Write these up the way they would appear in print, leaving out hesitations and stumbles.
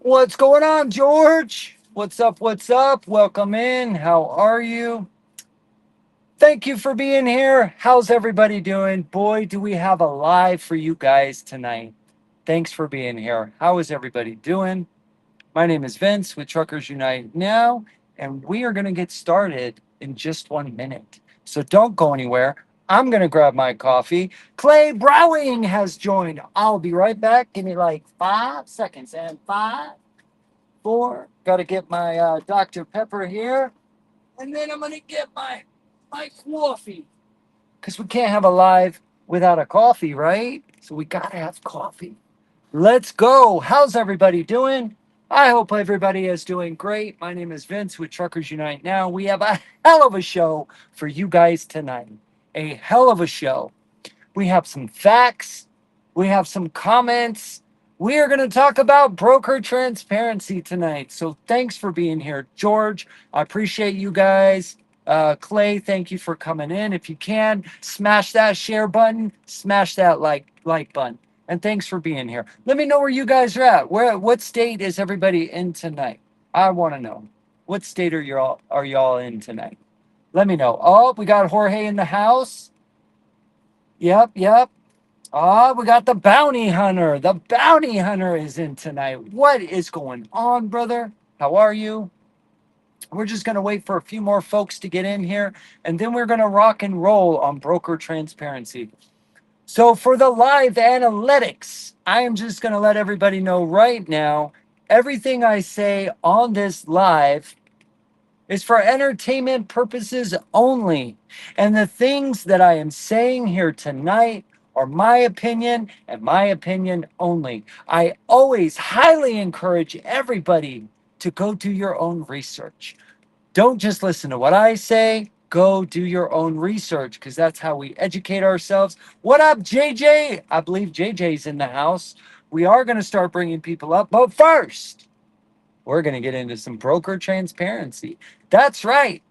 What's going on, George? What's up? What's up? Welcome in. How are you? Thank you for being here. How's everybody doing? Boy, do we have a live for you guys tonight. Thanks for being here. How is everybody doing? My name is Vince with Truckers Unite Now, and we are going to get started in just 1 minute. So don't go anywhere. I'm going to grab my coffee. Clay Browing has joined. I'll be right back. Give me like 5 seconds. And five, four. Got to get my Dr. Pepper here. And then I'm going to get my coffee. Because we can't have a live without a coffee, right? So we got to have coffee. Let's go. How's everybody doing? I hope everybody is doing great. My name is Vince with Truckers Unite Now. We have a hell of a show for you guys tonight. A hell of a show. We have some facts. We have some comments. We are going to talk about broker transparency tonight. So thanks for being here, George. I appreciate you guys. Clay, thank you for coming in. If you can, smash that share button, smash that like button. And thanks for being here. Let me know where you guys are at. What state is everybody in tonight? I want to know. What state are y'all in tonight? Let me know. Oh, we got Jorge in the house. Yep, yep. Ah, we got the bounty hunter. The bounty hunter is in tonight. What is going on, brother? How are you? We're just going to wait for a few more folks to get in here, and then we're going to rock and roll on broker transparency. So, for the live analytics, I am just going to let everybody know right now everything I say on this live is for entertainment purposes only. And the things that I am saying here tonight are my opinion and my opinion only. I always highly encourage everybody to go do your own research. Don't just listen to what I say. Go do your own research because that's how we educate ourselves. What up, JJ? I believe JJ's in the house. We are going to start bringing people up. But first, we're going to get into some broker transparency. That's right.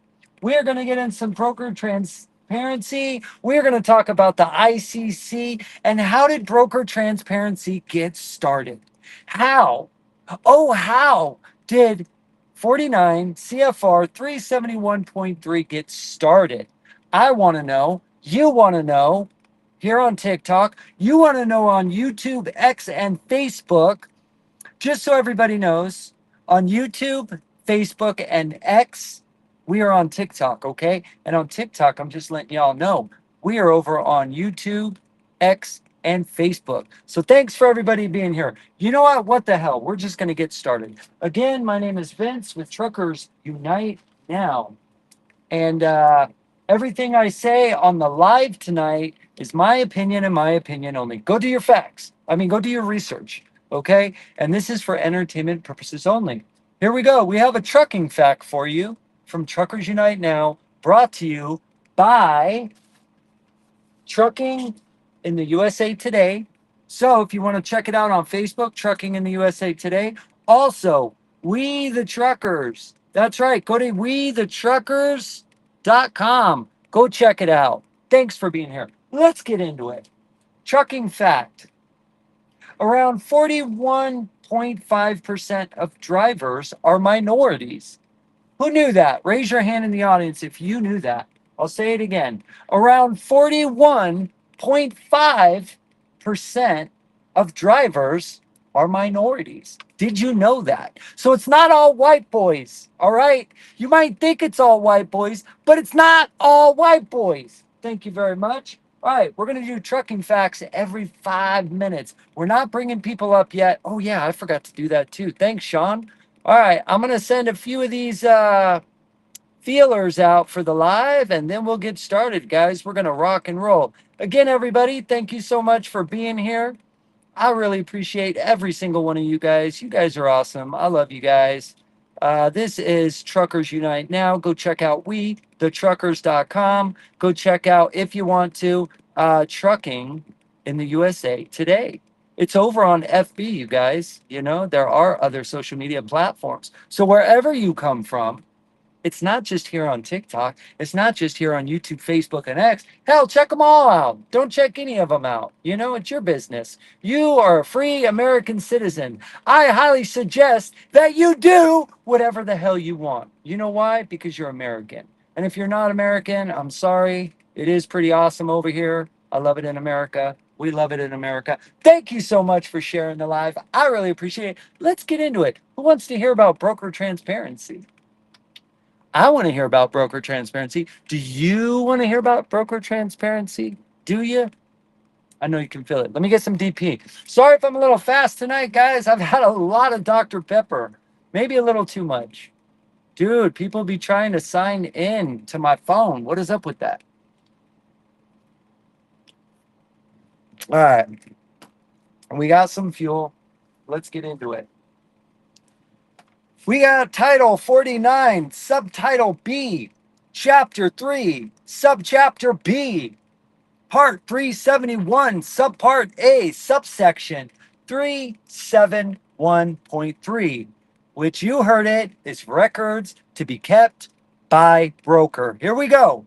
We're going to get into some broker transparency. We're going to talk about the ICC and how did broker transparency get started? How? Oh, how did 49 CFR 371.3 get started? I want to know. You want to know here on TikTok. You want to know on YouTube, X, and Facebook. Just so everybody knows, on YouTube, Facebook, and X, we are on TikTok, okay? And on TikTok, I'm just letting y'all know, we are over on YouTube, X, and Facebook. So thanks for everybody being here. You know what? What the hell? We're just going to get started. Again, my name is Vince with Truckers Unite Now. And everything I say on the live tonight is my opinion and my opinion only. Go do your facts. Go do your research. Okay. And this is for entertainment purposes only. Here we go. We have a trucking fact for you from Truckers Unite Now, brought to you by Trucking in the USA Today. So if you want to check it out on Facebook, Trucking in the USA Today. Also, We the Truckers. That's right. Go to WeTheTruckers.com. Go check it out. Thanks for being here. Let's get into it. Trucking fact. Around 41.5% of drivers are minorities. Who knew that? Raise your hand in the audience if you knew that. I'll say it again. Around 41.5% of drivers are minorities. Did you know that? So it's not all white boys, all right? You might think it's all white boys, but it's not all white boys. Thank you very much. All right, we're going to do trucking facts every 5 minutes. We're not bringing people up yet. Oh, yeah, I forgot to do that too. Thanks, Sean. All right, I'm going to send a few of these feelers out for the live, and then we'll get started, guys. We're going to rock and roll. Again, everybody, thank you so much for being here. I really appreciate every single one of you guys. You guys are awesome. I love you guys. This is Truckers Unite Now. Go check out WeTheTruckers.com. Go check out, if you want to, Trucking in the USA Today. It's over on FB, you guys. You know, there are other social media platforms. So wherever you come from, It's not just here on TikTok. It's not just here on YouTube, Facebook, and X. Hell, check them all out. Don't check any of them out. You know, it's your business. You are a free American citizen. I highly suggest that you do whatever the hell you want. You know why? Because you're American. And if you're not American, I'm sorry. It is pretty awesome over here. I love it in America. We love it in America. Thank you so much for sharing the live. I really appreciate it. Let's get into it. Who wants to hear about broker transparency? I want to hear about broker transparency. Do you want to hear about broker transparency? Do you? I know you can feel it. Let me get some DP. Sorry if I'm a little fast tonight, guys. I've had a lot of Dr. Pepper, maybe a little too much. Dude, people be trying to sign in to my phone. What is up with that? All right. We got some fuel. Let's get into it. We got Title 49, Subtitle B, Chapter 3, Subchapter B, Part 371, Subpart A, Subsection 371.3, which you heard it is records to be kept by broker. Here we go.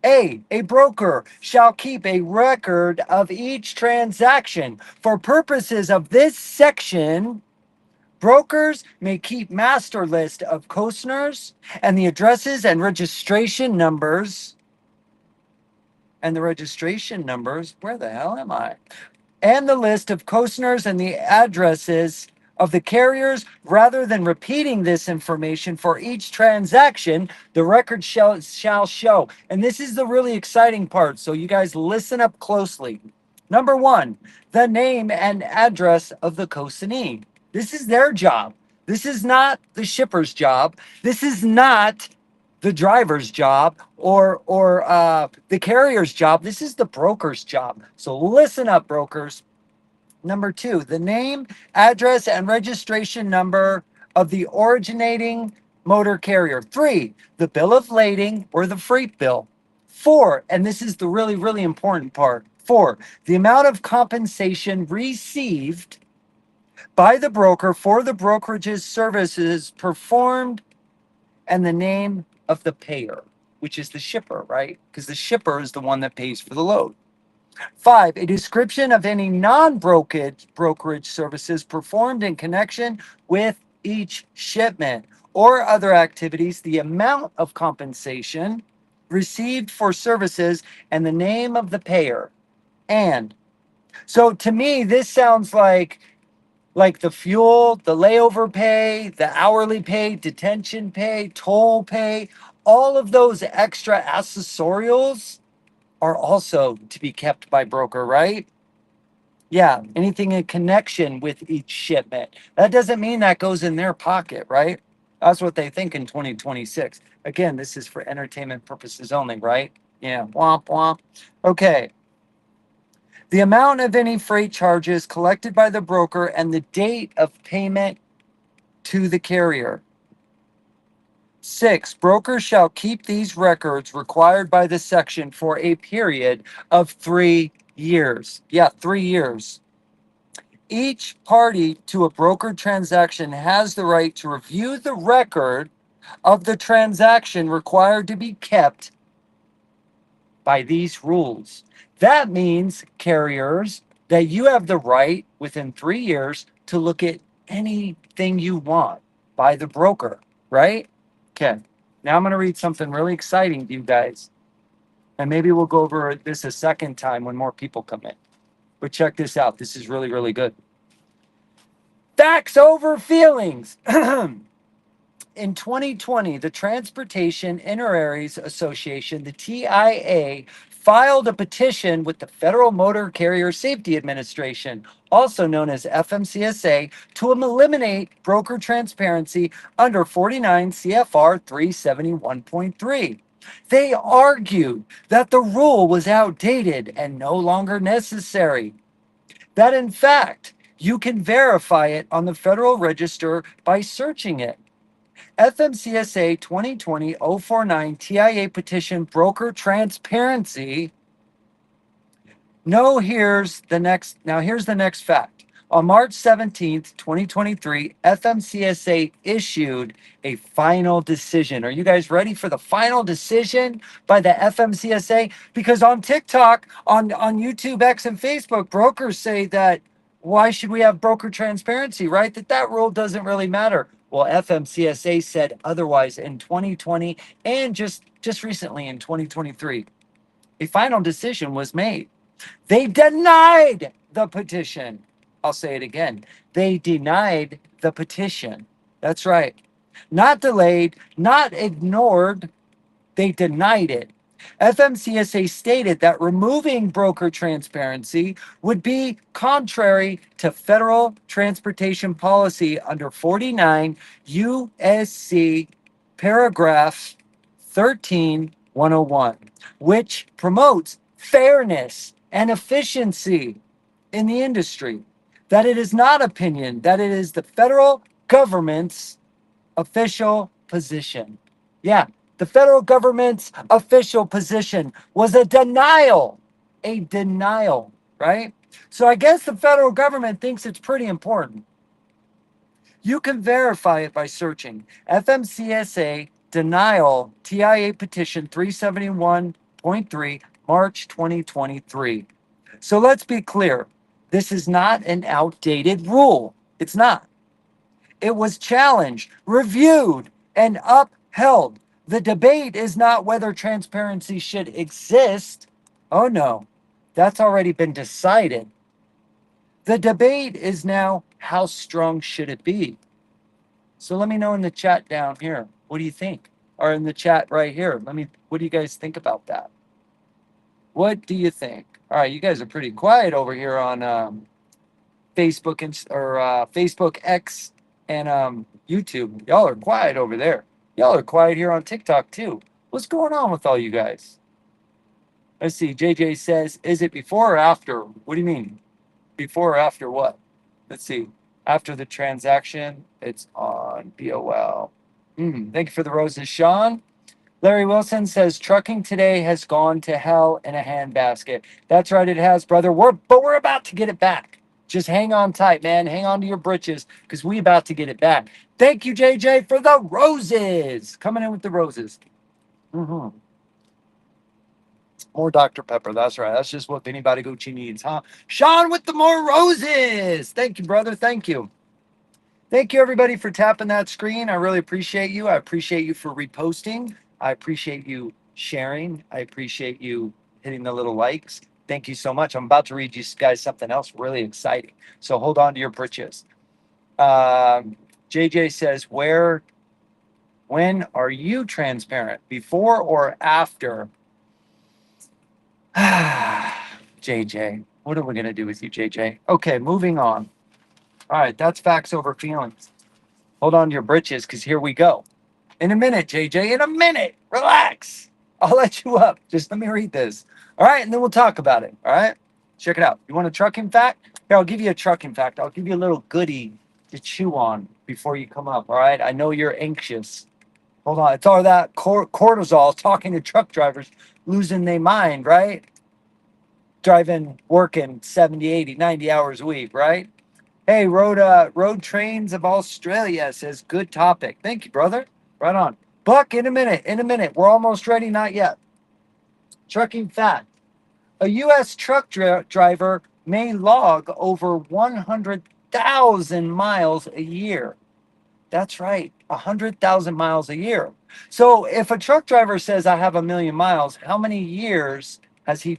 A broker shall keep a record of each transaction. For purposes of this section, brokers may keep master list of co-signers and the addresses and registration numbers. And the registration numbers, where the hell am I? And the list of co-signers and the addresses of the carriers. Rather than repeating this information for each transaction, the record shall show. And this is the really exciting part, so you guys listen up closely. Number one, the name and address of the co-signee. This is their job. This is not the shipper's job. This is not the driver's job or the carrier's job. This is the broker's job. So listen up, brokers. Number two, the name, address, and registration number of the originating motor carrier. Three, the bill of lading or the freight bill. Four, and this is the really, really important part. Four, the amount of compensation received by the broker for the brokerage's services performed and the name of the payer, which is the shipper, right? Because the shipper is the one that pays for the load. Five, a description of any non-brokerage services performed in connection with each shipment or other activities, the amount of compensation received for services, and the name of the payer. And so to me, this sounds like the fuel, the layover pay, the hourly pay, detention pay, toll pay, all of those extra accessorials are also to be kept by broker, right? Yeah, anything in connection with each shipment. That doesn't mean that goes in their pocket, right? That's what they think in 2026. Again, this is for entertainment purposes only, right? Yeah, womp womp. Okay. The amount of any freight charges collected by the broker and the date of payment to the carrier. Six, brokers shall keep these records required by the section for a period of 3 years. Yeah, 3 years. Each party to a broker transaction has the right to review the record of the transaction required to be kept by these rules. That means, carriers, that you have the right within 3 years to look at anything you want by the broker, right? Okay. Now I'm going to read something really exciting to you guys. And maybe we'll go over this a second time when more people come in. But check this out. This is really, really good. Facts over feelings. In 2020, the Transportation Intermediaries Association, the TIA, filed a petition with the Federal Motor Carrier Safety Administration, also known as FMCSA, to eliminate broker transparency under 49 CFR 371.3. They argued that the rule was outdated and no longer necessary. That in fact, you can verify it on the Federal Register by searching it. FMCSA 2020-049 TIA petition broker transparency. Here's the next fact. On March 17th, 2023, FMCSA issued a final decision. Are you guys ready for the final decision by the FMCSA? Because on TikTok, on YouTube, X, and Facebook, brokers say that why should we have broker transparency, right? That rule doesn't really matter. Well, FMCSA said otherwise in 2020 and just recently in 2023. A final decision was made. They denied the petition. I'll say it again. They denied the petition. That's right. Not delayed, not ignored. They denied it. FMCSA stated that removing broker transparency would be contrary to federal transportation policy under 49 USC paragraph 13101, which promotes fairness and efficiency in the industry. That it is not opinion, that it is the federal government's official position. Yeah, the federal government's official position was a denial, right? So I guess the federal government thinks it's pretty important. You can verify it by searching FMCSA denial TIA petition 371.3, March 2023. So let's be clear. This is not an outdated rule. It's not. It was challenged, reviewed, and upheld. The debate is not whether transparency should exist. Oh no, that's already been decided. The debate is now how strong should it be? So let me know in the chat down here. What do you think? Or in the chat right here. What do you guys think about that? What do you think? All right, you guys are pretty quiet over here on Facebook Facebook X and YouTube. Y'all are quiet over there. Y'all are quiet here on TikTok too. What's going on with all you guys? Let's see. JJ says, "Is it before or after?" What do you mean? Before or after what? Let's see. After the transaction, it's on BOL. Thank you for the roses, Sean. Larry Wilson says trucking today has gone to hell in a handbasket. That's right, it has, brother. But we're about to get it back. Just hang on tight, man. Hang on to your britches because we about to get it back. Thank you, JJ, for the roses. Coming in with the roses. More Dr. Pepper. That's right. That's just what anybody Gucci needs, huh? Sean with the more roses. Thank you, brother. Thank you. Thank you, everybody, for tapping that screen. I really appreciate you. I appreciate you for reposting. I appreciate you sharing. I appreciate you hitting the little likes. Thank you so much. I'm about to read you guys something else really exciting. So hold on to your britches. JJ says, when are you transparent? Before or after? JJ, what are we going to do with you, JJ? Okay, moving on. All right, that's facts over feelings. Hold on to your britches because here we go. In a minute, JJ, in a minute. Relax. I'll let you up. Just let me read this. All right, and then we'll talk about it. All right? Check it out. You want a trucking fact? Here, I'll give you a trucking fact. I'll give you a little goodie to chew on before you come up. All right? I know you're anxious. Hold on. It's all that cortisol talking to truck drivers, losing their mind, right? Working 70, 80, 90 hours a week, right? Hey, Road Trains of Australia says, good topic. Thank you, brother. Right on. Buck, in a minute. We're almost ready, not yet. Trucking fact. A U.S. truck driver may log over 100,000 miles a year. That's right, 100,000 miles a year. So if a truck driver says, I have 1,000,000 miles, how many years has he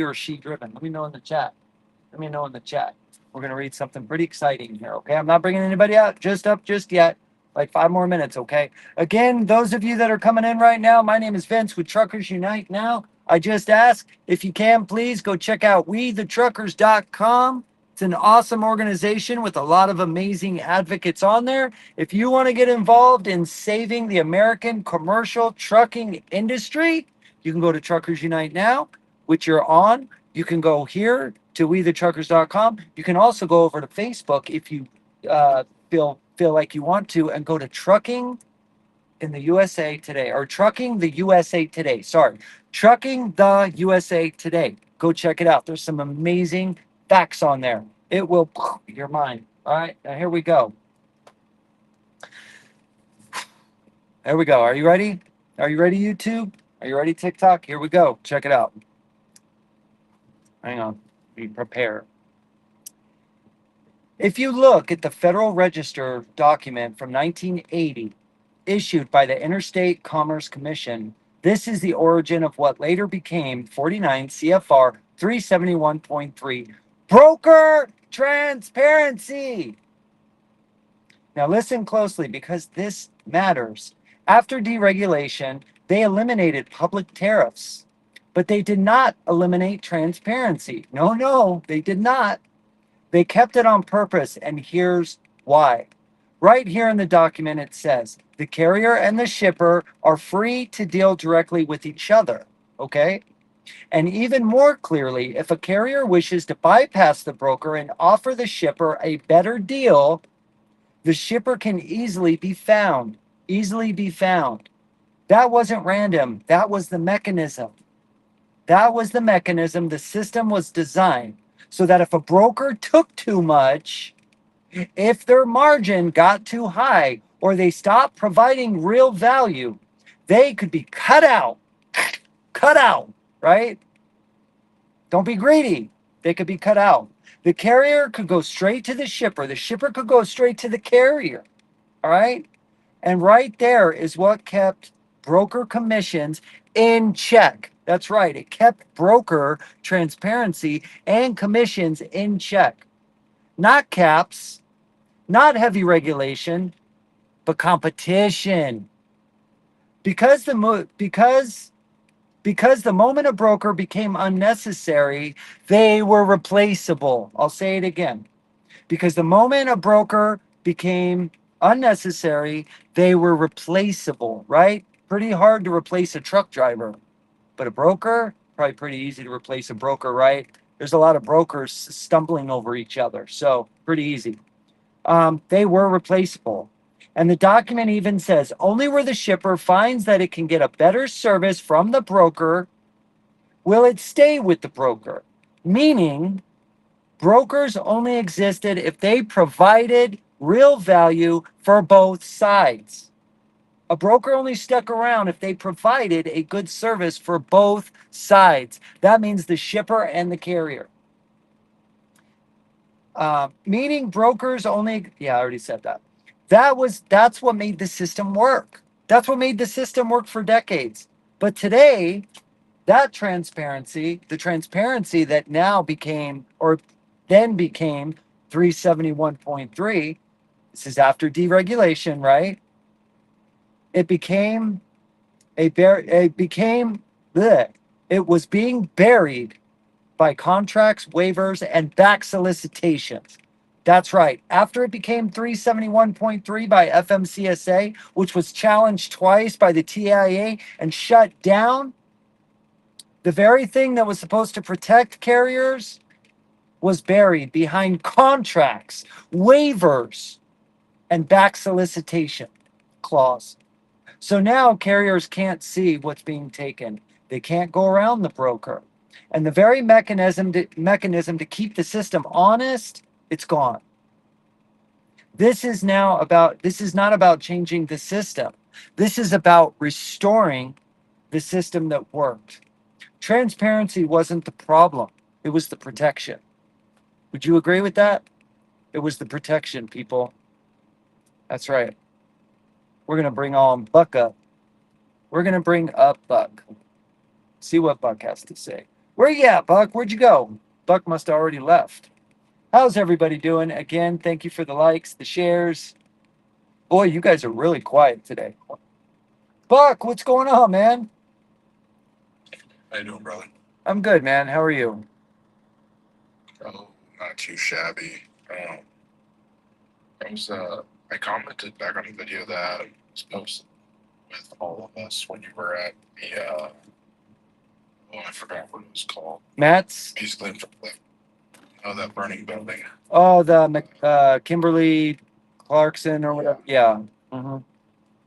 or she driven? Let me know in the chat. We're going to read something pretty exciting here, okay? I'm not bringing anybody up just yet. Like 5 more minutes, okay? Again, those of you that are coming in right now, my name is Vince with Truckers Unite Now. I just ask, if you can, please go check out WeTheTruckers.com. It's an awesome organization with a lot of amazing advocates on there. If you want to get involved in saving the American commercial trucking industry, you can go to Truckers Unite Now, which you're on. You can go here to WeTheTruckers.com. You can also go over to Facebook if you feel like you want to, and go to Trucking in the USA Today, or Trucking the USA Today. Sorry, Trucking the USA Today. Go check it out. There's some amazing facts on there. It will your mind. All right, now here we go. There we go. Are you ready? Are you ready, YouTube? Are you ready, TikTok? Here we go. Check it out. Hang on. Be prepared. If you look at the Federal Register document from 1980, issued by the Interstate Commerce Commission, this is the origin of what later became 49 CFR 371.3 broker transparency. Now, listen closely because this matters. After deregulation, they eliminated public tariffs, but they did not eliminate transparency. No, no, they did not. They kept it on purpose, and here's why. Right here in the document, it says the carrier and the shipper are free to deal directly with each other. Okay? And even more clearly, if a carrier wishes to bypass the broker and offer the shipper a better deal, the shipper can easily be found. Easily be found. That wasn't random. That was the mechanism. That was the mechanism. The system was designed so that if a broker took too much, if their margin got too high, or they stopped providing real value, they could be cut out. Cut out, right? Don't be greedy. They could be cut out. The carrier could go straight to the shipper. The shipper could go straight to the carrier. All right. And right there is what kept broker commissions in check. That's right. It kept broker transparency and commissions in check. Not caps, not heavy regulation, but competition. Because the moment a broker became unnecessary, they were replaceable. I'll say it again. Because the moment a broker became unnecessary, they were replaceable, right? Pretty hard to replace a truck driver, but a broker, probably pretty easy to replace a broker, right? There's a lot of brokers stumbling over each other, so pretty easy. They were replaceable. And the document even says only where the shipper finds that it can get a better service from the broker will it stay with the broker. Meaning, brokers only existed if they provided real value for both sides. A broker only stuck around if they provided a good service for both sides. That means the shipper and the carrier. Meaning brokers only, yeah, I already said that. That's what made the system work. That's what made the system work for decades. But today, that transparency, the transparency that now became, or then became 371.3, this is after deregulation, right? It became it became bleh. It was being buried by contracts, waivers, and back solicitations. That's right. After it became 371.3 by FMCSA, which was challenged twice by the TIA and shut down, the very thing that was supposed to protect carriers was buried behind contracts, waivers, and back solicitation clause. So now carriers can't see what's being taken. They can't go around the broker. And the very mechanism to keep the system honest, it's gone. This is not about changing the system. This is about restoring the system that worked. Transparency wasn't the problem. It was the protection. Would you agree with that? It was the protection, people. That's right. We're going to bring on Buck up. We're going to bring up Buck. See what Buck has to say. Where you at, Buck? Where'd you go? Buck must have already left. How's everybody doing? Again, thank you for the likes, the shares. Boy, you guys are really quiet today. Buck, what's going on, man? How you doing, brother? I'm good, man. How are you? Oh, not too shabby. I commented back on the video that was posted with all of us when you were at the I forgot what it was called. MATTS? Basically, that burning building. Oh, the Kimberly Clarkson or whatever. Yeah. Mm-hmm.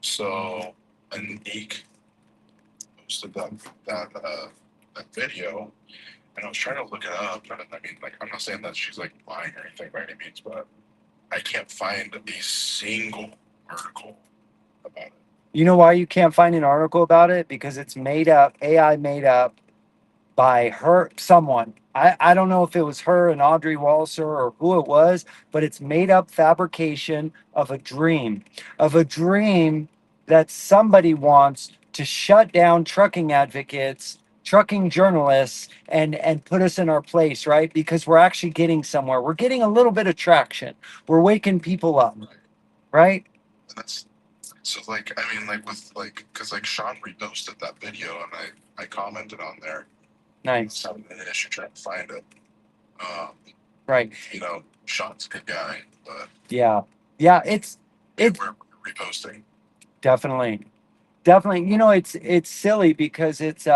So, Anik posted that video, And I was trying to look it up, and I mean, like, I'm not saying that she's like lying or anything by any means, but I can't find a single article about it. You know why you can't find an article about it? Because it's made up, AI made up by her, someone. I don't know if it was her and Audrey Walser or who it was, but it's made up fabrication of a dream that somebody wants to shut down trucking advocates, trucking journalists, and put us in our place, right? Because we're actually getting somewhere. We're getting a little bit of traction. We're waking people up, Right. right? And that's so like I mean like with like because like Sean reposted that video and I commented on there. I was Nice. having an issue trying to find it. Um, Right. you know, Sean's a good guy, but Yeah. Yeah, yeah, it's we're reposting. definitely. Definitely. You know, it's silly because it's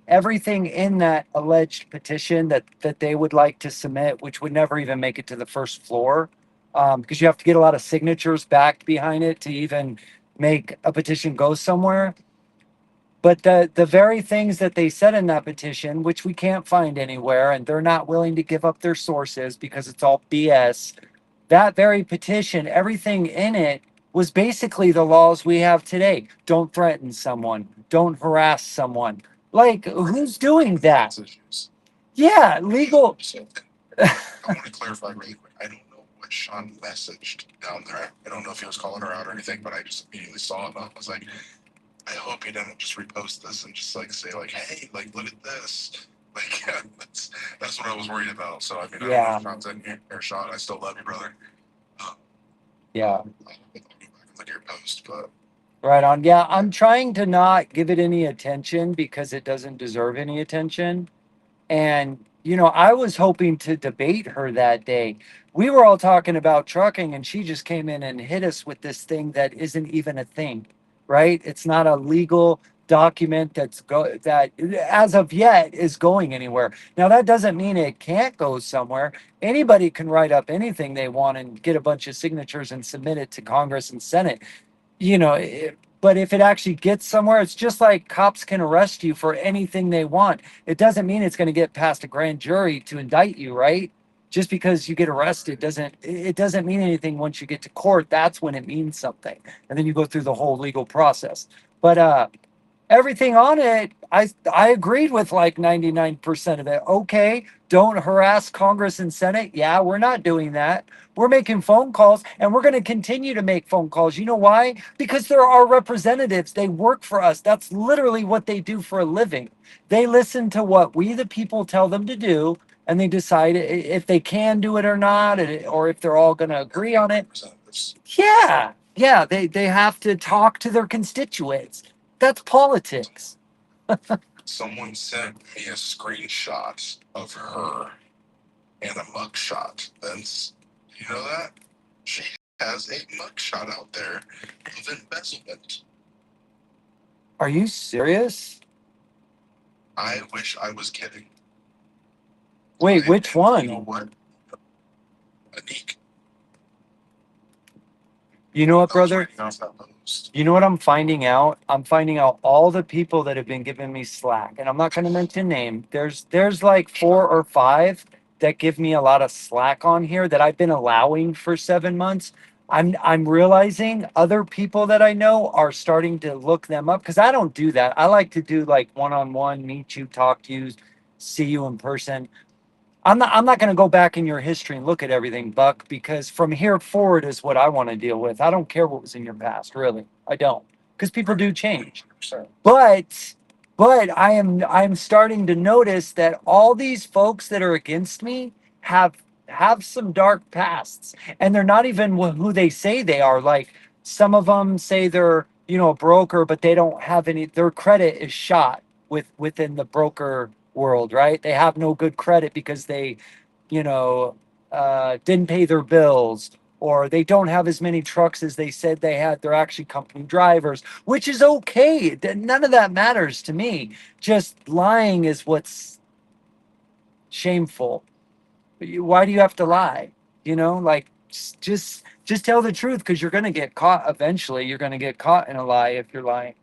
everything in that alleged petition that they would like to submit, which would never even make it to the first floor, because you have to get a lot of signatures backed behind it to even make a petition go somewhere. But the very things that they said in that petition, which we can't find anywhere, and they're not willing to give up their sources because it's all BS, that very petition, everything in it was basically the laws we have today. Don't threaten someone, don't harass someone. Like, who's doing that? That's issues. Yeah, legal. So I want to clarify really quick. I don't know what Sean messaged down there. I don't know if he was calling her out or anything, but I just immediately saw it. And I was like, I hope he didn't just repost this and just like say like, hey, like look at this. Like yeah, that's what I was worried about. So I mean, I don't know Yeah, if Sean's in here or Sean. I still love you, brother. Um, yeah, I'll go back and look at your post, but right on. Yeah, I'm trying to not give it any attention because it doesn't deserve any attention. And, you know, I was hoping to debate her that day. We were all talking about trucking, and she just came in and hit us with this thing that isn't even a thing, right? It's not a legal document that as of yet is going anywhere. Now that doesn't mean it can't go somewhere. Anybody can write up anything they want and get a bunch of signatures and submit it to Congress and Senate, you know, but if it actually gets somewhere, it's just like cops can arrest you for anything they want. It doesn't mean it's going to get past a grand jury to indict you, right? Just because you get arrested doesn't it doesn't mean anything once you get to court. That's when it means something. And then you go through the whole legal process. But everything on it, I agreed with like 99% of it. Okay, don't harass Congress and Senate. Yeah, we're not doing that. We're making phone calls and we're going to continue to make phone calls. You know why? Because they're our representatives. They work for us. That's literally what they do for a living. They listen to what we, the people, tell them to do, and they decide if they can do it or not, or if they're all going to agree on it. representatives. Yeah. Yeah. They have to talk to their constituents. That's politics. Someone sent me a screenshot of her and a mugshot. That's you know that she has a mugshot out there of embezzlement. Are you serious? I wish I was kidding. Wait, which You know one? what? Anik, You know what, I was brother? reading off that post. You know what I'm finding out? I'm finding out all the people that have been giving me slack, and I'm not going to mention name. There's like four or five that give me a lot of slack on here that I've been allowing for 7 months. I'm realizing other people that I know are starting to look them up because I don't do that. I like to do like one-on-one, meet you, talk to you, see you in person. I'm not going to go back in your history and look at everything, Buck, because from here forward is what I want to deal with. I don't care what was in your past, really. I don't. Because people do change. 100%. But I'm starting to notice that all these folks that are against me have some dark pasts, and they're not even who they say they are. Like, some of them say they're, a broker, but they don't have any, their credit is shot within the broker world, right? They have no good credit because they, you know, didn't pay their bills, or they don't have as many trucks as they said they had. They're actually company drivers, which is okay. None of that matters to me. Just lying is what's shameful. Why do you have to lie? Like, just tell the truth, because you're going to get caught eventually. You're going to get caught in a lie if you're lying.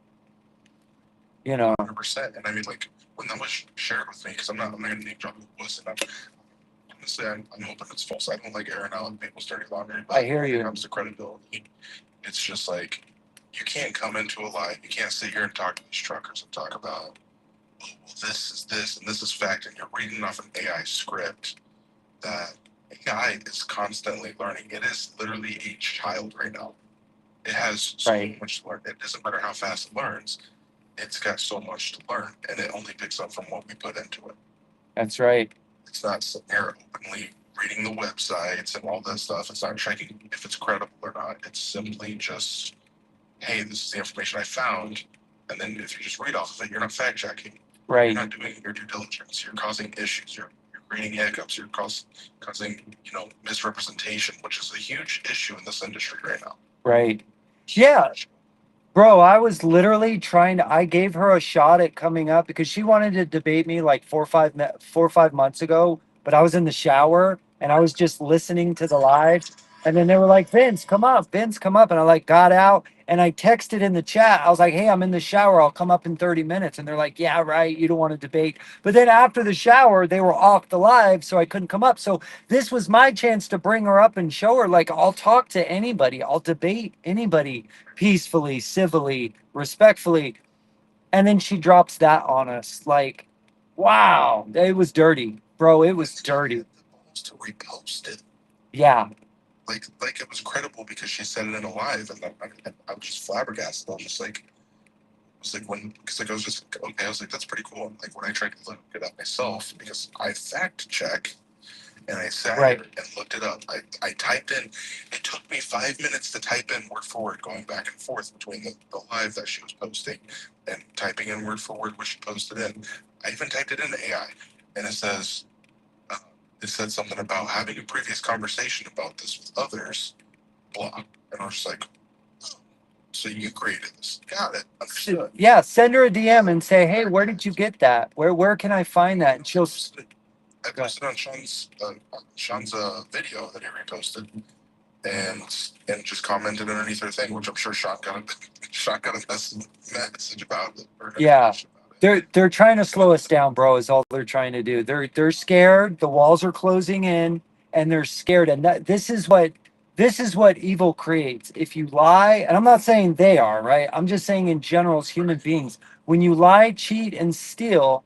You know. 100%. And I mean, like, when that was shared with me, because I'm not gonna name drop who it was, and honestly, I'm hoping it's false. I don't like airing out people's dirty laundry, I but hear when it you. comes to credibility, it's just like you can't come into a lie. You can't sit here and talk to these truckers and talk about, oh, well, this is this and this is fact, and you're reading off an AI script that AI is constantly learning. It is literally a child right now. It has so Right. much to learn. It doesn't matter how fast it learns. It's got so much to learn, and it only picks up from what we put into it. That's right. It's not sitting there openly reading the websites and all that stuff. It's not checking if it's credible or not. It's simply just, hey, this is the information I found. And then if you just read off of it, you're not fact checking. You're Right. not doing your due diligence. You're causing issues. You're creating hiccups. You're causing misrepresentation, which is a huge issue in this industry right now. Right. Yeah. Huge. Bro, I was literally I gave her a shot at coming up because she wanted to debate me like 4 or 5 months ago, but I was in the shower and I was just listening to the live. And then they were like, Vince, come up, Vince, come up. And I like got out and I texted in the chat. I was like, hey, I'm in the shower. I'll come up in 30 minutes. And they're like, yeah, right. You don't want to debate. But then after the shower, they were off the live, so I couldn't come up. So this was my chance to bring her up and show her like I'll talk to anybody, I'll debate anybody peacefully, civilly, respectfully. And then she drops that on us. Like, wow, it was dirty, bro. It was She dirty. had the balls to repost it. Yeah, Like it was credible because she said it in a live, and I was just flabbergasted. I was like when because like I was just okay. I was like that's pretty cool. Like when I tried to look it up myself because I fact check and I sat right, here and looked it up. I typed in. It took me 5 minutes to type in word for word, going back and forth between the live that she was posting and typing in word for word what she posted in. I even typed it into AI, and uh, it said something about having a previous conversation about this with others. Blah, and I was just like, oh, so you created this? Got it? Understood. yeah. Send her a DM and say, hey, where did you get that? Where can I find that? And she'll. I Go ahead. posted on Sean's video that he reposted, and just commented underneath her thing, which I'm sure Sean got a message about it or Yeah. notification about it. They're trying to slow us down, bro, is all they're trying to do. They're scared, the walls are closing in, and they're scared. And this is what evil creates. If you lie, and I'm not saying they are, right? I'm just saying in general as human beings, when you lie, cheat, and steal,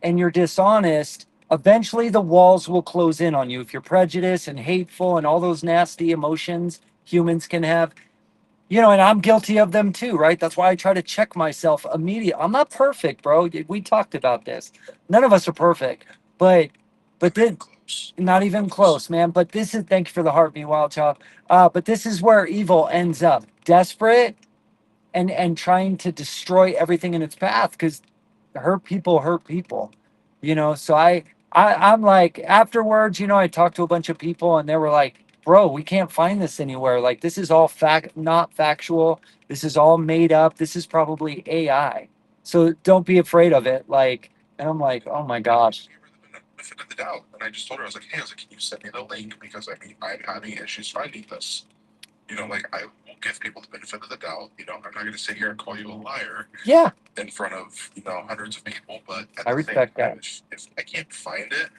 and you're dishonest, eventually the walls will close in on you. If you're prejudiced and hateful and all those nasty emotions humans can have, and I'm guilty of them too, right? That's why I try to check myself immediately. I'm not perfect, bro. We talked about this. None of us are perfect, but but Not even then close. not Not even close. close, man. But this is thank you for the heart, meanwhile, child. But this is where evil ends up, desperate and trying to destroy everything in its path because hurt people, so I'm like afterwards, I talked to a bunch of people and they were like, bro, we can't find this anywhere. Like this is all fact, not factual. This is all made up. This is probably AI. So don't be afraid of it. Like, and I'm like, oh my And I gosh. just gave her the benefit of the doubt, and I just told her I was like, hey, I was like, can you send me the link because I mean I'm having issues finding this. Like I will give people the benefit of the doubt. I'm not going to sit here and call you a liar Yeah, in front of hundreds of people, but at I the same respect time, that. if I can't find it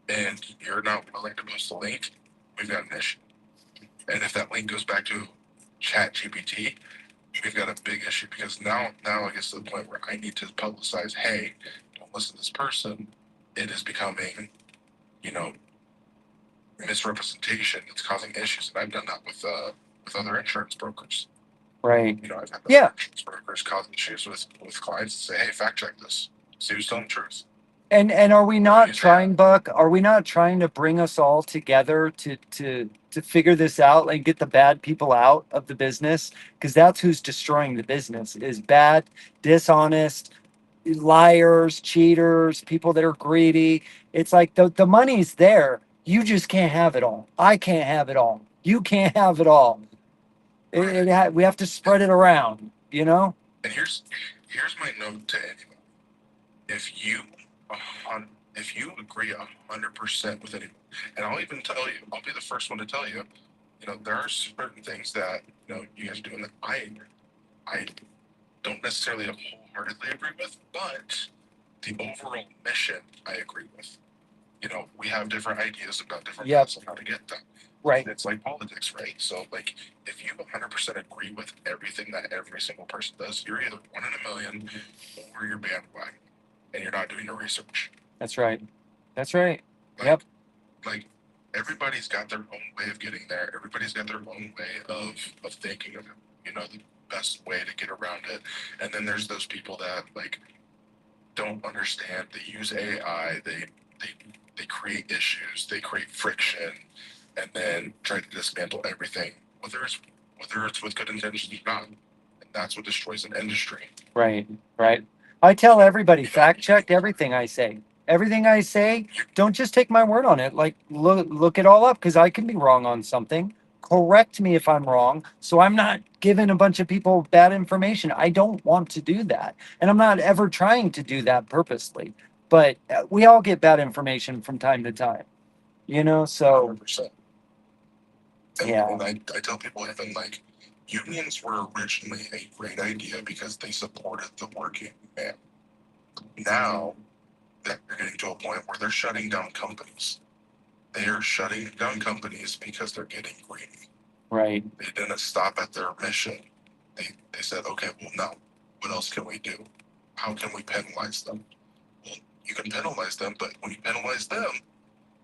and you're not willing to post a link, we've got an issue. And if that link goes back to Chat GPT, we've got a big issue because now I guess to the point where I need to publicize, hey, don't listen to this person. It is becoming, you know, misrepresentation. It's causing issues, and I've done that with other insurance brokers. Right. I've had other Yeah. insurance brokers cause issues with clients and say, hey, fact check this. See who's telling the truth. And are we not Use AI. trying, Buck? Are we not trying to bring us all together to figure this out and get the bad people out of the business? Because that's who's destroying the business is bad, dishonest, liars, cheaters, people that are greedy. It's like the money's there. You just can't have it all. I can't have it all. You can't have it all. Right. We have to spread it around, you know? And here's my note to anyone. If you if you agree 100% with anyone, and I'll even tell you, I'll be the first one to tell you, there are certain things that you guys are doing that I don't necessarily wholeheartedly agree with, but the overall mission, I agree with. We have different ideas about different Yep. paths on how to get them. Right. It's like politics, right? So, like, if you 100% agree with everything that every single person does, you're either one in a million or you're bandwagon, and you're not doing your research. That's right. That's right. Like, Yep. like everybody's got their own way of getting there. Everybody's got their own way of thinking of the best way to get around it. And then there's those people that like don't understand. They use AI. They they create issues. They create friction, and then try to dismantle everything, whether it's with good intentions or not. And that's what destroys an industry. Right. Right. I tell everybody, fact check everything I say. Everything I say, don't just take my word on it. Like look it all up because I can be wrong on something. Correct me if I'm wrong. So I'm not giving a bunch of people bad information. I don't want to do that. And I'm not ever trying to do that purposely. But we all get bad information from time to time, so 100%. And, yeah. and I tell people even like unions were originally a great idea because they supported the working man. Now they're getting to a point where they're shutting down companies. They are shutting down companies because they're getting greedy. Right. They didn't stop at their mission. They said, okay, well, now what else can we do? How can we penalize them? Well, you can penalize them, but when you penalize them,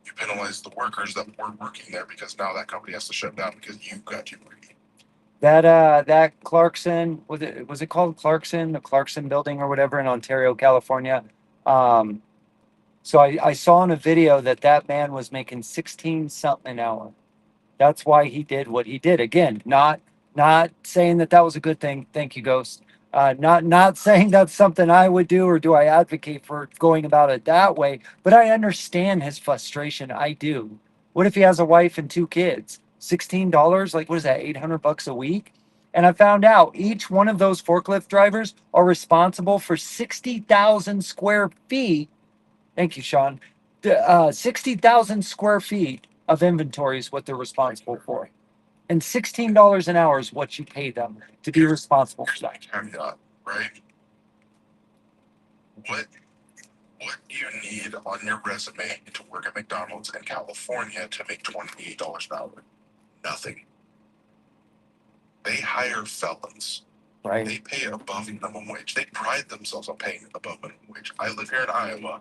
you penalize the workers that were working there because now that company has to shut down because you got too greedy. That Clarkson, was it called Clarkson, the Clarkson building or whatever in Ontario, California? Um, so I saw in a video that man was making 16 something an hour. That's why he did what he did. Again, not saying that was a good thing. Thank you, Ghost. Not saying that's something I would do or do I advocate for going about it that way. But I understand his frustration. I do. What if he has a wife and two kids? $16, like what is that? $800 a week. And I found out each one of those forklift drivers are responsible for 60,000 square feet. Thank you, Sean. 60,000 square feet of inventory is what they're responsible for. And $16 an hour is what you pay them to be responsible for Here's my that. caveat, right? What what do you need on your resume to work at McDonald's in California to make $28 an hour? Nothing. They hire felons. Right. They pay above minimum wage. They pride themselves on paying above minimum wage. I live here in Iowa.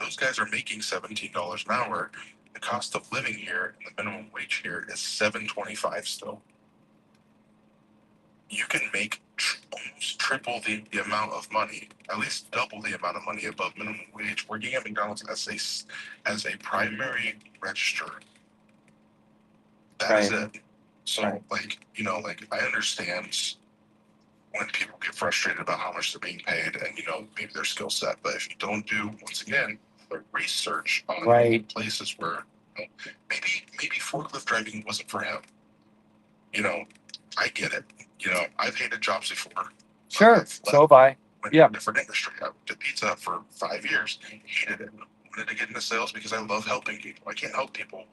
Those guys are making $17 an hour. The cost of living here and the minimum wage here is $7.25 still. You can make almost triple the amount of money, at least double the amount of money above minimum wage working at McDonald's as a primary register. That is Right. it. So Right. like I understand when people get frustrated about how much they're being paid and maybe their skill set, but if you don't do once again the research on Right. places where maybe forklift driving wasn't for him. I get it. I've hated jobs before. Sure. So have I. Went Yeah. to a different industry. I worked at Pizza Hut for 5 years. Hated it. Wanted to get into sales because I love helping people. I can't help people when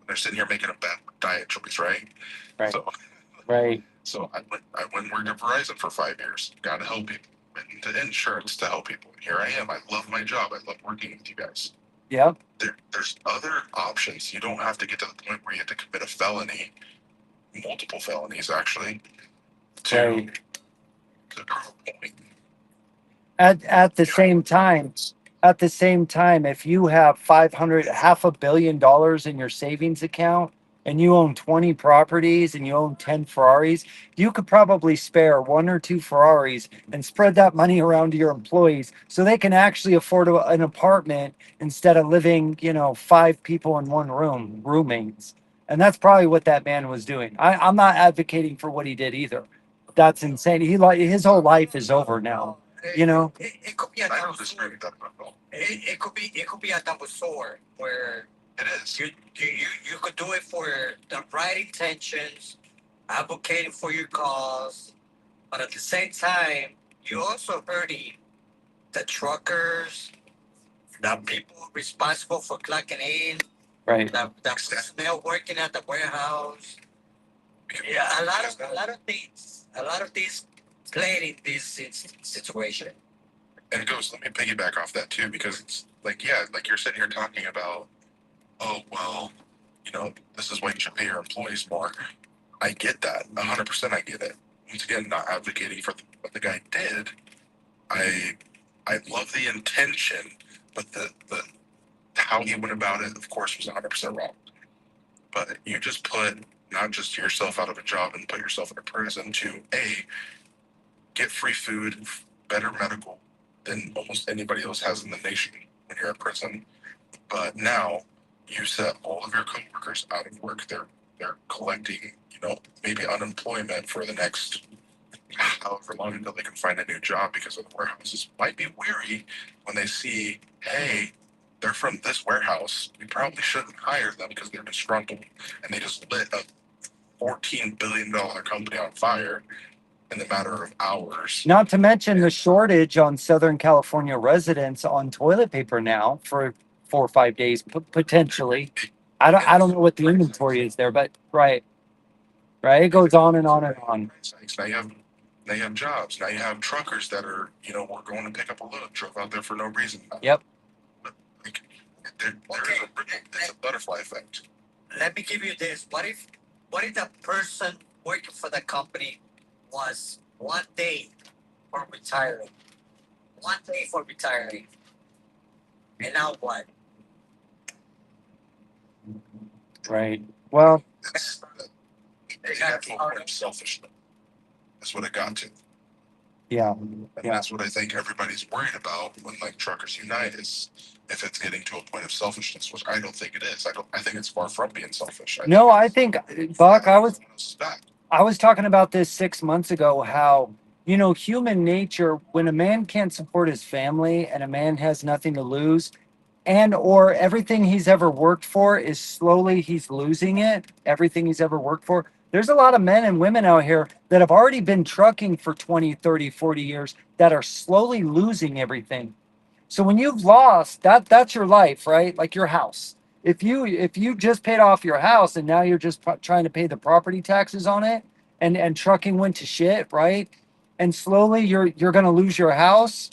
they're sitting here making a bad diet choice, right? Right. So, Right. so I went and worked at Verizon for 5 years. Got to help people. Went into insurance to help people. And here I am. I love my job. I love working with you guys. Yep. There's other options. You don't have to get to the point where you have to commit a felony, multiple felonies actually, to Right. prove a point. At the same time, if you have 500 $500 million in your savings account and you own 20 properties and you own 10 Ferraris, you could probably spare one or two Ferraris and spread that money around to your employees so they can actually afford an apartment instead of living, five people in one room, roommates. And that's probably what that man was doing. I'm not advocating for what he did either. That's insane. His whole life is over now. It could be a I double don't disagree sword. with that at all. It could be a double sword where It is. you could do it for the right intentions, advocating for your cause, but at the same time, you also hurting the truckers, the people responsible for clocking in, Right. the personnel working at the warehouse. Yeah, a lot of things played in this situation. And it goes, let me piggyback off that too, because it's like, yeah, like you're sitting here talking about, oh, well, this is why you should pay your employees more. I get that. 100% I get it. Once again, not advocating for what the guy did. I I love the intention, but the how he went about it, of course, was 100% wrong. But you just put not just yourself out of a job and put yourself in a prison to get free food, better medical than almost anybody else has in the nation when you're in prison. But now you set all of your coworkers out of work. They're collecting, maybe unemployment for the next however long until they can find a new job because of the warehouses might be weary when they see, hey, they're from this warehouse. We probably shouldn't hire them because they're disgruntled and they just lit a $14 billion company on fire in the matter of hours. Not to mention the shortage on Southern California residents on toilet paper now for 4 or 5 days, potentially. I don't know what the inventory is there, but right, right. It goes on and on and on. Now you have jobs. Now you have truckers that are, we're going to pick up a load, drove out there for no reason. Yep. But like, it's a butterfly effect. Let me give you this. What if the person working for the company was 1 day for retiring? 1 day for retiring. And now what? Right. Well, It got to a point of selfishness. That's what it got to. yeah. And Yeah. that's what I think everybody's worried about when like truckers unite is if it's getting to a point of selfishness, which I don't think it is. I think it's far from being selfish. No, I think, Buck, Back. I was talking about this 6 months ago, how, human nature, when a man can't support his family and a man has nothing to lose, and or everything he's ever worked for is slowly he's losing it, everything he's ever worked for. There's a lot of men and women out here that have already been trucking for 20, 30, 40 years that are slowly losing everything. So when you've lost that's your life, right? Like your house. If you just paid off your house and now you're just trying to pay the property taxes on it, and trucking went to shit, right? And slowly you're going to lose your house.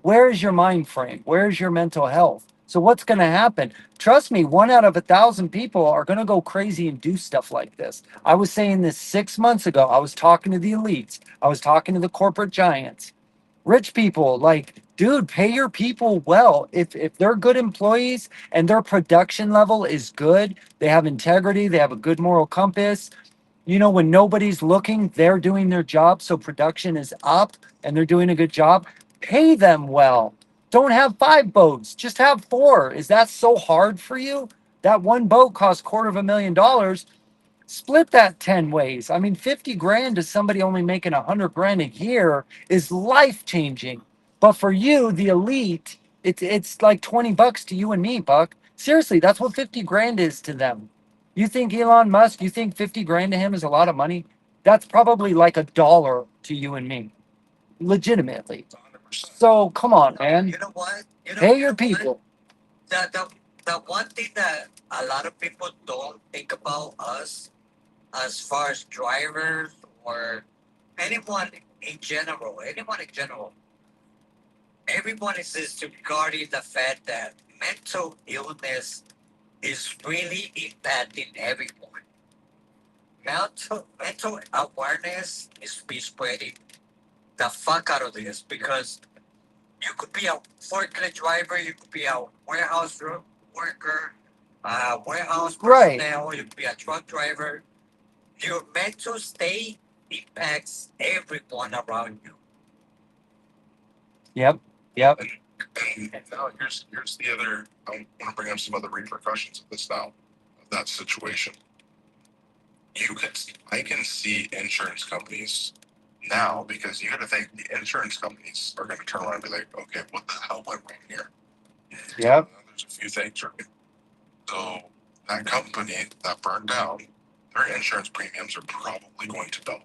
Where's your mind frame? Where's your mental health? So what's going to happen? Trust me, 1 out of 1,000 people are going to go crazy and do stuff like this. I was saying this 6 months ago. I was talking to the elites. I was talking to the corporate giants. Rich people, like, dude, pay your people well. If they're good employees and their production level is good, they have integrity, they have a good moral compass. When nobody's looking, they're doing their job, so production is up and they're doing a good job. Pay them well. Don't have 5 boats, just have 4. Is that so hard for you? That one boat costs $250,000. Split that 10 ways. I mean, 50 grand to somebody only making 100 grand a year is life changing. But for you, the elite, it's like 20 bucks to you and me, Buck. Seriously, that's what 50 grand is to them. You think Elon Musk, you think 50 grand to him is a lot of money? That's probably like $1 to you and me, legitimately. 100%. So come on, man. You know what? Pay your people. The one thing that a lot of people don't think about us as far as drivers or anyone anyone in general, everyone is disregarding the fact that mental illness is really impacting everyone. Mental awareness is be spreading the fuck out of this because you could be a forklift driver, you could be a worker, warehouse Right. personnel, you could be a truck driver. Your mental state impacts everyone around you. Yep. Yep. And now here's the other. I want to bring up some other repercussions of this now, of that situation. I can see insurance companies now because you got to think the insurance companies are going to turn around and be like, okay, what the hell went wrong here? Yep. There's a few things. Right? So that company that burned down, their insurance premiums are probably going to double.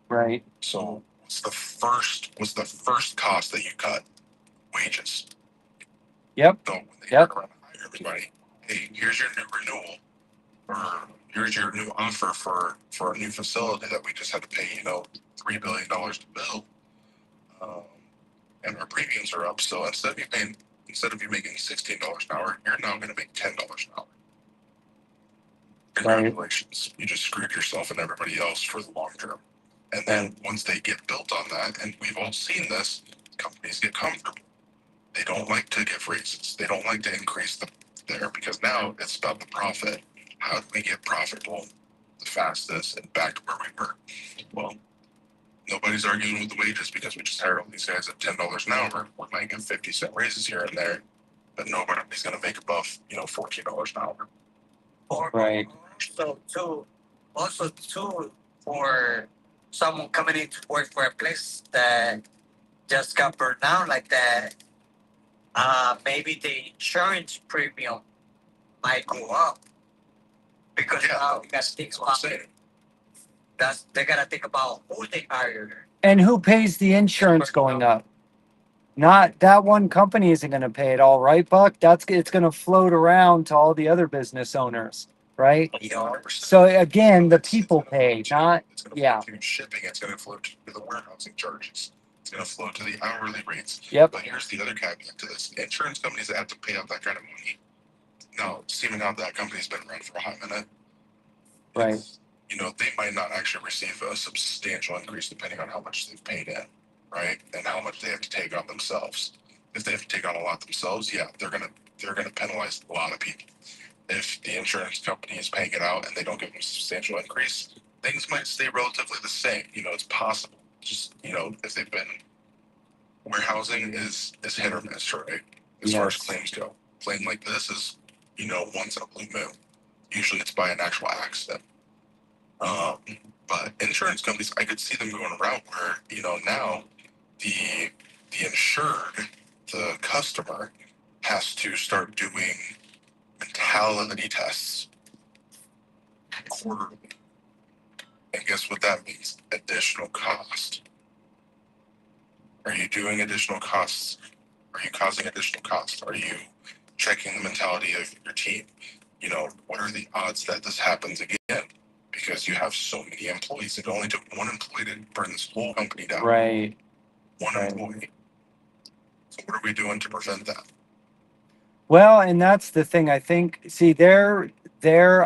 Right. So what's the first cost that you cut? Wages. Yep. So when they Yep. turn around and hire everybody, hey, here's your new renewal, or here's your new offer for a new facility that we just had to pay, $3 billion to build. Um, and our premiums are up. So instead of you making $16 an hour, you're now going to make $10 an hour. Right. Congratulations, you just screwed yourself and everybody else for the long term. And then once they get built on that, and we've all seen this, companies get comfortable. They don't like to give raises. They don't like to increase there because now it's about the profit. How do we get profitable the fastest and back to where we were? Well, nobody's arguing with the wages because we just hired all these guys at $10 an hour. We might get 50-cent raises here and there, but nobody's going to make above $14 an hour. Or Right. also too, for someone coming in to work for a place that just got burned down like that, maybe the insurance premium might go up because now you got to think about they got to think about who they hire. And who pays the insurance going up? Not that one company isn't going to pay it all, right, Buck? It's going to float around to all the other business owners, right? So again, the people pay, not yeah. Shipping, it's going to float to the warehousing charges. It's going to flow to the hourly rates. Yep. But here's the other caveat to this: insurance companies that have to pay out that kind of money. Now, seeming out that company's been around for a hot minute, right? They might not actually receive a substantial increase depending on how much they've paid in, right, and how much they have to take on themselves. If they have to take on a lot themselves, yeah, they're gonna penalize a lot of people. If the insurance company is paying it out and they don't give them a substantial increase, things might stay relatively the same. It's possible. Just if they've been warehousing is hit or miss, right? As far as claims go, claim like this is once in a blue moon. Usually it's by an actual accident. But insurance companies, I could see them going a route where now the insured, the customer, has to start doing mentality tests quarterly. And guess what that means? Additional cost. Are you doing additional costs? Are you causing additional costs? Are you checking the mentality of your team? What are the odds that this happens again? Because you have so many employees. It only took one employee to burn this whole company down. Right. One employee. So what are we doing to prevent that? Well, and that's the thing. I think, see, there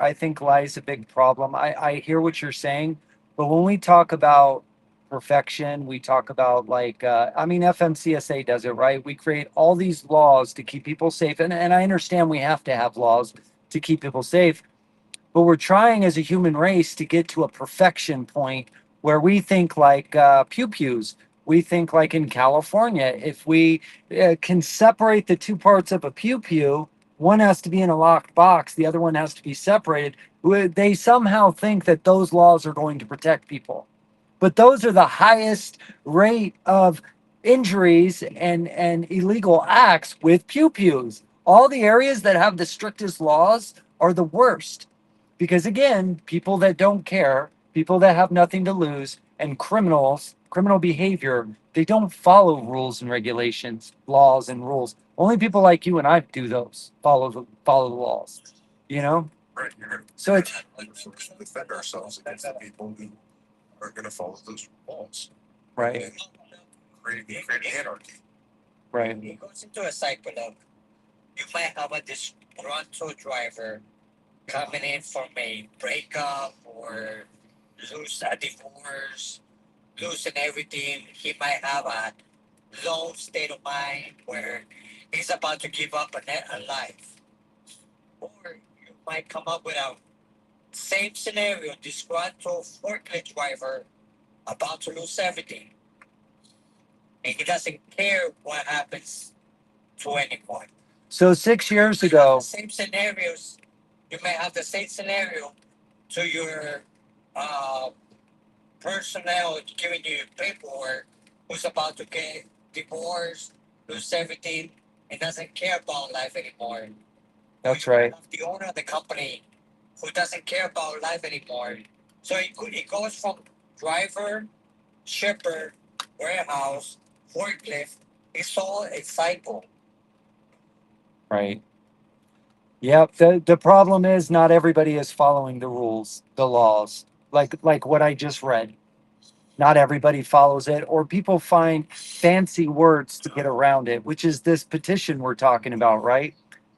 I think lies a big problem. I hear what you're saying, but when we talk about perfection, we talk about like, I mean, FMCSA does it, right? We create all these laws to keep people safe. And I understand we have to have laws to keep people safe, but we're trying as a human race to get to a perfection point where we think like pew pews. We think like in California, if we can separate the two parts of a pew pew, one has to be in a locked box, the other one has to be separated. They somehow think that those laws are going to protect people, but those are the highest rate of injuries and illegal acts with pew pews. All the areas that have the strictest laws are the worst because again, people that don't care, people that have nothing to lose, and criminal behavior, they don't follow rules and regulations, laws and rules. Only people like you and I do those, follow the laws, you know. Right. So it's like to defend ourselves against the people who are going to follow those laws. right. And create anarchy. Right. It goes into a cycle of you might have a disgruntled driver coming in from a breakup or lose a divorce, losing everything. He might have a low state of mind where he's about to give up a life. Or you might come up with a same scenario, disgruntled forklift driver about to lose everything. And he doesn't care what happens to anyone. So 6 years ago, Same scenarios. You may have the same scenario to your uh, personnel giving you paperwork who's about to get divorced, lose everything, and doesn't care about life anymore. that's right. The owner of the company who doesn't care about life anymore. So it goes from driver, shipper, warehouse, forklift. It's all a cycle. Right. Yep. The problem is not everybody is following the rules, the laws, like what I just read. Not everybody follows it, or people find fancy words to get around it, which is this petition we're talking about, right?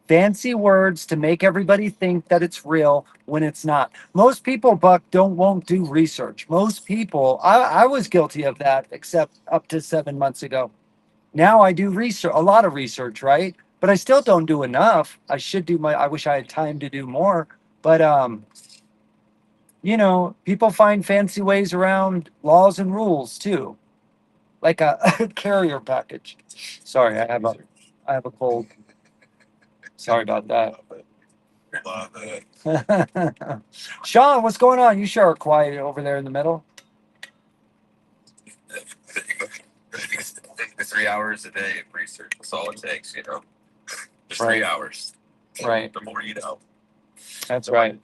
Fancy words to make everybody think that it's real when it's not. Most people, Buck, don't won't do research. Most people, I was guilty of that, except up to 7 months ago. Now I do research, a lot of research, right? But I still don't do enough. I should do my. I wish I had time to do more. But people find fancy ways around laws and rules too, like a, a carrier package. Sorry, I have a cold. Sorry about that. Love it. Sean, what's going on? You sure are quiet over there in the middle. The 3 hours a day of research. That's all it takes, Just Right. 3 hours. Right. The more you know. That's right.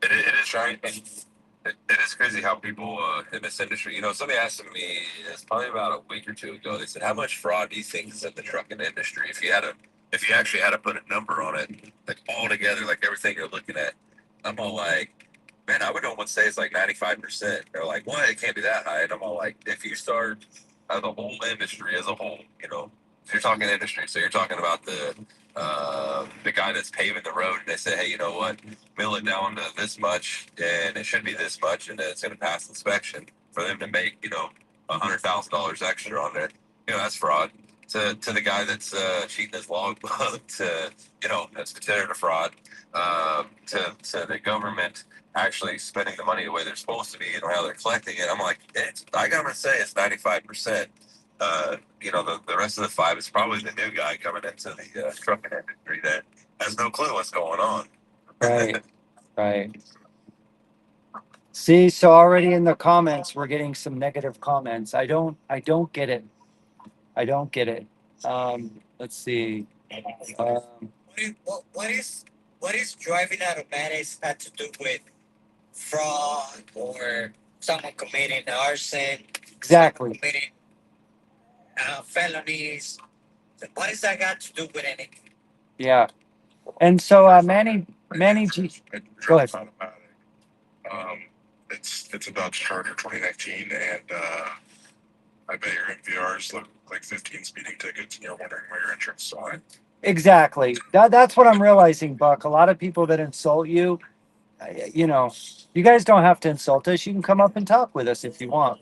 It is right. It is crazy how people in this industry, somebody asked me, it's probably about a week or two ago, they said, how much fraud do you think is in the trucking industry? If you actually had to put a number on it, like all together, like everything you're looking at, I'm all like, man, I would almost say it's like 95%. They're like, what? It can't be that high. And I'm all like, if you start the whole industry as a whole, if you're talking industry, so you're talking about the guy that's paving the road, and they say, hey, you know what? Mill it down to this much, and it should be this much, and then it's going to pass inspection for them to make, $100,000 extra on it. That's fraud. To the guy that's cheating his logbook, that's considered a fraud. To the government actually spending the money the way they're supposed to be, how they're collecting it. I'm like, I gotta say it's 95%. The rest of the five is probably the new guy coming into the trucking industry that has no clue what's going on. Right. Right. See, so already in the comments, we're getting some negative comments. I don't get it. I don't get it. Let's see. Um, What is driving automatics had to do with fraud or someone committing arson, someone exactly. committing felonies? What has that got to do with anything? Yeah. And so Manny G, go ahead. Automatic. Um, it's about to Charter 2019, and I bet your MVRs look like 15 speeding tickets, and you're wondering where your insurance is on. Exactly. That's what I'm realizing, Buck. A lot of people that insult you, you guys don't have to insult us. You can come up and talk with us if you want.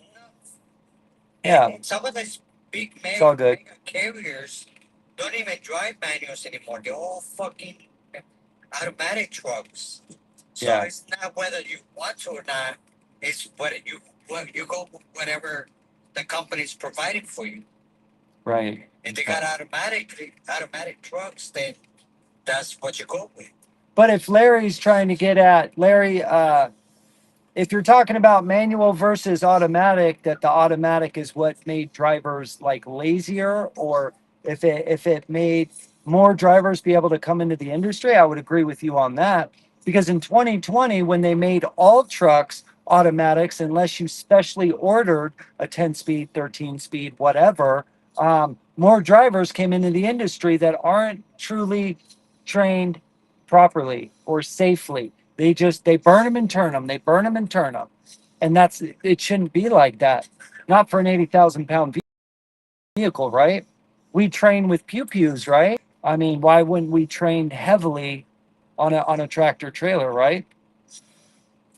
Yeah, And some of these big it's all good. mega carriers don't even drive manuals anymore. They're all fucking automatic trucks. So Yeah. it's not whether you want to or not. It's whether you go with whatever the company's providing for you. Right. If they got automatic trucks, then that's what you go with. But if Larry's trying to get at Larry, if you're talking about manual versus automatic, that the automatic is what made drivers like lazier, or if it made more drivers be able to come into the industry, I would agree with you on that. Because in 2020, when they made all trucks automatics, unless you specially ordered a 10 speed, 13 speed, whatever, more drivers came into the industry that aren't truly trained properly or safely. They burn them and turn them. They burn them and turn them, and it shouldn't be like that. Not for an 80,000 pound vehicle, right? We train with pew pews, right? I mean, why wouldn't we train heavily on a tractor trailer, right?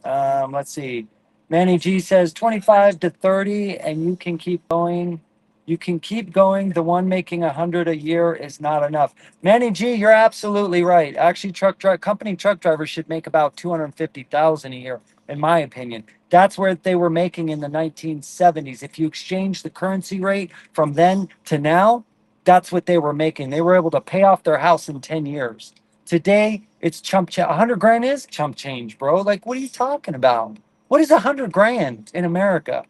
Let's see. Manny G says 25 to 30, and you can keep going. You can keep going. The one making 100 a year is not enough. Manny G, you're absolutely right. Actually, company truck drivers should make about 250,000 a year, in my opinion. That's where they were making in the 1970s. If you exchange the currency rate from then to now, that's what they were making. They were able to pay off their house in 10 years. Today, it's chump change. 100 grand is chump change, bro. Like, what are you talking about? What is 100 grand in America?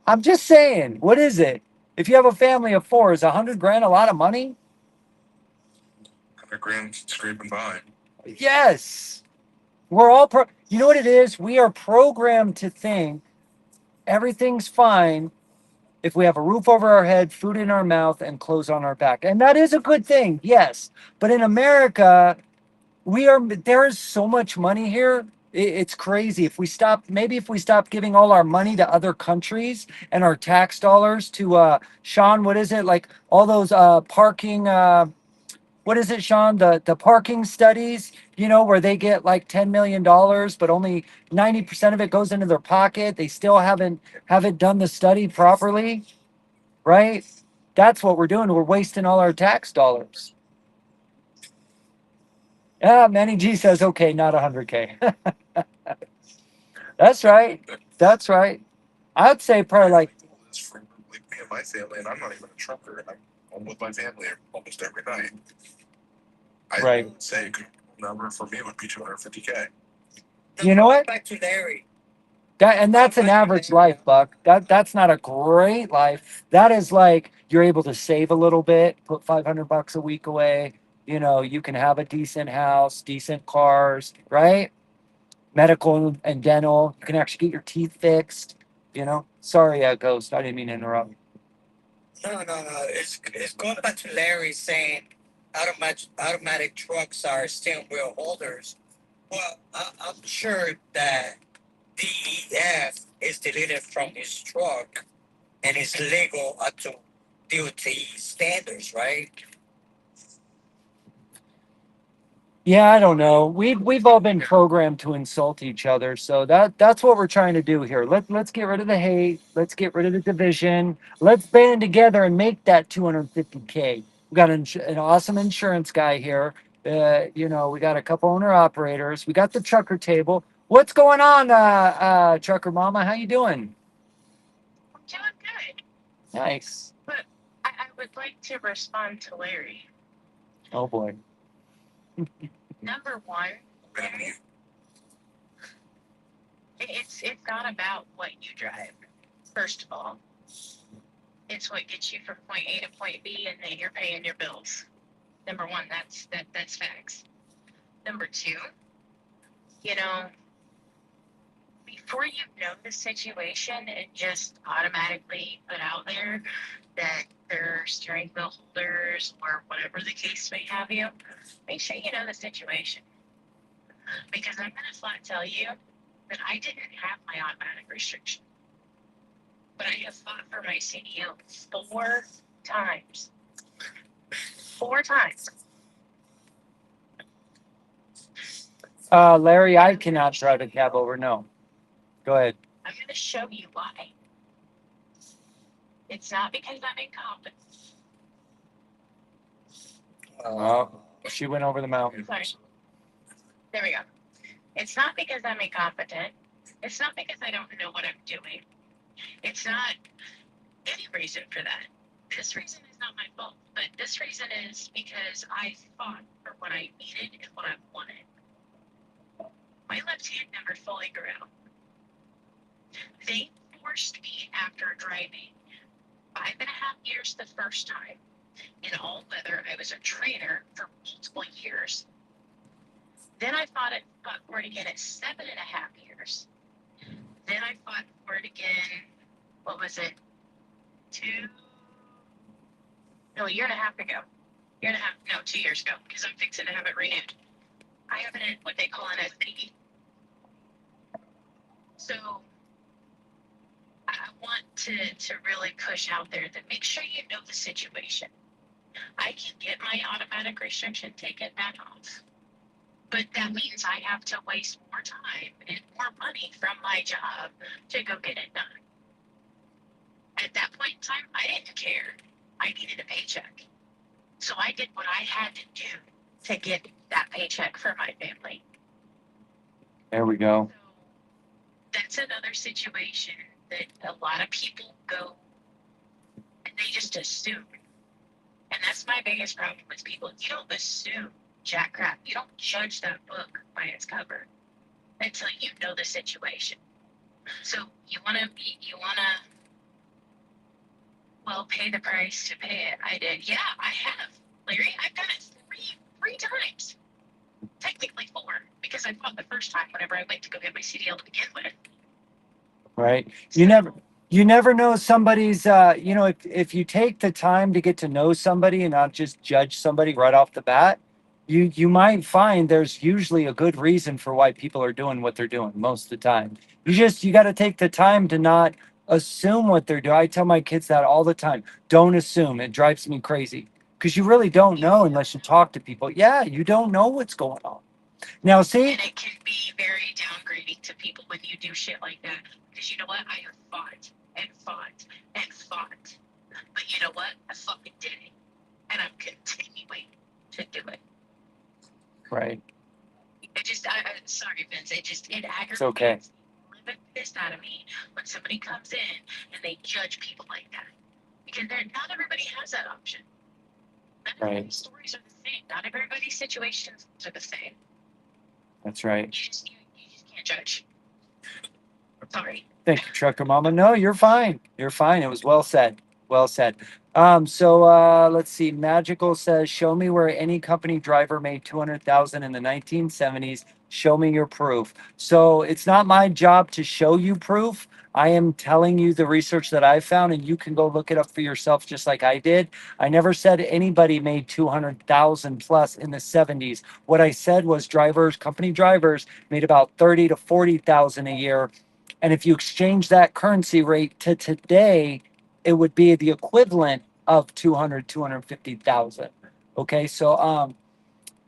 I'm just saying, what is it? If you have a family of four, is 100 grand a lot of money? 100 grand scraping by. Yes. We're all you know what it is? We are programmed to think everything's fine if we have a roof over our head, food in our mouth, and clothes on our back. And that is a good thing, yes. But in America, there is so much money here. It's crazy. If we stop, maybe if we stop giving all our money to other countries and our tax dollars to Sean, what is it like? All those parking. What is it, Sean? The parking studies. You know, where they get like $10 million, but only 90% of it goes into their pocket. They still haven't done the study properly, right? That's what we're doing. We're wasting all our tax dollars. Yeah, Manny G says, okay, not 100K. That's right. That's right. I'd say probably like, This for like me and my family, and I'm not even a trucker, and I'm with my family almost every night. I right. would say a good number for me would be 250K. You know what? Back to Larry. That's an average life, Buck. That's not a great life. That is like you're able to save a little bit, put $500 a week away. You know, you can have a decent house, decent cars, right? Medical and dental. You can actually get your teeth fixed. You know. Sorry, Ghost. I didn't mean to interrupt. No. It's going back to Larry saying automatic trucks are steering wheel holders. Well, I'm sure that DEF is deleted from his truck and is legal up to DOT standards, right? Yeah, I don't know. We've all been programmed to insult each other, so that's what we're trying to do here. Let's get rid of the hate. Let's get rid of the division. Let's band together and make that 250K. We got an awesome insurance guy here. You know, we got a couple owner operators. We got the trucker table. What's going on, trucker mama? How you doing? I'm doing good, Nice. but I would like to respond to Larry. Oh boy. Number one, Larry, it's not about what you drive. First of all, it's what gets you from point A to point B, and then you're paying your bills. Number one, that's facts. Number two, you know, before you know the situation and just automatically put out there that they're steering wheel holders or whatever the case may have you, make sure you know the situation. Because I'm going to flat tell you that I didn't have my automatic restriction, but I have fought for my CDL 4 times. 4 times. Larry, I cannot drive a cab over. No. Go ahead. I'm going to show you why. It's not because I'm incompetent. Oh, she went over the mountain. Sorry. There we go. It's not because I'm incompetent. It's not because I don't know what I'm doing. It's not any reason for that. This reason is not my fault, but this reason is because I fought for what I needed and what I wanted. My left hand never fully grew out. They forced me after driving 5.5 years the first time. In all weather, I was a trainer for multiple years. Then I fought for it again at 7.5 years. Then I fought for it again, what was it? A year and a half ago. 2 years ago, because I'm fixing to have it renewed. I have what they call an SPD. So I want to really push out there that make sure you know the situation. I can get my automatic restriction taken back off, but that means I have to waste more time and more money from my job to go get it done. At that point in time, I didn't care. I needed a paycheck. So I did what I had to do to get that paycheck for my family. There we go. So that's another situation that a lot of people go and they just assume. And that's my biggest problem with people. You don't assume jack crap. You don't judge that book by its cover until you know the situation. So you wanna pay the price to pay it. I did. Yeah, I have. Larry, I've done it three times. Technically 4, because I fought the first time whenever I went to go get my CDL to begin with. Right. You never know somebody's you know, if you take the time to get to know somebody and not just judge somebody right off the bat, you might find there's usually a good reason for why people are doing what they're doing most of the time. You got to take the time to not assume what they're doing. I tell my kids that all the time. Don't assume. It drives me crazy because you really don't know unless you talk to people. Yeah, you don't know what's going on. Now, see, And it can be very downgrading to people when you do shit like that. Because you know what? I have fought and fought and fought. But you know what? I fucking did it. And I'm continuing to do it. right? Sorry, Vince. It aggravates It's okay. the living pissed out of me when somebody comes in and they judge people like that. Because not everybody has that option. Not everybody's Right. stories are the same. Not everybody's situations are the same. That's right. You just can't judge. Sorry. Thank you, Trucker Mama. No, you're fine. You're fine. It was well said. Well said. So let's see. Magical says, "Show me where any company driver made 200,000 in the 1970s. Show me your proof." So it's not my job to show you proof. I am telling you the research that I found, and you can go look it up for yourself, just like I did. I never said anybody made 200,000 plus in the 70s. What I said was drivers, company drivers, made about 30 to 40,000 a year, and if you exchange that currency rate to today, it would be the equivalent of 200, 250,000. Okay. So,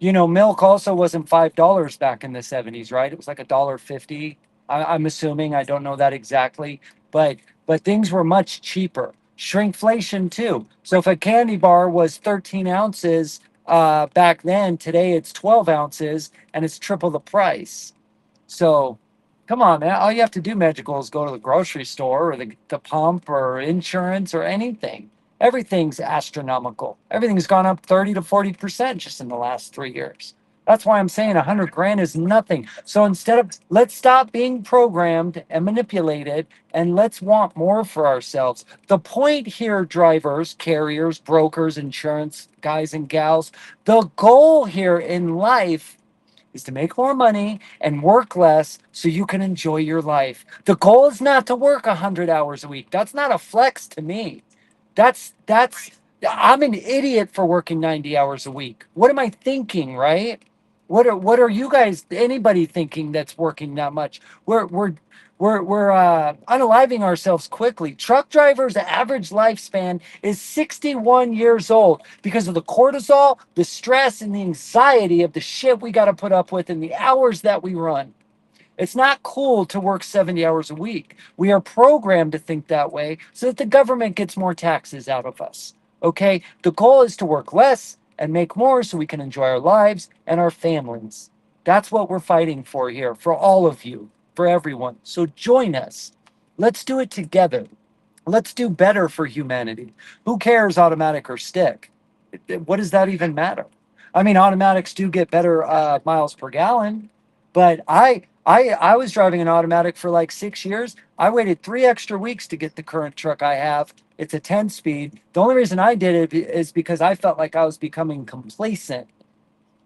milk also wasn't $5 back in the 70s, right? It was like $1.50. I'm assuming, I don't know that exactly, but things were much cheaper. Shrinkflation too. So if a candy bar was 13 ounces back then, today it's 12 ounces and it's triple the price. So, come on, man. All you have to do, Magical, is go to the grocery store or the pump or insurance or anything. Everything's astronomical. Everything's gone up 30 to 40% just in the last 3 years. That's why I'm saying 100 grand is nothing. So instead of, let's stop being programmed and manipulated and let's want more for ourselves. The point here, drivers, carriers, brokers, insurance guys and gals, the goal here in life is to make more money and work less so you can enjoy your life. The goal is not to work 100 hours a week. That's not a flex to me. That's I'm an idiot for working 90 hours a week. What am I thinking, right? What are you guys, anybody thinking that's working that much? We're unaliving ourselves quickly. Truck drivers' average lifespan is 61 years old because of the cortisol, the stress, and the anxiety of the shit we got to put up with and the hours that we run. It's not cool to work 70 hours a week. We are programmed to think that way so that the government gets more taxes out of us. Okay? The goal is to work less and make more so we can enjoy our lives and our families. That's what we're fighting for here, for all of you, for everyone. So join us. Let's do it together. Let's do better for humanity. Who cares, automatic or stick? What does that even matter? I mean, automatics do get better miles per gallon, but I was driving an automatic for like 6 years. I waited 3 extra weeks to get the current truck I have. It's a 10 speed. The only reason I did it is because I felt like I was becoming complacent.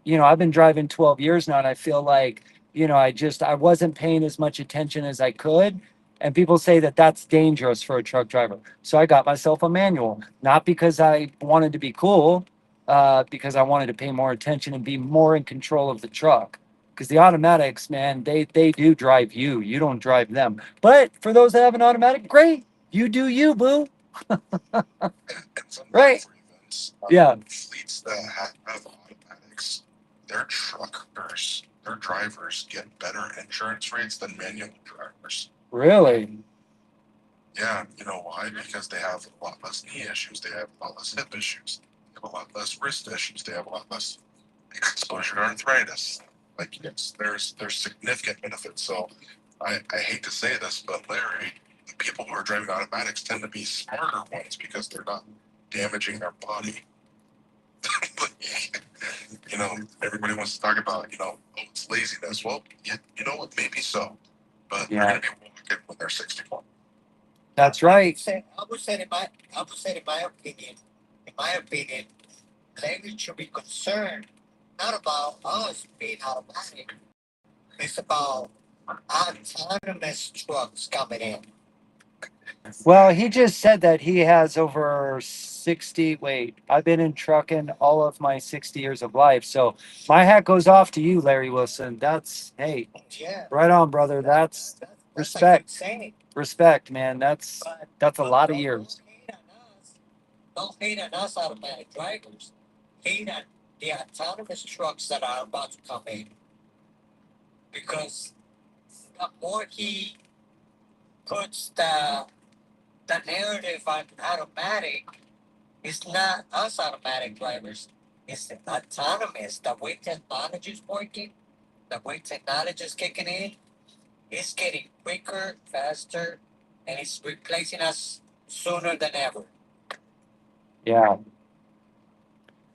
I've been driving 12 years now and I feel like, I wasn't paying as much attention as I could. And people say that that's dangerous for a truck driver. So I got myself a manual, not because I wanted to be cool, because I wanted to pay more attention and be more in control of the truck. Because the automatics, man, they do drive you. You don't drive them. But for those that have an automatic, great. You do you, boo. And some Right? for events, Yeah. fleets that have automatics, their truckers, their drivers get better insurance rates than manual drivers. Really? Yeah, you know why? Because they have a lot less knee issues, they have a lot less hip issues, they have a lot less wrist issues, they have a lot less exposure to arthritis. Like there's significant benefits. So I hate to say this, but Larry, the people who are driving automatics tend to be smarter ones because they're not damaging their body. But everybody wants to talk about, oh, it's laziness. Well, yeah, you know what? Maybe so, but they're Yeah. going to be walking when they're 61. That's right. I would say in my opinion, David should be concerned not about us being automatic. It's about autonomous trucks coming in. Well, he just said that he has over 60. Wait, I've been in trucking all of my 60 years of life. So my hat goes off to you, Larry Wilson. That's, hey, Yeah, right on, brother. That's that's a good respect. saying. Respect, man. That's a lot of Don't years. hate on us. Don't hate on us automatic drivers. Hate on the autonomous trucks that are about to come in because the more he puts the narrative on automatic, it's not us automatic drivers. It's the autonomous. The way technology is working, the way technology is kicking in, it's getting quicker, faster, and it's replacing us sooner than ever. Yeah.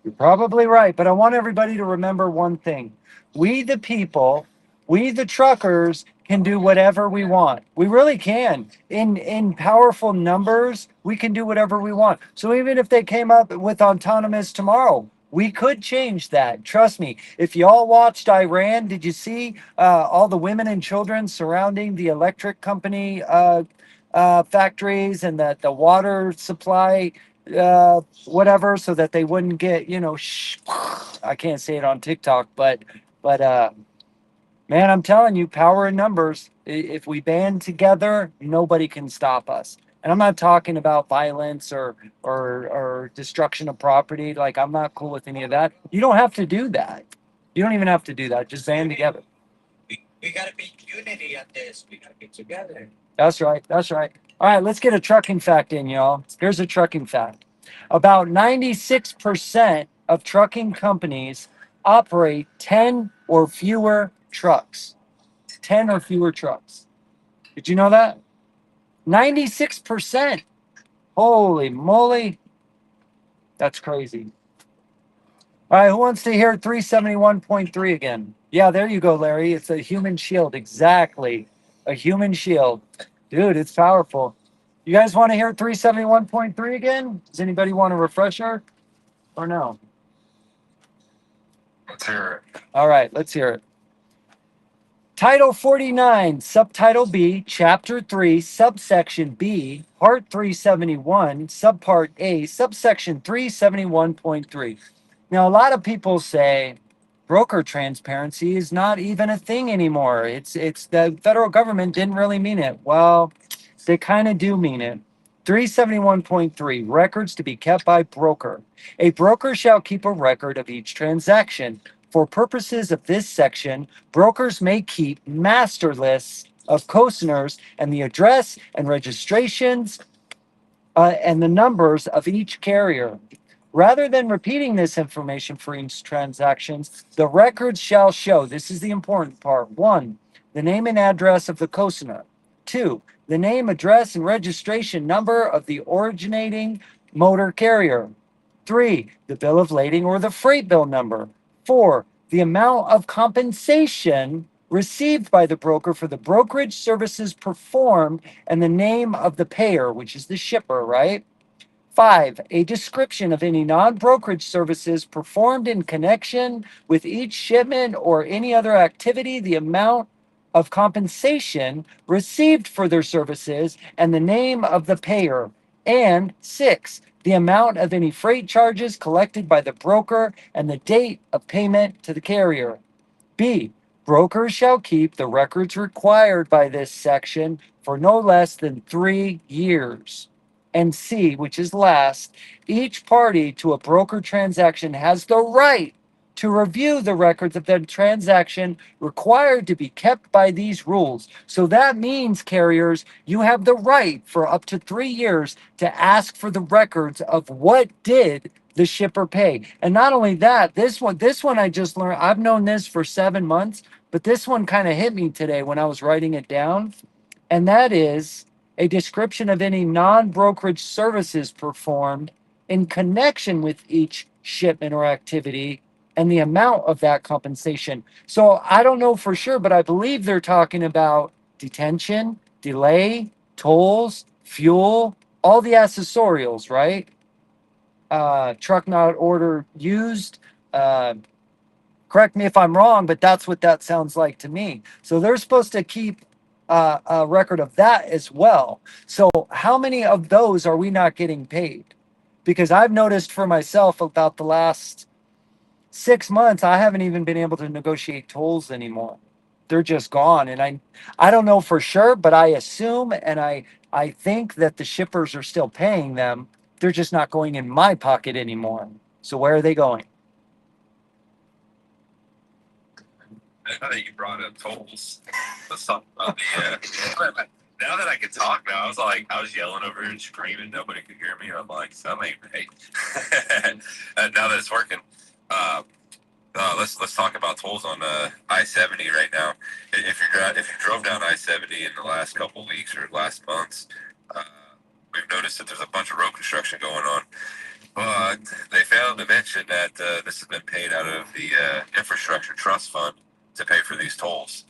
You're probably right, but I want everybody to remember one thing. We, the people, we, the truckers, can do whatever we want. We really can. In powerful numbers, we can do whatever we want. So even if they came up with autonomous tomorrow, we could change that. Trust me. If y'all watched Iran, did you see all the women and children surrounding the electric company factories and the water supply whatever, so that they wouldn't get, I can't say it on TikTok, but man, I'm telling you, power in numbers. If we band together, nobody can stop us. And I'm not talking about violence or destruction of property. Like, I'm not cool with any of that. You don't have to do that. You don't even have to do that. Just band together. We gotta be unity on this. We gotta be together. That's right. That's right. All right, let's get a trucking fact in, y'all. Here's a trucking fact. About 96% of trucking companies operate 10 or fewer trucks. 10 or fewer trucks. Did you know that? 96%. Holy moly. That's crazy. All right, who wants to hear 371.3 again? Yeah, there you go, Larry. It's a human shield. Exactly. A human shield. Dude, it's powerful. You guys want to hear 371.3 again? Does anybody want a refresher or no? Let's hear it. All right, let's hear it. Title 49, Subtitle B, Chapter 3, Subsection B, Part 371, Subpart A, Subsection 371.3. Now, a lot of people say broker transparency is not even a thing anymore. It's the federal government didn't really mean it. Well, they kind of do mean it. 371.3, records to be kept by broker. A broker shall keep a record of each transaction. For purposes of this section, brokers may keep master lists of co-signers and the address and registrations and the numbers of each carrier. Rather than repeating this information for each transactions, the records shall show, this is the important part, one, the name and address of the co-signer. Two, the name, address, and registration number of the originating motor carrier. Three, the bill of lading or the freight bill number. Four, the amount of compensation received by the broker for the brokerage services performed and the name of the payer, which is the shipper, right? Five, a description of any non brokerage services performed in connection with each shipment or any other activity, the amount of compensation received for their services, and the name of the payer. And six, the amount of any freight charges collected by the broker and the date of payment to the carrier. B. Brokers shall keep the records required by this section for no less than 3 years. And C, which is last, each party to a broker transaction has the right to review the records of the transaction required to be kept by these rules. So that means, carriers, you have the right for up to 3 years to ask for the records of what did the shipper pay. And not only that, this one I just learned. I've known this for 7 months, but this one kind of hit me today when I was writing it down. And that is a description of any non-brokerage services performed in connection with each shipment or activity and the amount of that compensation. So I don't know for sure, but I believe they're talking about detention, delay, tolls, fuel, all the accessorials, right? Truck not order used. Uh, Correct me if I'm wrong, but that's what that sounds like to me. So they're supposed to keep a record of that as well. So how many of those are we not getting paid? because I've noticed for myself about the last 6 months, I haven't even been able to negotiate tolls anymore. They're just gone. And I don't know for sure, but I assume and I think that the shippers are still paying them. They're just not going in my pocket anymore. So where are they going? Now that you brought up tolls, let's talk about the. Now that I can talk now, I was yelling over here and screaming, nobody could hear me. I'm like, some ain't right. Now that it's working, uh, let's talk about tolls on I-70 right now. If you drove down I-70 in the last couple of weeks or last months, uh, we've noticed that there's a bunch of road construction going on. But they failed to mention that this has been paid out of the infrastructure trust fund to pay for these tolls.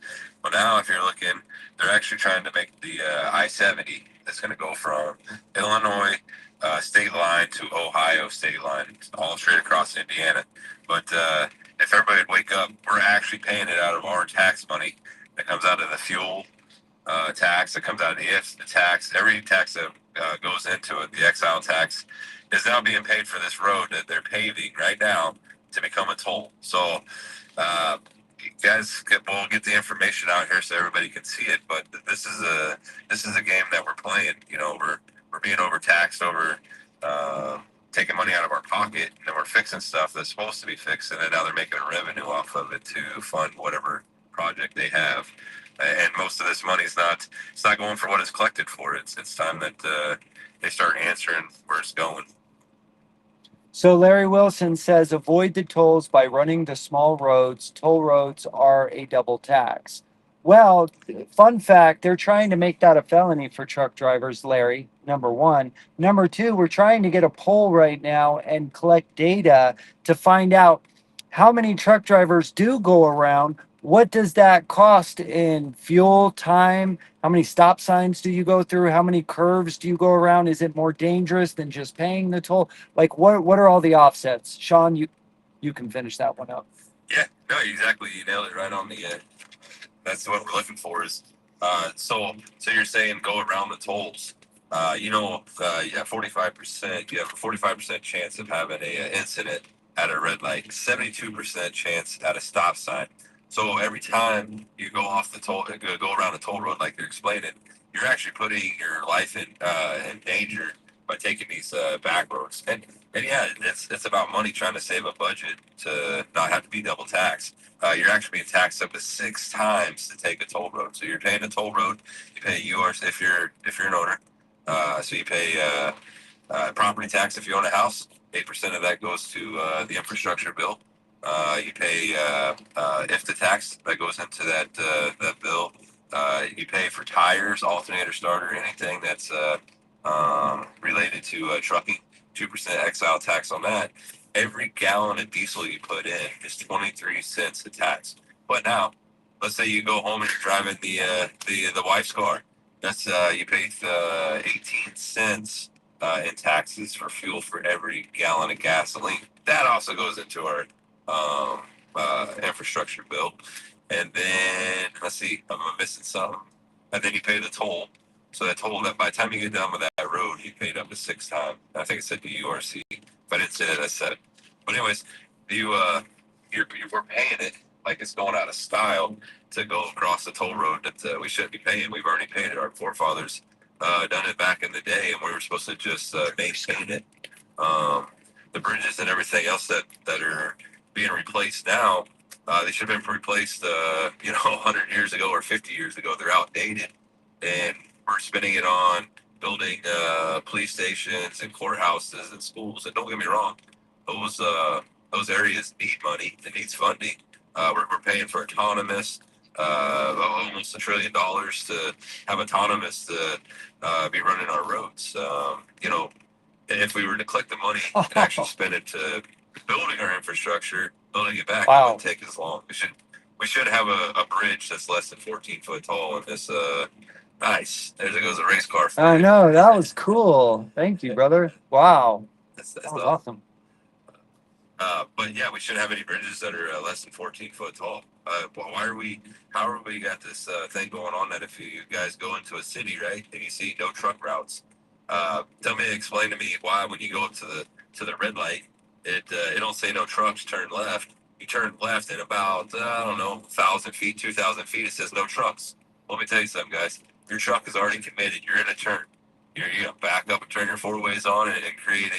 Well, now if you're looking, they're actually trying to make the I-70 that's going to go from Illinois state line to Ohio state line, all straight across Indiana. But if everybody would wake up, we're actually paying it out of our tax money that comes out of the fuel tax, that comes out of the IFS, the tax, every tax that goes into it, the exile tax, is now being paid for this road that they're paving right now to become a toll. So, you guys, we'll get the information out here so everybody can see it. But this is a game that we're playing. You know, we're being overtaxed over. Taking money out of our pocket, and we're fixing stuff that's supposed to be fixed, and then now they're making a revenue off of it to fund whatever project they have. And most of this money is not, it's not going for what it's collected for. It's time that they start answering where it's going. So Larry Wilson says avoid the tolls by running the small roads. Toll roads are a double tax. Well, fun fact, they're trying to make that a felony for truck drivers, Larry. Number one. Number two, we're trying to get a poll right now and collect data to find out how many truck drivers do go around. What does that cost in fuel, time? How many stop signs do you go through? How many curves do you go around? Is it more dangerous than just paying the toll? Like what are all the offsets? Sean, you can finish that one up. Yeah, no, exactly. You nailed it right on the. That's what we're looking for. Is so you're saying go around the tolls. You have 45%. You have a 45% chance of having a incident at a red light. 72% chance at a stop sign. So every time you go off the toll, go around a toll road, like you're explaining, you're actually putting your life in danger by taking these back roads. And yeah, it's about money, trying to save a budget to not have to be double taxed. You're actually being taxed up to 6 times to take a toll road. So you're paying a toll road. You pay yours if you're an owner. So you pay property tax if you own a house. 8% of that goes to the infrastructure bill. You pay if the tax that goes into that bill. You pay for tires, alternator starter, anything that's related to trucking. 2% exile tax on that. Every gallon of diesel you put in is 23 cents a tax. But now, let's say you go home and you're driving the wife's car. That's you pay 18 cents in taxes for fuel for every gallon of gasoline. That also goes into our infrastructure bill. And then let's see, I'm missing some. And then you pay the toll. So that toll, that by the time you get done with that road, you paid up to 6 times. I think it said the URC. If I didn't say that, I said it. But anyways, you we're paying it like it's going out of style to go across the toll road that we shouldn't be paying. We've already paid it. Our forefathers done it back in the day, and we were supposed to just maintain it. Um, the bridges and everything else that are being replaced now, they should have been replaced, 100 years ago or 50 years ago. They're outdated, and we're spending it on building police stations and courthouses and schools. And don't get me wrong, those those areas need money. It needs funding. We're paying for autonomous, almost $1 trillion to have autonomous to be running our roads. If we were to collect the money and actually spend it to building our infrastructure, building it back, it Wow. wouldn't take as long. We should have a bridge that's less than 14 foot tall, and this nice. There goes a race car for I you. know that was cool. Thank you, brother. Wow, That's that was all. awesome. But yeah, we shouldn't have any bridges that are less than 14 foot tall. Why are we? How are we got this thing going on that if you guys go into a city, right, and you see no truck routes? Explain to me why when you go up to to the red light, it don't say no trucks, turn left. You turn left at about, I don't know, 1,000 feet, 2,000 feet. It says no trucks. Let me tell you something, guys. Your truck is already committed. You're in a turn. You're gonna back up and turn your four ways on and create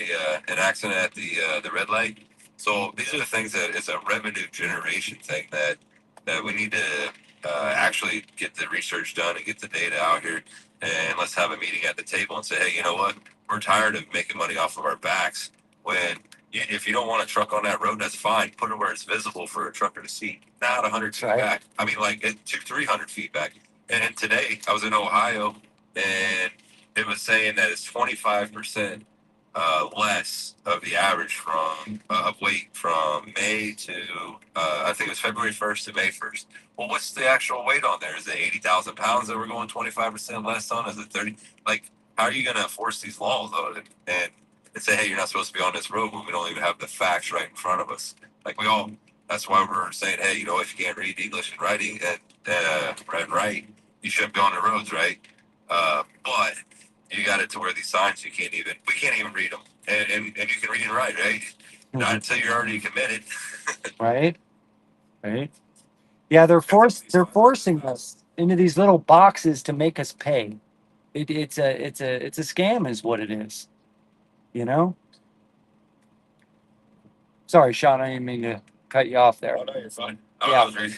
an accident at the red light. So these are the things that it's a revenue generation thing that we need to actually get the research done and get the data out here. And let's have a meeting at the table and say, hey, you know what? We're tired of making money off of our backs. When if you don't want a truck on that road, that's fine. Put it where it's visible for a trucker to see, not 100 feet Right. back. I mean, like 300 feet back. And today I was in Ohio, and it was saying that it's 25% less of the average from of weight from May to I think it was February 1st to May 1st. Well, what's the actual weight on there? Is it 80,000 pounds that we're going 25% less on? Is it 30? Like, how are you going to enforce these laws though? And say, hey, you're not supposed to be on this road when we don't even have the facts right in front of us. Like we all. That's why we're saying, hey, you know, if you can't read English and writing and write, you shouldn't be on the roads, right? But you got it to where these signs we can't even read them, and you can read and write, right? Not until you're already committed. Right. Right. Yeah, they're forcing us into these little boxes to make us pay. It's a scam, is what it is. You know. Sorry, Sean, I didn't mean to cut you off there. Oh no, you're fine. Yeah. I was reading.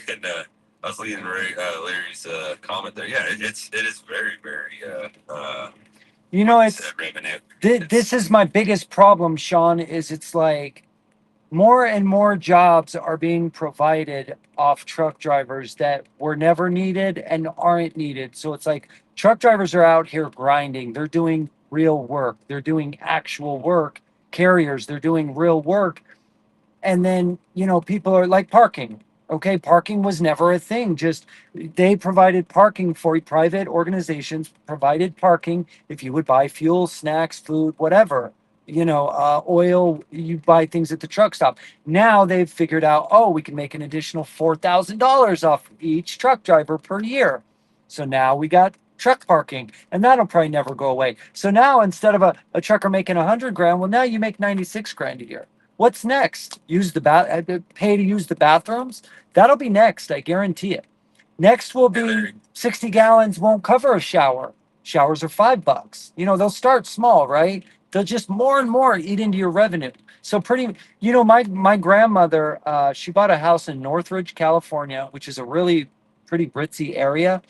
I was reading Larry's comment there. Yeah, it is very very. You know, Like you it's said, revenue. this is my biggest problem, Sean. Is it's like more and more jobs are being provided off truck drivers that were never needed and aren't needed. So it's like truck drivers are out here grinding. They're doing real work. They're doing actual work. Carriers, they're doing real work. And then, people are like parking. Okay, parking was never a thing. Just they provided parking for private organizations, provided parking if you would buy fuel, snacks, food, whatever. Oil, you buy things at the truck stop. Now they've figured out, oh, we can make an additional $4,000 off each truck driver per year. So now we got truck parking, and that'll probably never go away. So now instead of a trucker making 100 grand, well, now you make 96 grand a year. What's next? Pay to use the bathrooms? That'll be next, I guarantee it. Next will be 60 gallons won't cover a shower. Showers are $5. They'll start small, right? They'll just more and more eat into your revenue. So my grandmother, she bought a house in Northridge, California, which is a really pretty ritzy area.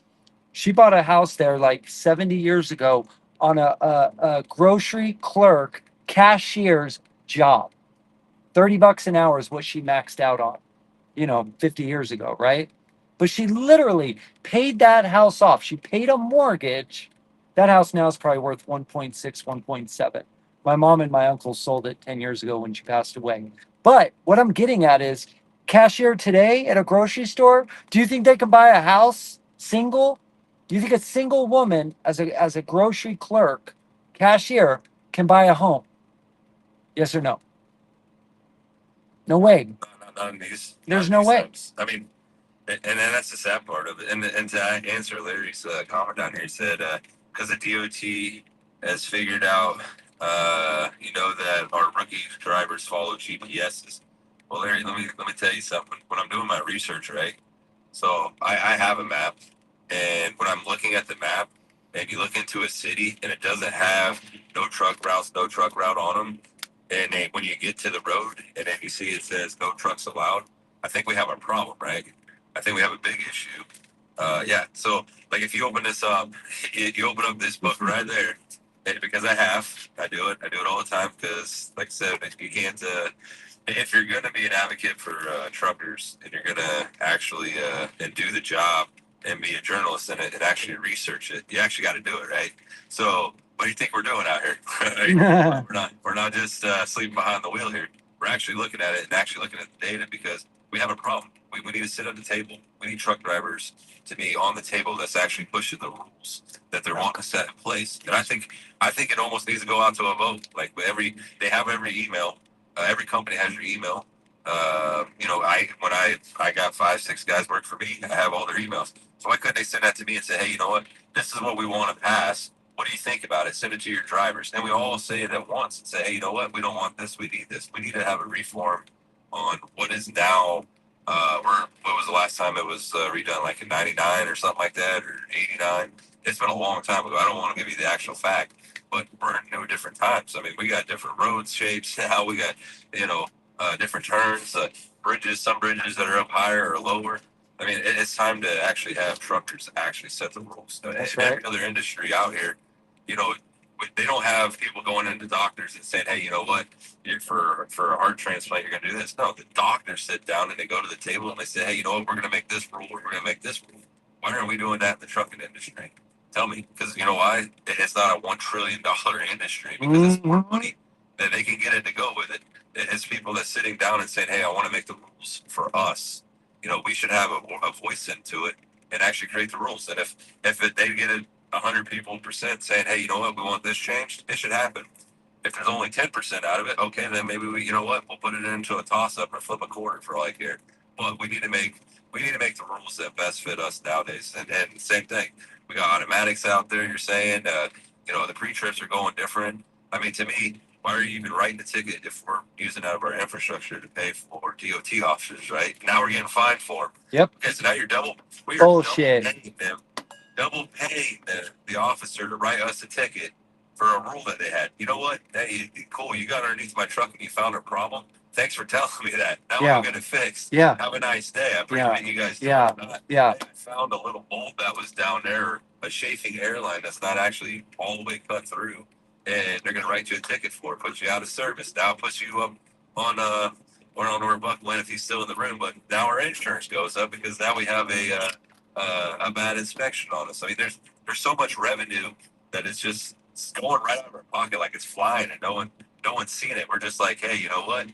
She bought a house there like 70 years ago on a grocery clerk cashier's job. $30 an hour is what she maxed out on, 50 years ago, right? But she literally paid that house off. She paid a mortgage. That house now is probably worth 1.6, 1.7. My mom and my uncle sold it 10 years ago when she passed away. But what I'm getting at is cashier today at a grocery store, do you think they can buy a house single? Do you think a single woman as a grocery clerk, cashier, can buy a home? Yes or no? No way. None of these. There's no way. Steps. I mean, and then that's the sad part of it. And to answer Larry's comment down here, he said because the DOT has figured out, that our rookie drivers follow GPSs. Well, Larry, let me tell you something. When I'm doing my research, right? So I have a map, and when I'm looking at the map, and you look into a city and it doesn't have no truck routes, no truck route on them, and then when you get to the road and then you see it says no trucks allowed, I think we have a problem, right? I think we have a big issue. Yeah. So like if you open this up, you open up this book right there, and because I do it all the time because, like I said, you can't. If you're going to be an advocate for truckers and you're going to actually and do the job and be a journalist in it and actually research it, you actually got to do it, right? So what do you think we're doing out here? Right? We're not just sleeping behind the wheel here. We're actually looking at it and actually looking at the data because we have a problem. We need to sit at the table. We need truck drivers to be on the table that's actually pushing the rules that they're wanting to set in place. And I think it almost needs to go out to a vote. Like they have every email. Every company has your email. When I got 5, 6 guys work for me, I have all their emails. So why couldn't they send that to me and say, hey, you know what? This is what we want to pass. What do you think about it? Send it to your drivers. And we all say it at once and say, hey, you know what? We don't want this. We need this. We need to have a reform on what is now. What was the last time it was redone? Like in '99 or something like that, or '89. It's been a long time ago. I don't want to give you the actual fact, but we're in new different times. I mean, we got different road shapes now. We got, you know, different turns, bridges, some bridges that are up higher or lower. I mean, it's time to actually have truckers actually set the rules. That's And right. every other industry out here, you know, they don't have people going into doctors and saying, hey, you know what, for a heart transplant, you're going to do this. No, the doctors sit down and they go to the table and they say, hey, you know what, we're going to make this rule, we're going to make this rule. Why aren't we doing that in the trucking industry? Tell me, because you know why? It's not a $1 trillion industry because it's more money that they can get it to go with it. It's people that's sitting down and saying, hey, I want to make the rules for us. You know, we should have a voice into it and actually create the rules. And if they get it 100 people percent saying, hey, you know what, we want this changed, it should happen. If there's only 10% out of it, okay, then maybe you know what, we'll put it into a toss up or flip a quarter for like here. But we need to make the rules that best fit us nowadays. And same thing, we got automatics out there. You're saying, you know, the pre-trips are going different. I mean, to me, why are you even writing the ticket if we're using out of our infrastructure to pay for DOT officers, right? Now we're getting fined for them. Yep. Okay, so now we are Bullshit. double paying the officer to write us a ticket for a rule that they had. You know what? Hey, cool. You got underneath my truck and you found a problem. Thanks for telling me that. Now Yeah. we'll get it fixed. Yeah. Have a nice day. I appreciate you guys doing Yeah. that. Yeah. I found a little bolt that was down there, a chafing airline that's not actually all the way cut through, and they're going to write you a ticket for it, put you out of service. Now it puts you up on we're on where Buck went if he's still in the room, but now our insurance goes up because now we have a bad inspection on us. I mean, there's so much revenue that it's going right out of our pocket like it's flying, and no one's seeing it. We're just like, hey, you know what?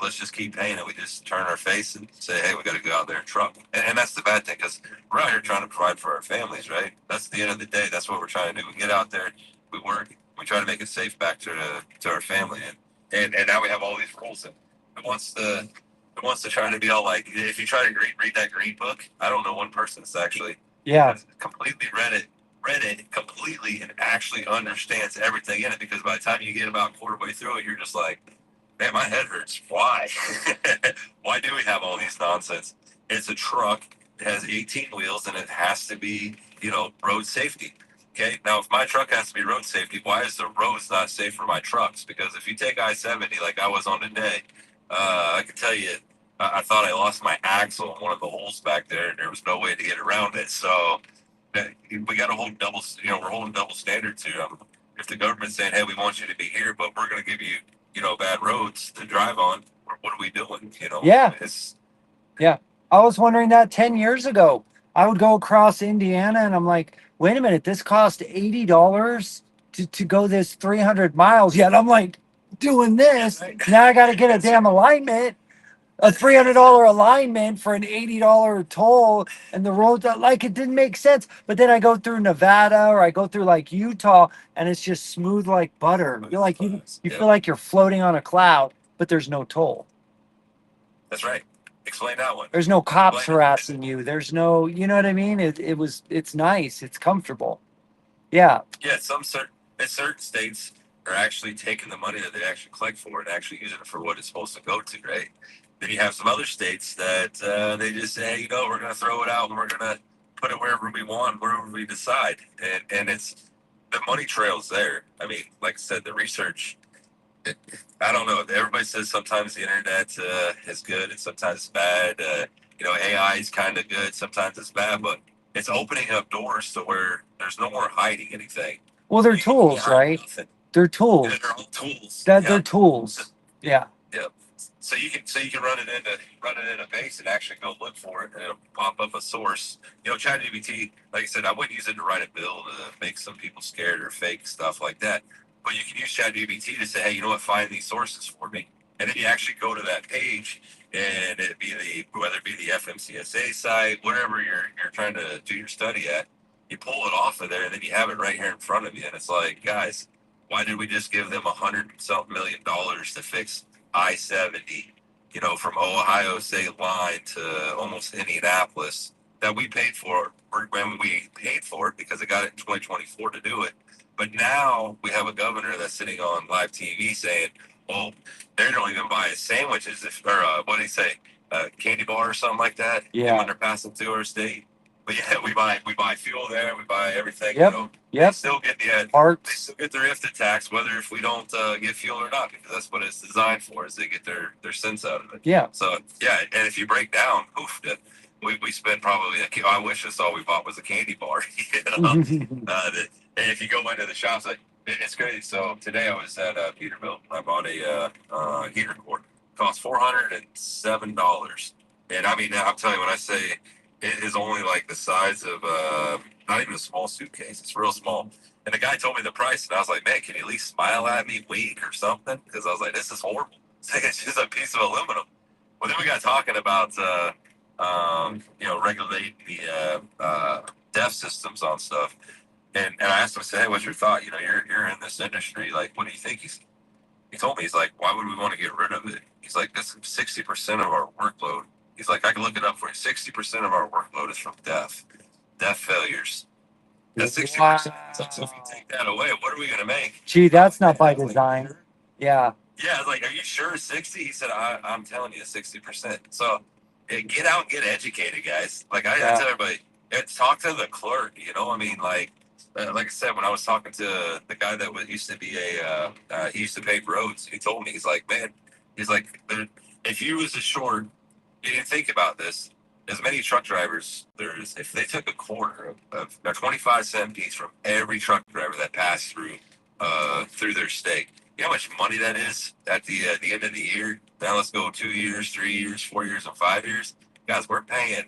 Let's just keep paying it. We just turn our face and say, hey, we got to go out there and truck. And that's the bad thing because we're out here trying to provide for our families, right? That's the end of the day. That's what we're trying to do. We get out there, we work, we try to make it safe back to our family, and now we have all these rules. And it wants to try to be all like, if you try to read that green book, I don't know one person that's actually completely read it completely and actually understands everything in it, because by the time you get about quarter way through it, you're just like, man, my head hurts. Why? Why do we have all these nonsense? It's a truck. It has 18 wheels and it has to be, you know, road safety. Okay. Now, if my truck has to be road safety, why is the roads not safe for my trucks? Because if you take I-70 like I was on today, I can tell you, I thought I lost my axle in one of the holes back there, and there was no way to get around it. So we got to hold double. You know, we're holding double standards here. If the government's saying, "Hey, we want you to be here, but we're going to give you, you know, bad roads to drive on," what are we doing? You know, Yeah. I was wondering that 10 years ago. I would go across Indiana and I'm like, wait a minute, this cost $80 to go this 300 miles. Yet I'm like doing this. Now I got to get a damn alignment, a $300 alignment for an $80 toll. And the road, like, it didn't make sense. But then I go through Nevada or I go through like Utah and it's just smooth like butter. You're like, you feel like you're floating on a cloud, but there's no toll. That's right. Explain that one. There's no cops harassing you. There's no, you know what I mean? It's nice. It's comfortable. Yeah. Yeah. Certain states are actually taking the money that they actually collect for it and actually using it for what it's supposed to go to, right? Then you have some other states that they just say, hey, you know, we're going to throw it out and we're going to put it wherever we want, wherever we decide. And it's the money trail's there. I mean, like I said, the research, I don't know. Everybody says sometimes the internet is good and sometimes it's bad. You know, AI is kind of good, sometimes it's bad, but it's opening up doors to where there's no more hiding anything. Well, they're tools, right? They're tools. Yeah, they're all tools. They're tools. Yeah. Yep. So you can run it in a base and actually go look for it, and it'll pop up a source. You know, ChatGPT, like I said, I wouldn't use it to write a bill to make some people scared or fake stuff like that. But you can use ChatGPT to say, hey, you know what, find these sources for me, and then you actually go to that page, and it'd be whether it be the FMCSA site, whatever you're trying to do your study at, you pull it off of there, and then you have it right here in front of you, and it's like, guys, why did we just give them $100-something million to fix I-70, you know, from Ohio State line to almost Indianapolis, that we paid for when we paid for it because it got it in 2024 to do it. But now we have a governor that's sitting on live TV saying, "Well, they don't even buy sandwiches if, or what do you say, candy bar or something like that." Yeah. When they're passing through our state. But yeah, we buy fuel there, we buy everything. Yep. You know, they Yep. still get they Parts. still get their IFTA tax, whether if we don't get fuel or not, because that's what it's designed for, is they get their cents out of it. Yeah. So yeah, and if you break down, oof, we spend probably. I wish that's all we bought was a candy bar. You know, and if you go into the shops, like it's crazy. So today I was at Peterbilt. I bought a heater cord. It cost $407. And I mean, I'm telling you, when I say it is only like the size of not even a small suitcase, it's real small. And the guy told me the price, and I was like, man, can you at least smile at me, wink or something? Because I was like, this is horrible. It's just a piece of aluminum. Well, then we got talking about regulating the DEF systems on stuff. And I asked him, I said, hey, what's your thought? You know, you're in this industry. Like, what do you think? He told me, he's like, why would we want to get rid of it? He's like, that's 60% of our workload. He's like, I can look it up for you. 60% of our workload is from deaf failures. That's 60%. So if you take that away, what are we going to make? Gee, that's not by design. Yeah. Yeah, I was like, are you sure 60? He said, I'm telling you, 60%. So get out and get educated, guys. Like I tell everybody, talk to the clerk. You know, I mean, like I said, when I was talking to the guy that used to be he used to pave roads. He told me, he's like, man, he's like, if you was a short, you didn't think about this. As many truck drivers, there's if they took a quarter of a 25-cent piece from every truck driver that passed through their state. You know how much money that is at the end of the year? Now let's go 2 years, 3 years, 4 years, and 5 years. Guys, we're paying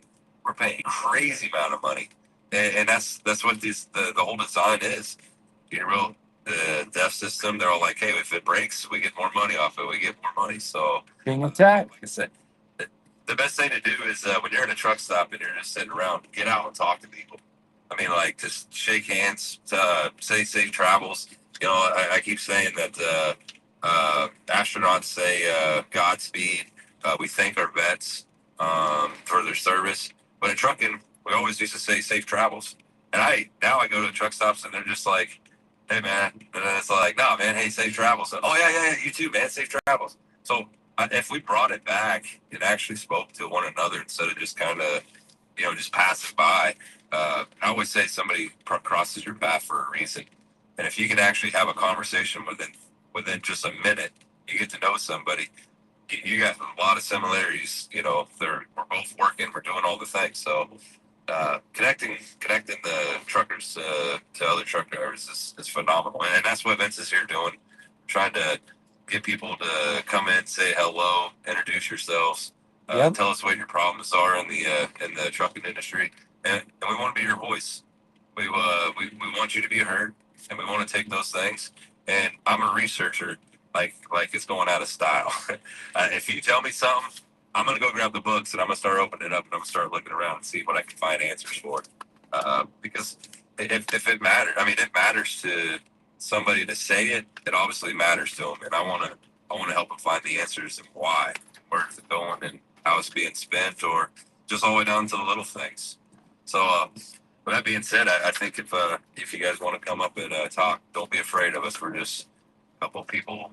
crazy amount of money, and that's what the whole design is. You know, the DEF system, they're all like, hey, if it breaks, we get more money off it. We get more money. So Being attacked. like I said, the best thing to do is when you're in a truck stop and you're just sitting around, get out and talk to people. I mean, like, just shake hands, say safe travels. You know, I keep saying that astronauts say Godspeed. We thank our vets for their service. But in trucking, we always used to say safe travels. And now I go to truck stops and they're just like, hey, man. And then it's like, no, man, hey, safe travels. Oh, yeah, you too, man, safe travels. So if we brought it back and actually spoke to one another instead of just kind of, just passing by, I always say somebody crosses your path for a reason, and if you can actually have a conversation within just a minute, you get to know somebody. You got a lot of similarities. You know, we're both working, we're doing all the things. So connecting the truckers to other truck drivers is phenomenal, and that's what Vince is here doing, trying to get people to come in, say hello, introduce yourselves, tell us what your problems are in the trucking industry, and we want to be your voice. We want you to be heard, and we want to take those things. And I'm a researcher, like it's going out of style. If you tell me something, I'm gonna go grab the books and I'm gonna start opening it up and I'm gonna start looking around and see what I can find answers for. Because if it matters, I mean, it matters to somebody to say it. It obviously matters to them, and I want to help them find the answers and why, where's it going, and how it's being spent, or just all the way down to the little things. So, with that being said, I think if you guys want to come up and talk, don't be afraid of us. We're just a couple people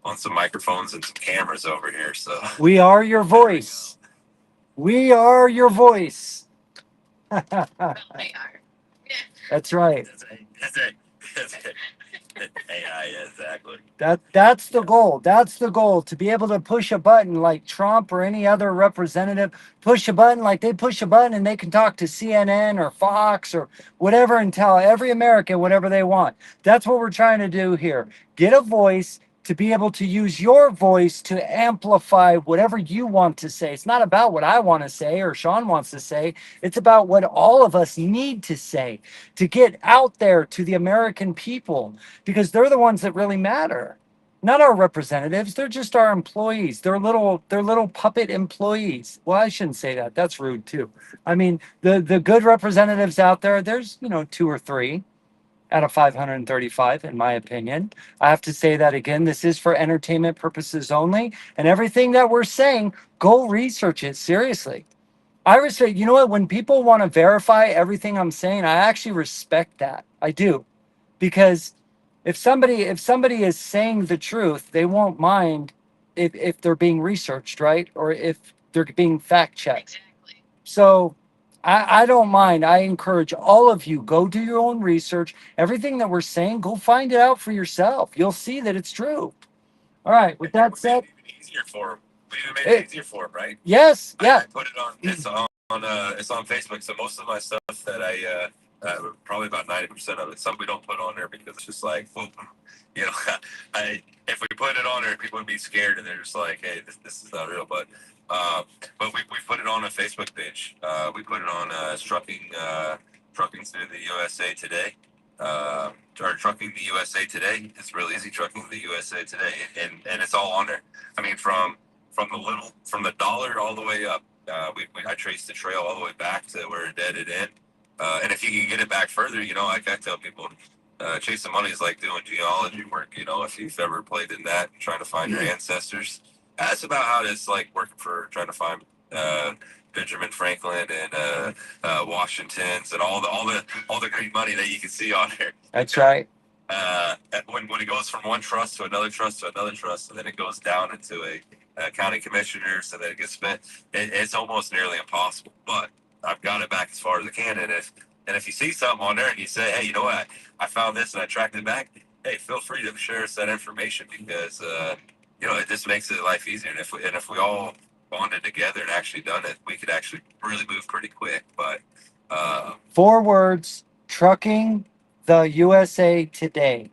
on some microphones and some cameras over here. So We are your voice. We are your voice. Well, they are. Yeah. That's right. That's it. AI, exactly. That's the goal. That's the goal, to be able to push a button like Trump or any other representative, push a button like they push a button and they can talk to CNN or Fox or whatever and tell every American whatever they want. That's what we're trying to do here. Get a voice to be able to use your voice to amplify whatever you want to say. It's not about what I want to say or Sean wants to say. It's about what all of us need to say to get out there to the American people, because they're the ones that really matter. Not our representatives. They're just our employees. They're little puppet employees. Well, I shouldn't say that. That's rude too. I mean, the good representatives out there, there's, two or three out of 535, in my opinion. I have to say that again. This is for entertainment purposes only. And everything that we're saying, go research it seriously. I respect, you know what? When people want to verify everything I'm saying, I actually respect that. I do. because if somebody is saying the truth, they won't mind if they're being researched, right? Or if they're being fact checked. Exactly. So I don't mind. I encourage all of you, go do your own research. Everything that we're saying, go find it out for yourself. You'll see that it's true. All right. With that said, Even easier for him. We even made it, it easier for him, right? yes, I yeah, put it on. It's on Facebook. So most of my stuff that probably about 90% of it. Some we don't put on there because it's just like, whoop, you know, I if we put it on there, people would be scared and they're just like, hey, this is not real. But we put it on a Facebook page. We put it on trucking through the USA Today. Or trucking the USA Today. It's real easy trucking the USA Today, and it's all on there. I mean, from the dollar all the way up. I traced the trail all the way back to where it deaded in. And if you can get it back further, like I tell people, chasing money is like doing genealogy work. If you've ever played in that, trying to find your ancestors, that's about how it's like working for trying to find uh, Benjamin Franklin and Washingtons and all the great money that you can see on there. that's right. When it goes from one trust to another trust to another trust, and then it goes down into a county commissioner, so that it gets spent, it's almost nearly impossible. But I've got it back as far as I can, and if you see something on there and you say, hey, you know what, I found this and I tracked it back, hey, feel free to share us that information because it just makes it life easier. And if we all bonded together and actually done it, we could actually really move pretty quick. But 4 words: trucking the USA Today.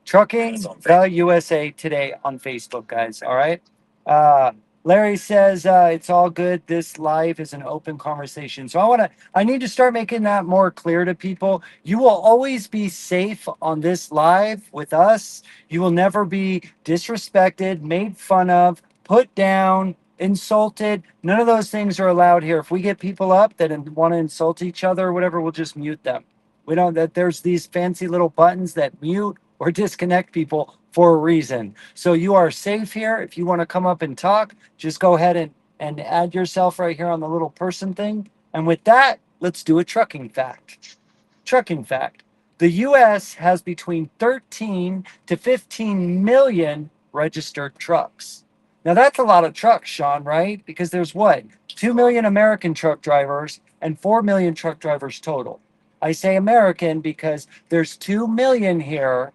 Trucking it's on the Facebook. USA Today on Facebook, guys. All right. Uh, Larry says it's all good. This live is an open conversation. So I need to start making that more clear to people. You will always be safe on this live with us. You will never be disrespected, made fun of, put down, insulted. None of those things are allowed here. If we get people up that want to insult each other or whatever, we'll just mute them. We don't, that there's these fancy little buttons that mute or disconnect people for a reason. So you are safe here. If you want to come up and talk, just go ahead and add yourself right here on the little person thing. And with that, let's do a trucking fact. Trucking fact. The US has between 13 to 15 million registered trucks. Now that's a lot of trucks, Sean, right? Because there's what? 2 million American truck drivers and 4 million truck drivers total. I say American because there's 2 million here.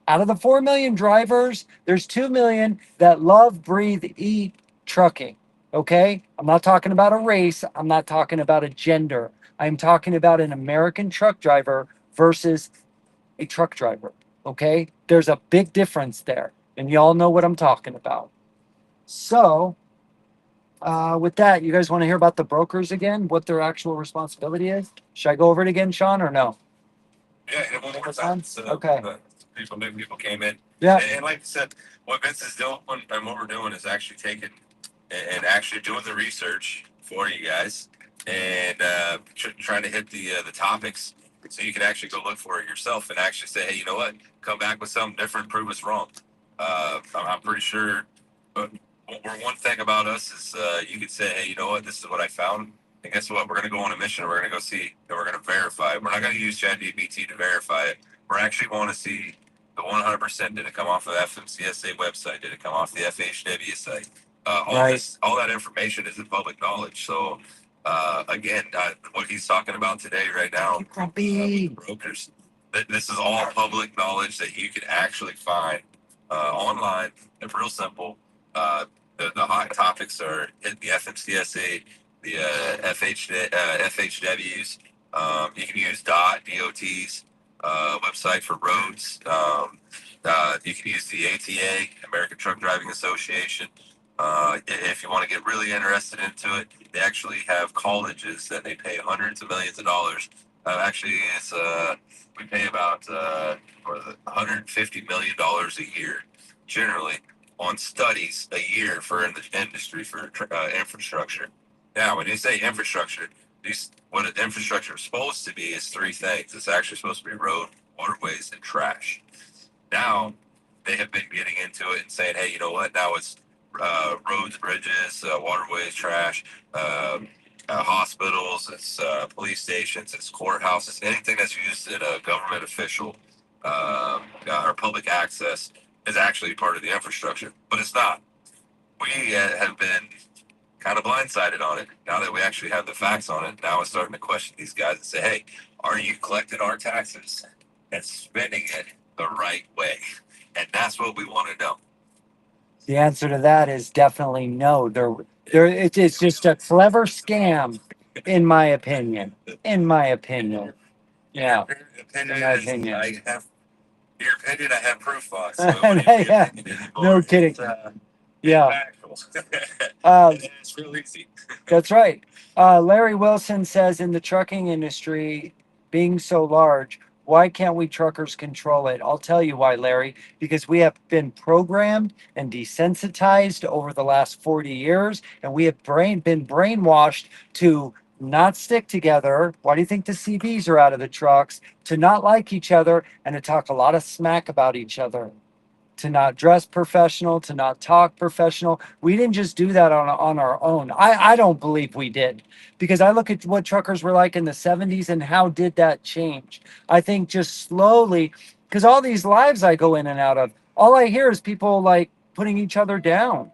Out of the 4 million drivers, there's 2 million that love, breathe, eat trucking. Okay? I'm not talking about a race. I'm not talking about a gender. I'm talking about an American truck driver versus a truck driver. Okay? There's a big difference there. And y'all know what I'm talking about. So, with that, you guys want to hear about the brokers again? What their actual responsibility is? Should I go over it again, Sean, or no? Yeah, and one more time. So Okay. New people came in. Yeah. And like I said, what Vince is doing and what we're doing is actually taking and actually doing the research for you guys and trying to hit the topics so you can actually go look for it yourself and actually say, hey, you know what? Come back with something different, prove us wrong. I'm pretty sure. One thing about us is you could say, hey, you know what? This is what I found. And guess what? We're going to go on a mission. We're going to go see and we're going to verify it. We're not going to use ChatGPT to verify it. We're actually going to see the 100%. Did it come off the FMCSA website? Did it come off the FHW site? All that information is in public knowledge. So, again, what he's talking about today, right now, brokers, this is all public knowledge that you can actually find online. It's real simple. Uh, the hot topics are the FMCSA, the FHWs. You can use DOT's website for roads. You can use the ATA, American Truck Driving Association. If you want to get really interested into it, they actually have colleges that they pay hundreds of millions of dollars. Actually, we pay about $150 million a year, generally, on studies a year for in the industry for infrastructure. Now, when you say infrastructure, what an infrastructure is supposed to be is three things. It's actually supposed to be road, waterways, and trash. Now, they have been getting into it and saying, hey, you know what? Now it's roads, bridges, waterways, trash. hospitals, it's police stations, it's courthouses, anything that's used in a government official or public access is actually part of the infrastructure, but it's not. We have been kind of blindsided on it. Now that we actually have the facts on it, now we're starting to question these guys and say, hey, are you collecting our taxes and spending it the right way? And that's what we want to know. The answer to that is definitely no. It's just a clever scam, in my opinion. In my opinion. Yeah. Opinion In my is, opinion. I have your opinion. I have proof on. So it wouldn't be Yeah. opinion anymore. No kidding. It's, Yeah. factual. Uh, It's real easy. That's right. Larry Wilson says in the trucking industry being so large, why can't we truckers control it? I'll tell you why, Larry, because we have been programmed and desensitized over the last 40 years, and we have been brainwashed to not stick together. Why do you think the CBs are out of the trucks? To not like each other and to talk a lot of smack about each other, to not dress professional, to not talk professional. We didn't just do that on our own. I don't believe we did, because I look at what truckers were like in the 70s and how did that change. I think just slowly, because all these lives I go in and out of, all I hear is people like putting each other down.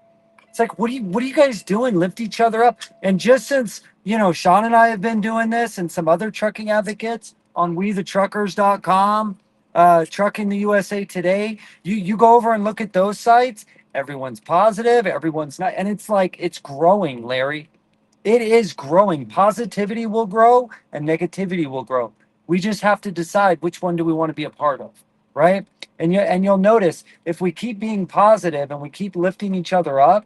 It's like, what are you guys doing? Lift each other up. And just since, Sean and I have been doing this and some other trucking advocates on WeTheTruckers.com, Trucking the USA Today, you go over and look at those sites, everyone's positive, everyone's not, and it's like it's growing, Larry. It is growing. Positivity will grow and negativity will grow. We just have to decide which one do we want to be a part of, right? And you'll notice if we keep being positive and we keep lifting each other up,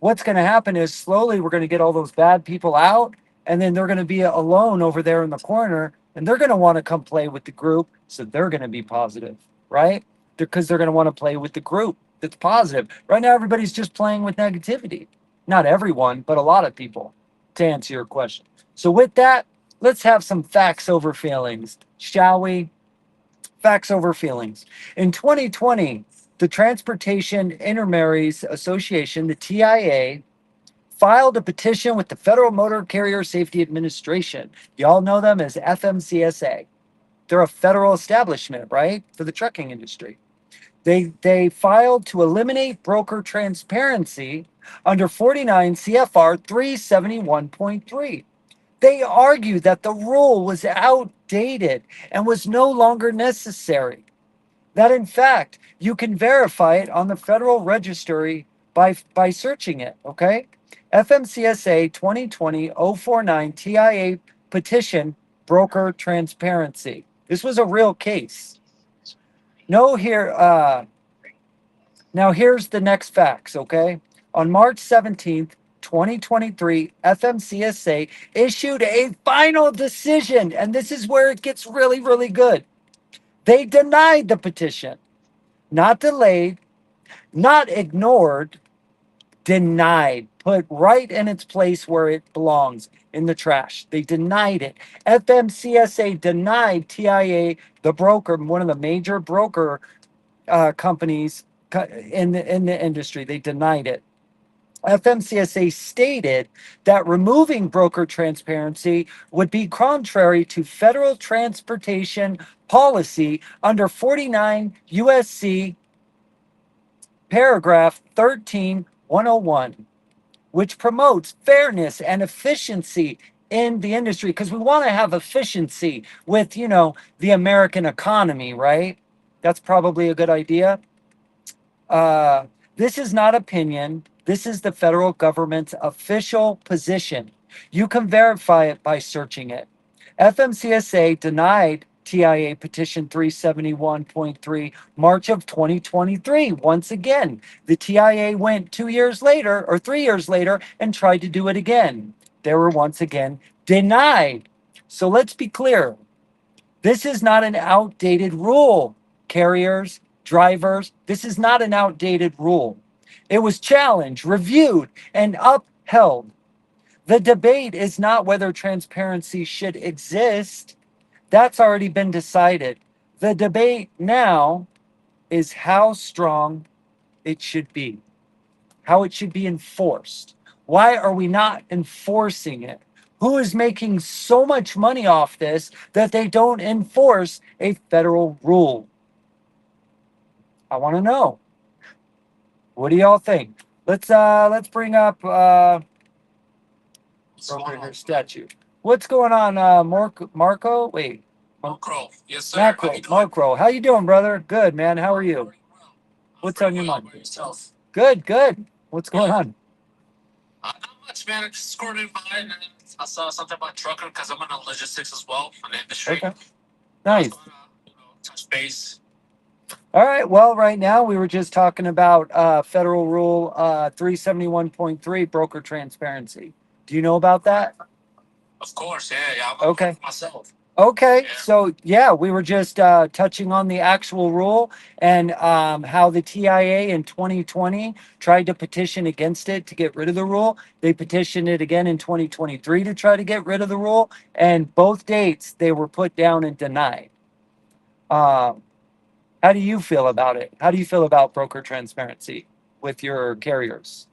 what's going to happen is slowly we're going to get all those bad people out, and then they're going to be alone over there in the corner, and they're going to want to come play with the group, so they're going to be positive, right? Because they're going to want to play with the group that's positive. Right now everybody's just playing with negativity. Not everyone, but a lot of people, to answer your question. So with that, let's have some facts over feelings, shall we? Facts over feelings. In 2020, the Transportation Intermediaries Association, the TIA, filed a petition with the Federal Motor Carrier Safety Administration. Y'all know them as FMCSA. They're a federal establishment, right, for the trucking industry. They filed to eliminate broker transparency under 49 CFR 371.3. They argued that the rule was outdated and was no longer necessary. That in fact, you can verify it on the Federal Registry by searching it, okay? FMCSA 2020-049 TIA petition broker transparency. This was a real case. No here Now here's the next facts, okay? On March 17th, 2023, FMCSA issued a final decision, and this is where it gets really, really good. They denied the petition, not delayed, not ignored, denied, put right in its place where it belongs, in the trash. They denied it. FMCSA denied TIA, the broker, one of the major broker companies in the industry. They denied it. FMCSA stated that removing broker transparency would be contrary to federal transportation policy under 49 USC paragraph 13101, which promotes fairness and efficiency in the industry, because we want to have efficiency with, the American economy, right? That's probably a good idea. Uh, this is not opinion. This is the federal government's official position. You can verify it by searching it. FMCSA denied TIA petition 371.3 March of 2023. Once again, the TIA went 2 years later or 3 years later and tried to do it again. They were once again denied. So let's be clear. This is not an outdated rule, carriers, drivers. This is not an outdated rule. It was challenged, reviewed, and upheld. The debate is not whether transparency should exist. That's already been decided. The debate now is how strong it should be, how it should be enforced. Why are we not enforcing it? who is making so much money off this that they don't enforce a federal rule? I want to know. What do y'all think? Let's bring up broker statue. What's going on, Marco? Wait, Macro. Yes, sir. How Macro, you doing? Marco. How you doing, brother? Good, man. How are you? Very well. What's Very on your well. How mind? about yourself? Good, good. What's going Yeah. on? Not much, man. I just scrolling by and I saw something about trucker because I'm in the logistics as well in the industry. Okay, So I nice. thought, touch base. All right. Well, right now we were just talking about Federal Rule 371.3, broker transparency. Do you know about that? Of course, yeah, yeah. I'm a Okay. broker myself. Okay. Yeah. So, yeah, we were just touching on the actual rule and how the TIA in 2020 tried to petition against it to get rid of the rule. They petitioned it again in 2023 to try to get rid of the rule. And both dates they were put down and denied. Um, How do you feel about it? How do you feel about broker transparency with your carriers?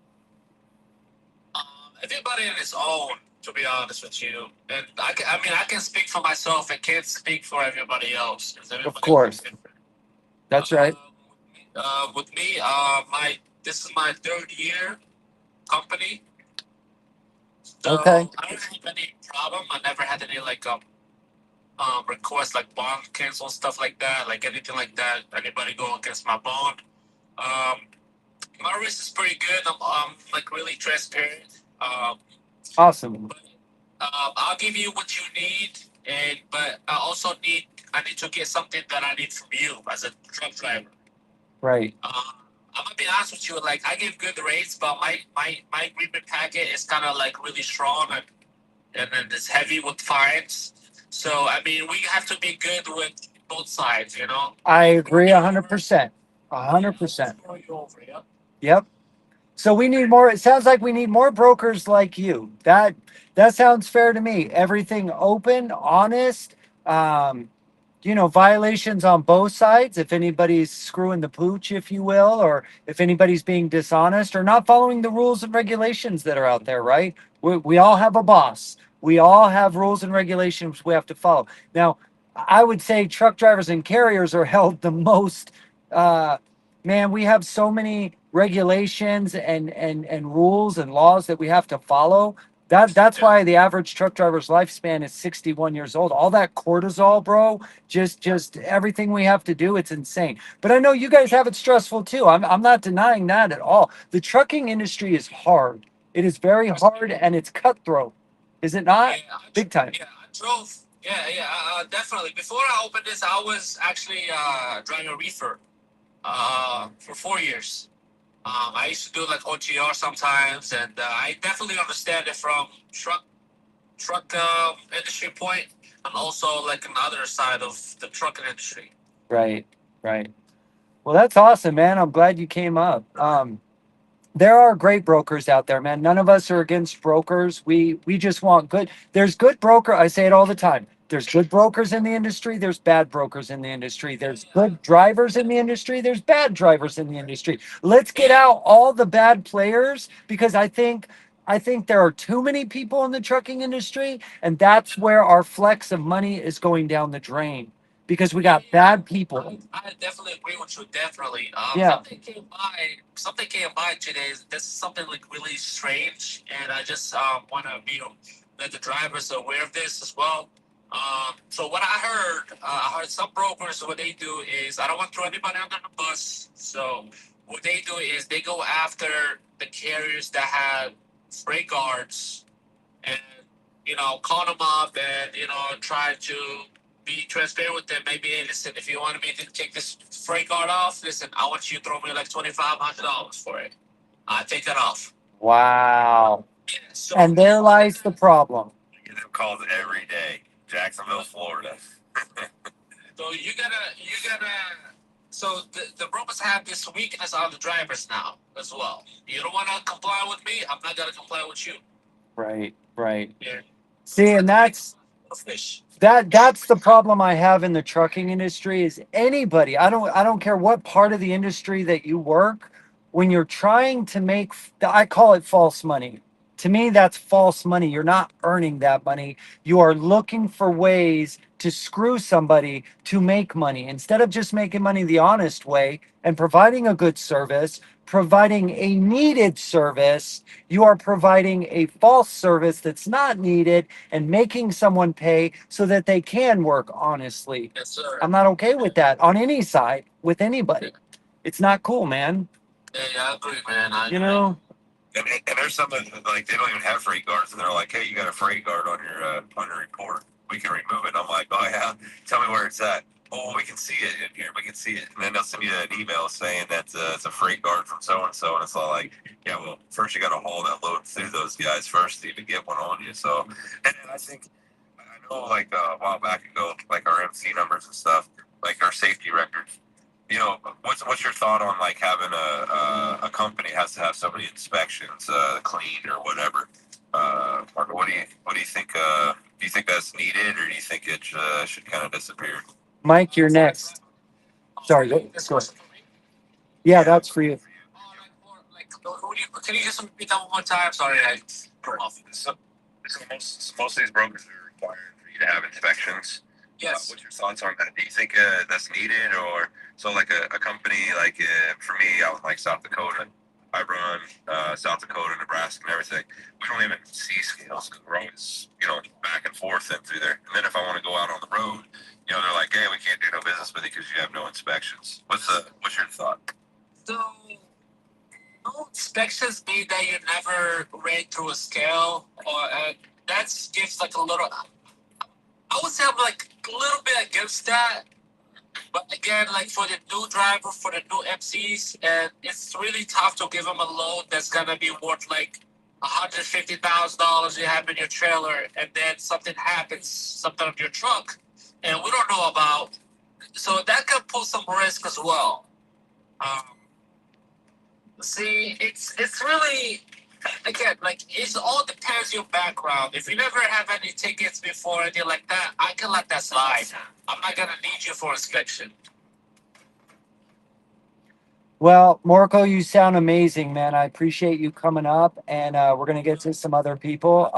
Everybody in his own, to be honest with you. And I mean, I can speak for myself and can't speak for everybody else because Of everybody's course. different. That's right. With me, my this is my third year company, Okay. so I don't have any problem. I never had any like requests like bond cancel stuff like that, like anything like that. Anybody go against my bond? Um, my risk is pretty good. I'm like really transparent. Awesome. But I'll give you what you need, and but I need to get something that I need from you as a truck driver. Right. I'm gonna be honest with you. Like I give good rates, but my agreement packet is kind of like really strong and then it's heavy with fines. So I mean, we have to be good with both sides, you know. I I'll screw agree you over. 100%. Yeah, I'll 100%. screw you over. Yeah. Yep. So we need more. It sounds like we need more brokers like you. That sounds fair to me. Everything open, honest. Um, violations on both sides. If anybody's screwing the pooch, if you will, or if anybody's being dishonest or not following the rules and regulations that are out there, right? We all have a boss. We all have rules and regulations we have to follow. Now, I would say truck drivers and carriers are held the most. Uh, Man, we have so many regulations and rules and laws that we have to follow. That's Yeah. why the average truck driver's lifespan is 61 years old. All that cortisol, bro, just everything we have to do, it's insane. But I know you guys have it stressful too. I'm not denying that at all. The trucking industry is hard. It is very hard and it's cutthroat. Is it not? Yeah, Big time. yeah, I drove. Yeah, yeah, definitely. Before I opened this, I was actually driving a reefer for 4 years. I used to do like OTR sometimes, and I definitely understand it from truck industry point, and also like another side of the trucking industry. Right, right. Well, that's awesome, man. I'm glad you came up. There are great brokers out there, man. None of us are against brokers. We just want good. There's good broker. I say it all the time. There's good brokers in the industry. There's bad brokers in the industry. There's good drivers in the industry. There's bad drivers in the industry. Let's get Yeah, out all the bad players because I think there are too many people in the trucking industry, and that's where our flex of money is going down the drain because we yeah, got yeah. bad people. I definitely agree with you. Definitely. Yeah. Something came by today. This is something like really strange, and I just want to let the drivers aware of this as well. So what I heard some brokers what they do is I don't want to throw anybody under the bus. So what they do is they go after the carriers that have freight guards and call them up and try to be transparent with them. Maybe, hey, listen, if you want me to take this freight guard off, listen, I want you to throw me like $2,500 for it. I take it off. Wow. Yeah, so And there lies the problem. I get them calls every day. Jacksonville, Florida. you gotta. So the robots have this weakness on the drivers now as well. You don't want to comply with me. I'm not gonna comply with you. Right, right. Yeah. See, It's like and a big that's fish. that's the problem I have in the trucking industry is anybody, I don't care what part of the industry that you work, when you're trying to make I call it false money. To me, that's false money. You're not earning that money. You are looking for ways to screw somebody to make money instead of just making money the honest way and providing a good service, providing a needed service. You are providing a false service that's not needed and making someone pay so that they can work honestly. Yes, sir. I'm not okay with that on any side with anybody. It's not cool, man. Yeah, I agree, man. You know, And there's some that like they don't even have freight guards, and they're like, "Hey, you got a freight guard on your report? We can remove it." I'm like, "Oh yeah, tell me where it's at." Oh, we can see it in here. We can see it, and then they'll send me an email saying that it's a freight guard from so and so, and it's all like, "Yeah, well, first you got to haul that load through those guys first to even get one on you." So, and I think I know like a while back ago, like our MC numbers and stuff, like our safety records. What's your thought on like having a company has to have so many inspections cleaned or whatever? Or what do you think? Do you think that's needed, or do you think it should kind of disappear? Mike, you're next. Sorry, go ahead. Yeah, that's for you. Can you just repeat that one more time? Sorry, I cut off. So most of these brokers are required for you to have inspections. Yes. What's your thoughts on that? Do you think that's needed, or so like a company like for me, out in like South Dakota, I run South Dakota, Nebraska, and everything. We don't even see scales because we're always back and forth and through there. And then if I want to go out on the road, they're like, hey, we can't do no business with you because you have no inspections. What's your thought? So no inspections mean that you never ran through a scale, or that gives like a little. I would say I'm like a little bit against that, but again, like for the new driver, for the new MCs, and it's really tough to give them a load that's gonna be worth like $150,000 you have in your trailer, and then something happens, something of your truck, and we don't know about. So that can pose some risk as well. Um, See, it's really again like it all depends your background. If you never have any tickets before anything like that, I can let that slide. I'm not gonna need you for inspection. Well, Marco, you sound amazing, man. I appreciate you coming up, and we're gonna get to some other people.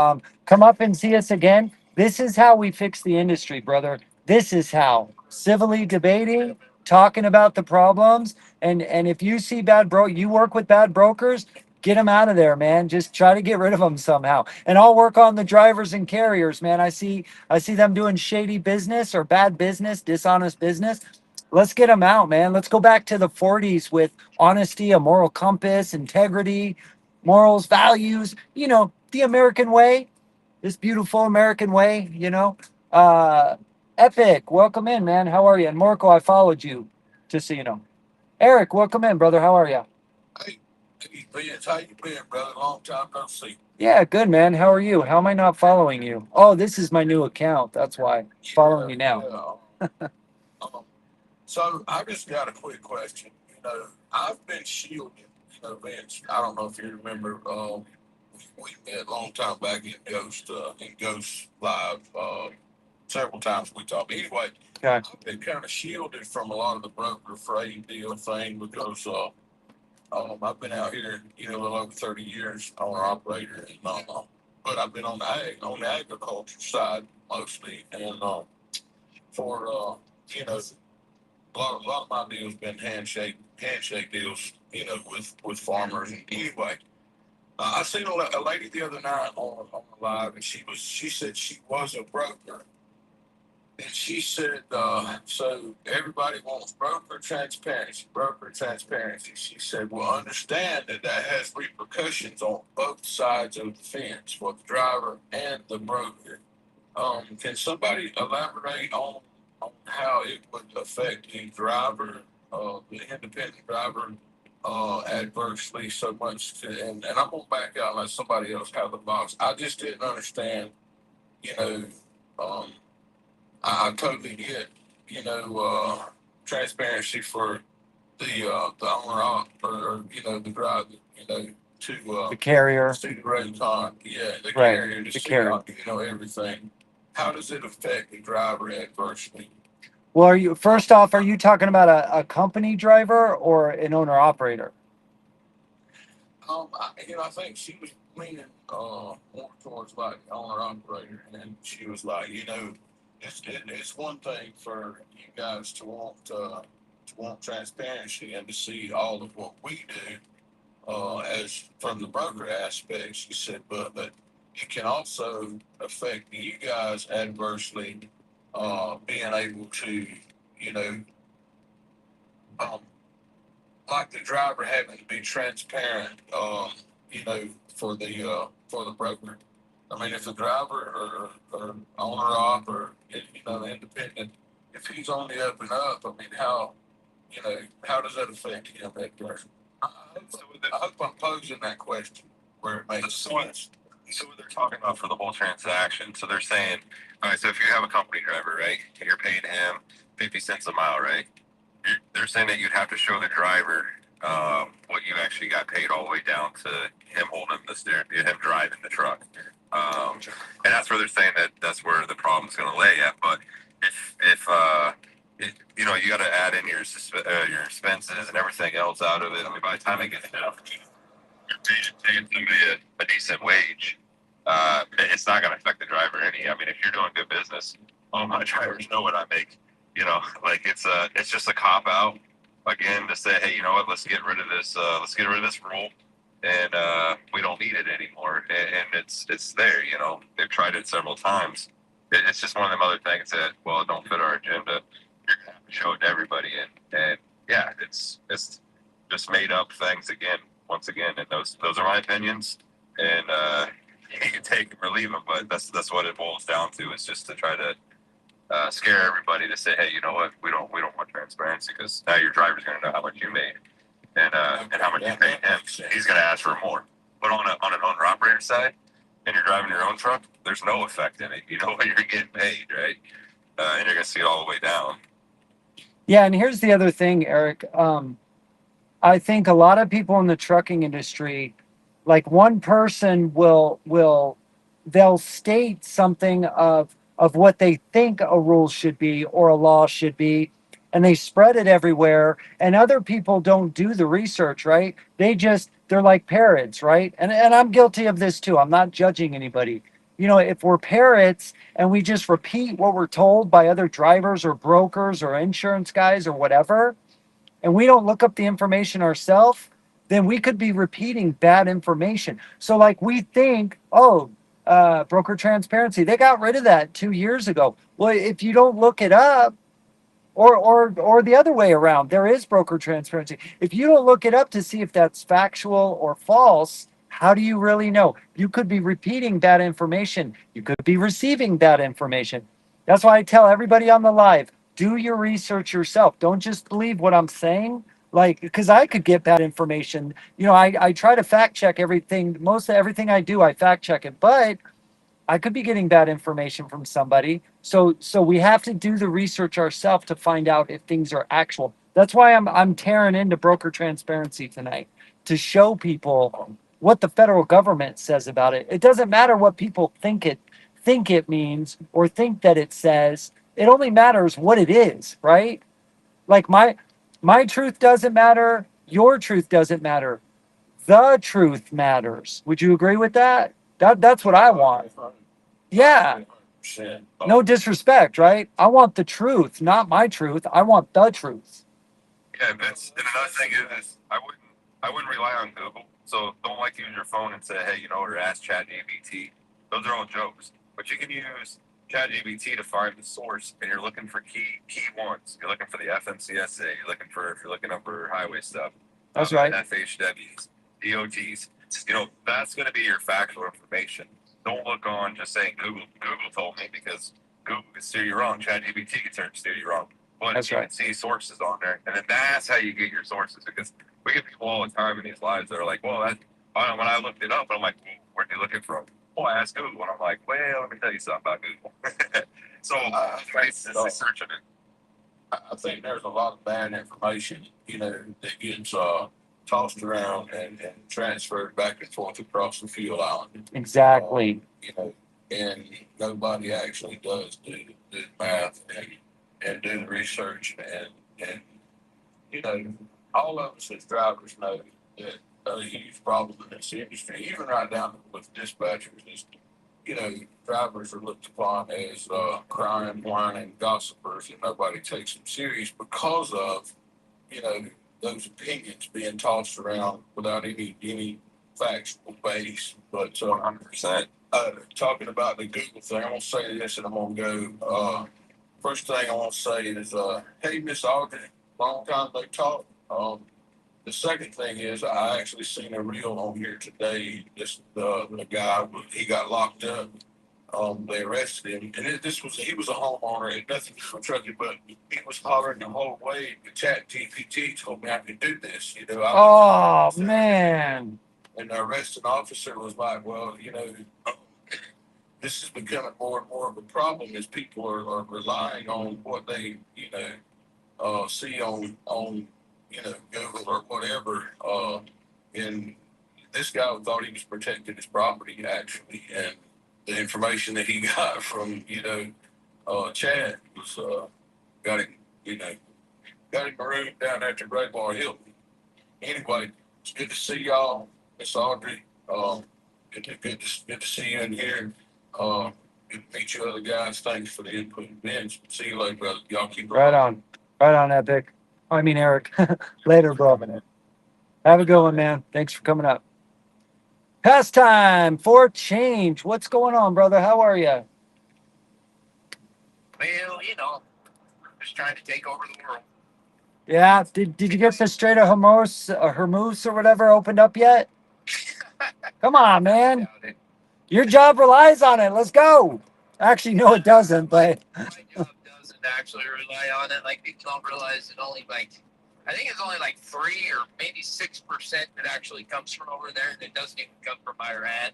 Come up and see us again. This is how we fix the industry, brother. This is how civilly debating, talking about the problems, and if you see you work with bad brokers. Get them out of there, man. Just try to get rid of them somehow. And I'll work on the drivers and carriers, man. I see them doing shady business or bad business, dishonest business. Let's get them out, man. Let's go back to the 40s with honesty, a moral compass, integrity, morals, values, the American way, this beautiful American way. Uh, Epic, welcome in, man. How are you? And Marco, I followed you, just so you know. Eric, welcome in, brother. How are you? Hey, Vince, how you been, brother? Long time no see. Yeah, good, man. How are you? How am I not following you? Oh, this is my new account. That's why. Following you now. Yeah. Um, so I just got a quick question. I've been shielded. Vince, I don't know if you remember. We met a long time back in Ghost Live. Several times we talked. Anyway, Okay. I've been kind of shielded from a lot of the broker freight deal thing because I've been out here, a little over 30 years owner operator, and but I've been on the agriculture side mostly, and for a lot of my deals been handshake deals, with farmers. And anyway, I seen a lady the other night on the live, and she said she was a broker. And she said, so everybody wants broker transparency. She said, well, understand that has repercussions on both sides of the fence for the driver and the broker. Can somebody elaborate on how it would affect the independent driver, adversely so much? And I'm going to back out and let somebody else have the box. I just didn't understand, you know, um, I totally get, transparency for the owner or the driver, to The carrier. see the road con, the Right. carrier to The see carrier. everything. How does it affect the driver adversely? Well, first off, are you talking about a company driver or an owner operator? I think she was leaning more towards like owner operator, and she was like, it's one thing for you guys to want transparency and to see all of what we do as from the broker aspect. She said, but it can also affect you guys adversely, being able to, you know, um, like the driver having to be transparent, for the broker. I mean, if the driver or owner op or independent, if he's on the up and up, I mean, how does that affect him? That person. I hope I'm posing that question where it makes sense. So what they're talking about for the whole transaction. So they're saying, all right, so if you have a company driver, right, and you're paying him 50 cents a mile, right? They're saying that you'd have to show the driver what you actually got paid all the way down to him holding the steering, him driving the truck. And that's where they're saying that that's where the problem's going to lay at. But if you got to add in your expenses and everything else out of it. I mean, by the time it gets down, you're paying somebody a decent wage. It's not going to affect the driver any. I mean, if you're doing good business, all my drivers know what I make. Like it's just a cop out again to say, hey, you know what? Let's get rid of this. Let's get rid of this rule, and we don't need it anymore. And it's there. They've tried it several times. It's just one of them other things that don't fit our agenda. You're gonna have to show it to everybody, and yeah, it's just made up things again, once again. And those are my opinions, and you can take them or leave them, but that's what it boils down to. Is just to try to scare everybody to say, hey, you know what? We don't want transparency because now your driver's going to know how much you made and how much you paid him. He's going to ask for more. But on an owner operator side, and you're driving your own truck, there's no effect in it. You know what you're getting paid, right? And you're going to see it all the way down. Yeah, and here's the other thing, Eric. I think a lot of people in the trucking industry, like one person they'll state something of what they think a rule should be or a law should be, and they spread it everywhere. And other people don't do the research, right? They're like parrots, right? And I'm guilty of this too. I'm not judging anybody. If we're parrots and we just repeat what we're told by other drivers or brokers or insurance guys or whatever, and we don't look up the information ourselves, then we could be repeating bad information. So, like, we think, oh, broker transparency, they got rid of that 2 years ago. Well, if you don't look it up, or the other way around, there is broker transparency. If you don't look it up to see if that's factual or false, how do you really know? You could be repeating bad information. You could be receiving bad information. That's why I tell everybody on the live, do your research yourself. Don't just believe what I'm saying. Like, because I could get bad information. I try to fact check everything. Most of everything I do, I fact check it. But I could be getting bad information from somebody. So we have to do the research ourselves to find out if things are actual. That's why I'm tearing into broker transparency tonight, to show people what the federal government says about it. It doesn't matter what people think it means or think that it says. It only matters what it is, right? Like my truth doesn't matter, your truth doesn't matter. The truth matters. Would you agree with that? That's what I want. Yeah. No disrespect, right? I want the truth, not my truth. I want the truth. Yeah, and another thing is I wouldn't rely on Google. So don't like use your phone and say, hey, or ask ChatGPT. Those are all jokes. But you can use ChatGPT to find the source, and you're looking for key ones. You're looking for the FMCSA. If you're looking up for highway stuff. That's right. FHWs, DOTs. That's going to be your factual information. Don't look on just saying Google. Google told me, because Google can steer you wrong. ChatGPT can steer you wrong. But That's you right. can see sources on there, and then that's how you get your sources. Because we get people all the time in these lives that are like, "Well, when I looked it up, I'm like, where'd you look it from?" Well, I asked Google, and I'm like, "Well, let me tell you something about Google." So it's searching it. I think there's a lot of bad information, that gets tossed around and transferred back and forth across the fuel island. Exactly. And nobody actually does do the math and do the research and all of us as drivers know that a huge problem in this industry, even right down with dispatchers. Is, drivers are looked upon as crying, whining gossipers, and nobody takes them serious because of you know those opinions being tossed around without any factual base. But 100%. talking about the Google thing, I'm gonna say this, and I'm gonna go. First thing I want to say is, hey, Miss Audrey, long time no talk. The second thing is, I actually seen a reel on here today. This the guy, he got locked up. They arrested him, and he was a homeowner. It had nothing to do with trucking, but he was hollering the whole way. The Chat GPT told me I could do this. Oh man. And the arresting officer was like, "Well, this is becoming more and more of a problem as people are relying on what they see on Google or whatever." And this guy thought he was protecting his property actually, and the information that he got from Chad was got him you know got him marooned down at the Great Bar Hilton. Anyway, it's good to see y'all, Miss Audrey. Good to see you in here. Good to meet you other guys. Thanks for the input, Vince. See you later, brother. Y'all keep Right on. Right on, Epic. I mean, Eric. Later, bro. Have a good one, man. Thanks for coming up. Pastime for change. What's going on, brother? How are you? Well, just trying to take over the world. Yeah. Did you get the Strait of Hormuz or whatever opened up yet? Come on, man. Doubt it. Your job relies on it. Let's go. Actually, no, it doesn't. But My job doesn't actually rely on it. Like people don't realize that I think it's only like 3 or maybe 6% that actually comes from over there. That doesn't even come from Iran.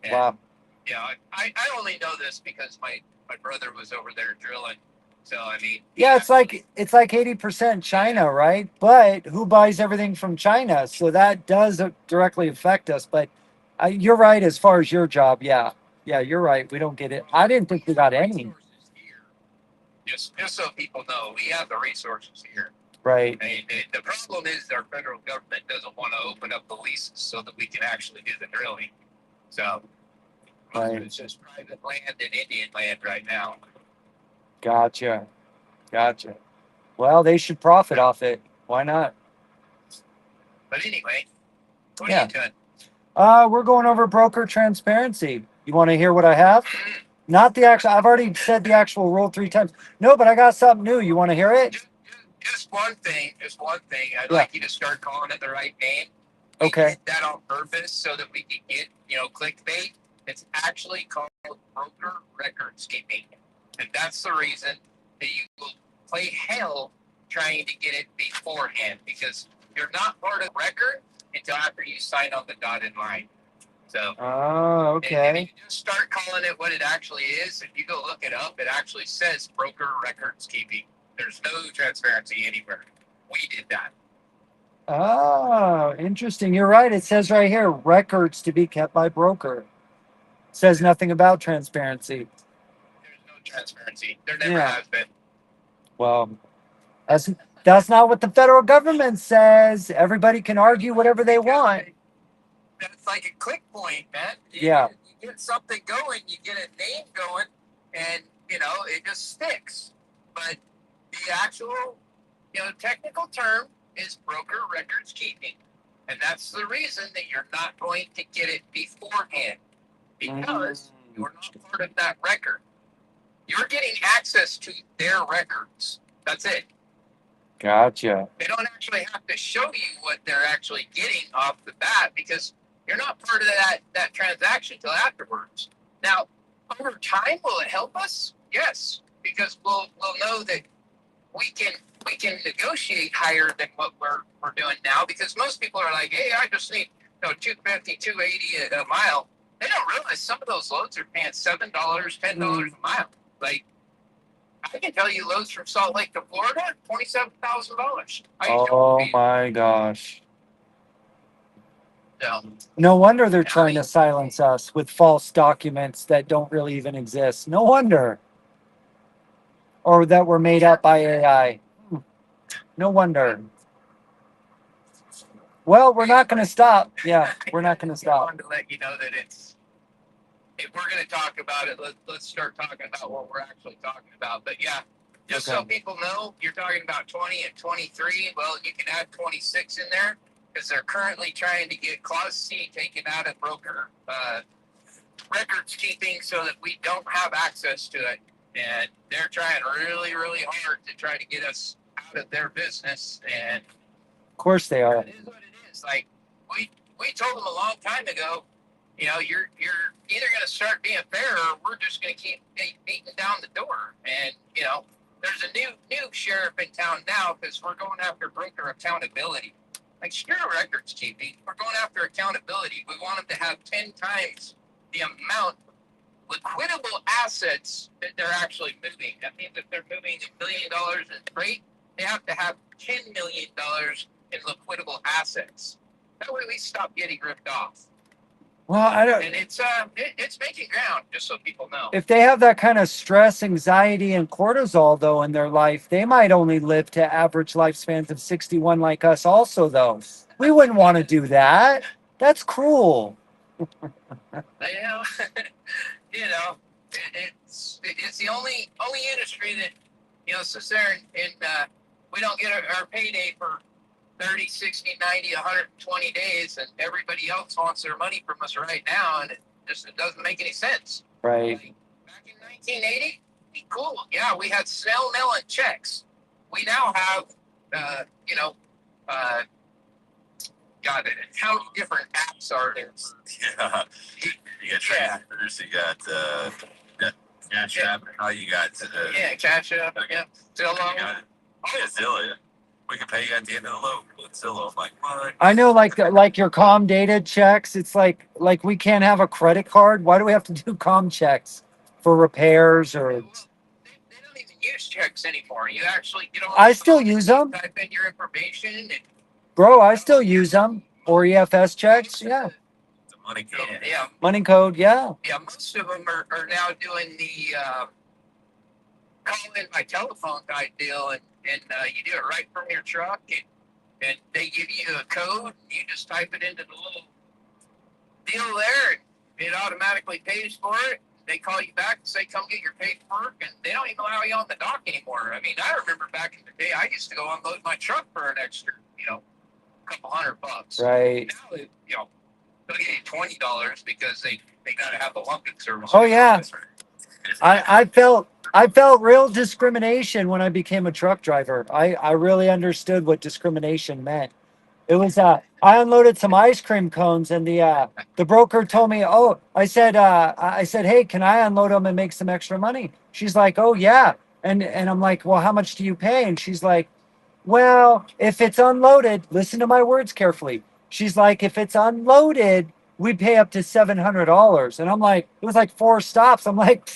And, wow. Yeah, I only know this because my brother was over there drilling. So I mean. Yeah, it's like 80% China, right? But who buys everything from China? So that does directly affect us. But you're right as far as your job. Yeah, yeah, you're right. We don't get it. I didn't think we got any. Resources here. Just so people know, we have the resources here. Right. I mean, the problem is our federal government doesn't want to open up the leases so that we can actually do the drilling. So Right. it's just private land and Indian land right now. Gotcha. Well, they should profit off it. Why not? But anyway, what Yeah. are you doing? We're going over broker transparency. You want to hear what I have? Not the actual. I've already said the actual rule 3 times. No, but I got something new. You want to hear it? Just one thing. I'd Yeah. like you to start calling it the right name. We Okay. did that on purpose so that we can get, clickbait. It's actually called broker records keeping. And that's the reason that you will play hell trying to get it beforehand because you're not part of the record until after you sign on the dotted line. So Oh, if okay. you just start calling it what it actually is, if you go look it up, it actually says broker records keeping. There's no transparency anywhere. We did that. Oh, interesting. You're right. It says right here, records to be kept by broker. Says nothing about transparency. There's no transparency. There never Yeah. has been. Well, that's not what the federal government says. Everybody can argue whatever they want. That's like a click point, man. Yeah. You get something going, you get a name going, and it just sticks. But the actual, technical term is broker records keeping. And that's the reason that you're not going to get it beforehand. Because you're not part of that record. You're getting access to their records. That's it. Gotcha. They don't actually have to show you what they're actually getting off the bat because you're not part of that transaction until afterwards. Now, over time, will it help us? Yes, because we'll know that we can negotiate higher than what we're doing now. Because most people are like, hey, I just need $250, $280 a mile. They don't realize some of those loads are paying $7, $10 a mile. Like, I can tell you loads from Salt Lake to Florida, $27,000. Oh my gosh. So, No wonder they're trying to silence us with false documents that don't really even exist. No wonder. Or that were made up by AI. No wonder. Well, we're not going to stop. Yeah, we're not going to I stop. wanted to let you know that it's, if we're going to talk about it, let's start talking about what we're actually talking about. But yeah, just so Okay. people know, you're talking about 20 and 23. Well, you can add 26 in there because they're currently trying to get Clause C taken out of broker records keeping so that we don't have access to it. And they're trying really, really hard to try to get us out of their business. And Of course they are. it is what it is. Like we told them a long time ago, you know, you're either going to start being fair or we're just going to keep beating down the door. And you know, there's a new sheriff in town now because we're going after broker accountability. Like screw records keeping, we're going after accountability. We want them to have 10 times the amount of liquidable assets that they're actually moving. That means if they're moving $1 million in freight, they have to have $10 million in liquidable assets. That way we stop getting ripped off. Well, I don't. And it's making ground, just so people know. If they have that kind of stress, anxiety, and cortisol, though, in their life, they might only live to average lifespans of 61 like us, also, though. We wouldn't want to do that. That's cruel. You know, you know, it's the only industry that, you know, sits there and we don't get our payday for 30, 60, 90, 120 days, and everybody else wants their money from us right now, and it doesn't make any sense. Right. Like, back in 1980, cool. Yeah, we had snail mail and checks. We now have, you know, God, how many different apps are there? Yeah. You got transfers, you got Cash App, now you got Yeah, Cash App, yeah, Zillow. Yeah, Zillow. We can pay you at the end of the load with Zillow. I'm like, what? I know, like your com data checks. It's like we can't have a credit card. Why do we have to do com checks for repairs or? Well, they don't even use checks anymore. You actually get on. I still use them, Type in your information, and bro. I still use them or EFS checks. Yeah, It's a money code. yeah, money code. Yeah. most of them are now doing the call in by telephone type deal, and you do it right from your truck, and they give you a code, and you just type it into the little deal there, and it automatically pays for it. They call you back and say, come get your paperwork, and they don't even allow you on the dock anymore. I mean, I remember back in the day, I used to go unload my truck for an extra, you know, couple $100. Right. Now, you know, they'll give you $20 because they got to have the lumping service. Oh yeah. I felt real discrimination when I became a truck driver. I really understood what discrimination meant. It was I unloaded some ice cream cones and the broker told me, "Oh, I said, "Hey, can I unload them and make some extra money?" She's like, "Oh, yeah." And I'm like, "Well, how much do you pay?" And she's like, "Well, if it's unloaded, listen to my words carefully." She's like, "If it's unloaded, we pay up to $700." And I'm like, it was like 4 stops. I'm like,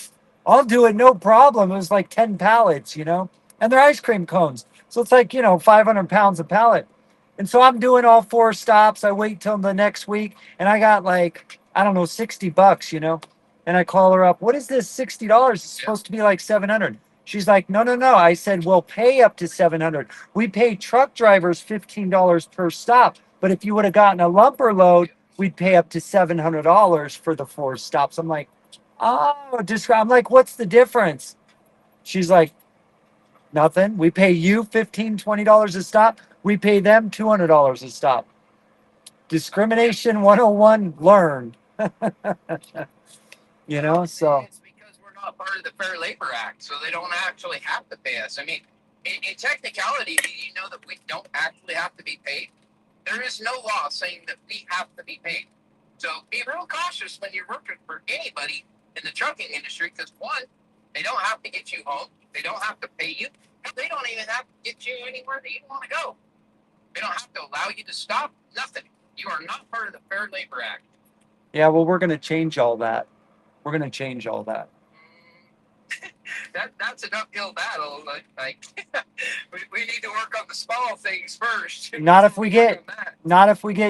I'll do it, no problem. It was like 10 pallets, and they're ice cream cones. So it's like, 500 pounds a pallet. And so I'm doing all 4 stops. I wait till the next week and I got like, I don't know, $60, And I call her up. What is this $60? It's supposed to be like 700. She's like, no, no, no. I said, we'll pay up to 700. We pay truck drivers $15 per stop. But if you would have gotten a lumper load, we'd pay up to $700 for the 4 stops. I'm like, oh, I'm like, what's the difference? She's like, nothing. We pay you $15, $20 a stop. We pay them $200 a stop. Discrimination 101 learned. So It's because we're not part of the Fair Labor Act, so they don't actually have to pay us. I mean, in technicality, do you know that we don't actually have to be paid? There is no law saying that we have to be paid. So be real cautious when you're working for anybody in the trucking industry, because one, they don't have to get you home. They don't have to pay you. They don't even have to get you anywhere that you want to go. They don't have to allow you to stop. Nothing. You are not part of the Fair Labor Act. yeah, well, we're going to change all that. We're going to change all that. That's an uphill battle. Like we need to work on the small things first. Not if we get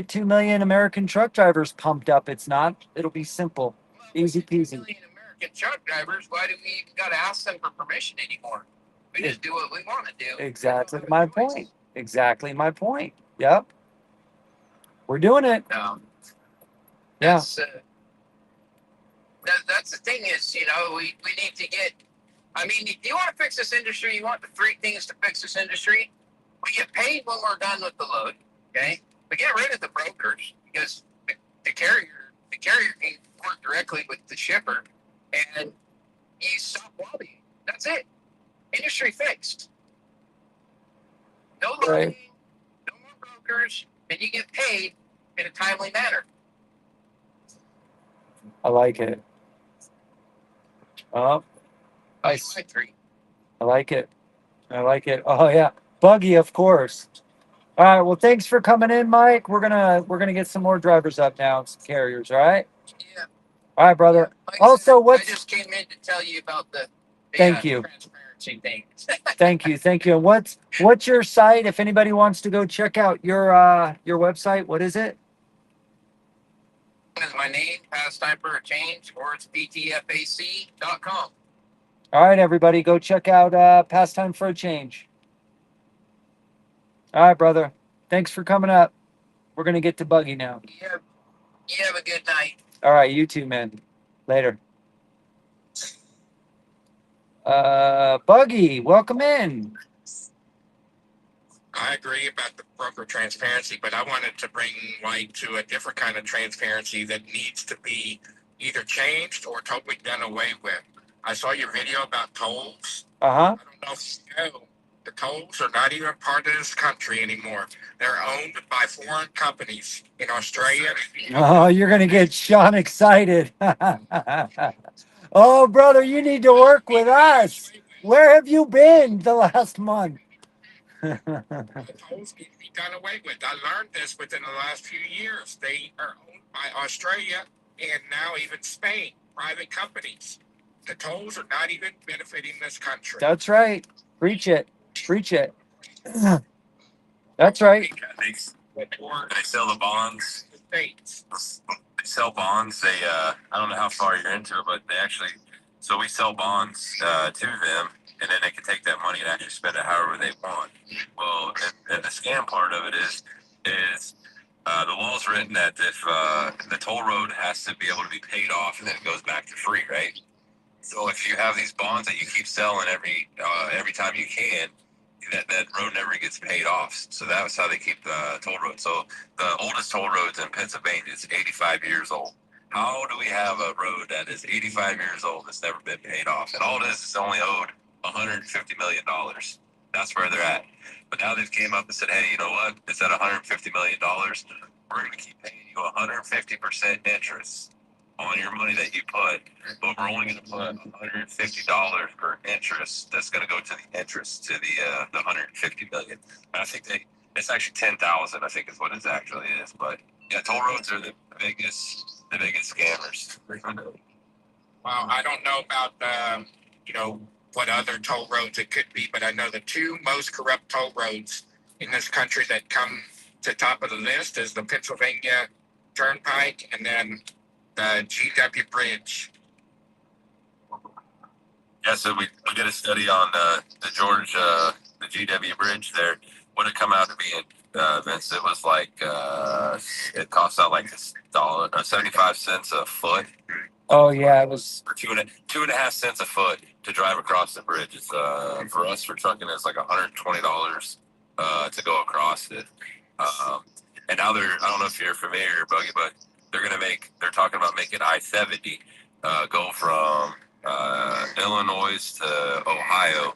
2 million American truck drivers pumped up. It's not. It'll be simple, easy peasy. 2 million American truck drivers. Why do we even got to ask them for permission anymore? We just do what we want to do. Exactly my point. Exactly my point. Yep. We're doing it. Yeah. Yeah. That's the thing is, we need to get. I mean, if you want to fix this industry, you want the three things to fix this industry. We get paid when we're done with the load. Okay, we get rid of the brokers because the carrier can work directly with the shipper, and you stop lobbying. That's it. Industry fixed. No lobbying, Right. no more brokers, and you get paid in a timely manner. I like it. Oh, That's my three. I like it. I like it. Oh yeah, Buggy, of course. All right. Well, thanks for coming in, Mike. We're gonna get some more drivers up now, some carriers. All right. Yeah. All right, brother. Like Also, I what's just came in to tell you about the thank you, transparency thing. thank you. And what's your site? If anybody wants to go check out your website, what is it? Is my name, Pastime for a Change, or it's ptfac.com. All right, everybody, go check out Pastime for a Change. All right, brother. Thanks for coming up. We're gonna get to Buggy now. You have a good night. All right, you too, man. Later. Buggy, welcome in. I agree about the broker transparency, but I wanted to bring light to a different kind of transparency that needs to be either changed or totally done away with. I saw your video about tolls. Uh-huh. I don't know if you know, the tolls are not even part of this country anymore. They're owned by foreign companies in Australia. Oh, you're gonna get Sean excited. Oh, brother, you need to work with us. Where have you been the last month? The tolls need to be done away with. I learned this within the last few years. They are owned by Australia and now even Spain, private companies. The tolls are not even benefiting this country. That's right. Preach it. Preach it. That's right. They sell the bonds. They sell bonds. I don't know how far you're into it, but they actually. So we sell bonds to them, and then they can take that money and actually spend it however they want. Well, and the scam part of it is the law's written that if the toll road has to be able to be paid off, and then it goes back to free, right? So if you have these bonds that you keep selling every time you can, that road never gets paid off. So that's how they keep the toll road. So the oldest toll roads in Pennsylvania is 85 years old. How do we have a road that is 85 years old that's never been paid off? And all it is only owed $150 million. That's where they're at. But now they've came up and said, hey, you know what? Instead of $150 million, we're going to keep paying you 150% interest on your money that you put, but we're only going to put $150 per interest. That's going to go to the interest to the 150 million. And I think it's actually 10,000. I think is what it actually is. But yeah, toll roads are the biggest scammers. Well, I don't know about what other toll roads it could be, but I know the two most corrupt toll roads in this country that come to top of the list is the Pennsylvania Turnpike and then the GW Bridge. Yeah, so we did a study on the GW Bridge there. What it come out to be, Vince? It was like it cost out like $1.75 a foot. Oh yeah, it was For 2.5 cents a foot to drive across the bridge. It's for us for trucking, it's like $120 to go across it. And now I don't know if you're familiar, Buggy, but they're talking about making I-70 go from Illinois to Ohio.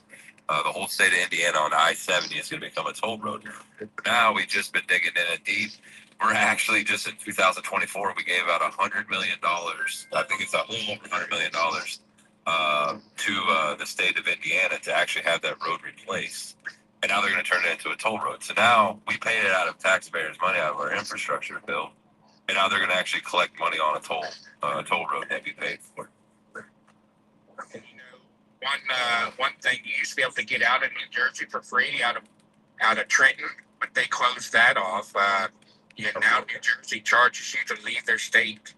The whole state of Indiana on I-70 is going to become a toll road. Now we've just been digging in it deep. We're actually just in 2024, we gave out $100 million. I think it's a little over $100 million to the state of Indiana to actually have that road replaced. And now they're going to turn it into a toll road. So now we paid it out of taxpayers' money out of our infrastructure bill, and now they're going to actually collect money on a toll road that we paid for. One thing you used to be able to get out of New Jersey for free out of Trenton, but they closed that off. Now New Jersey charges you to leave their state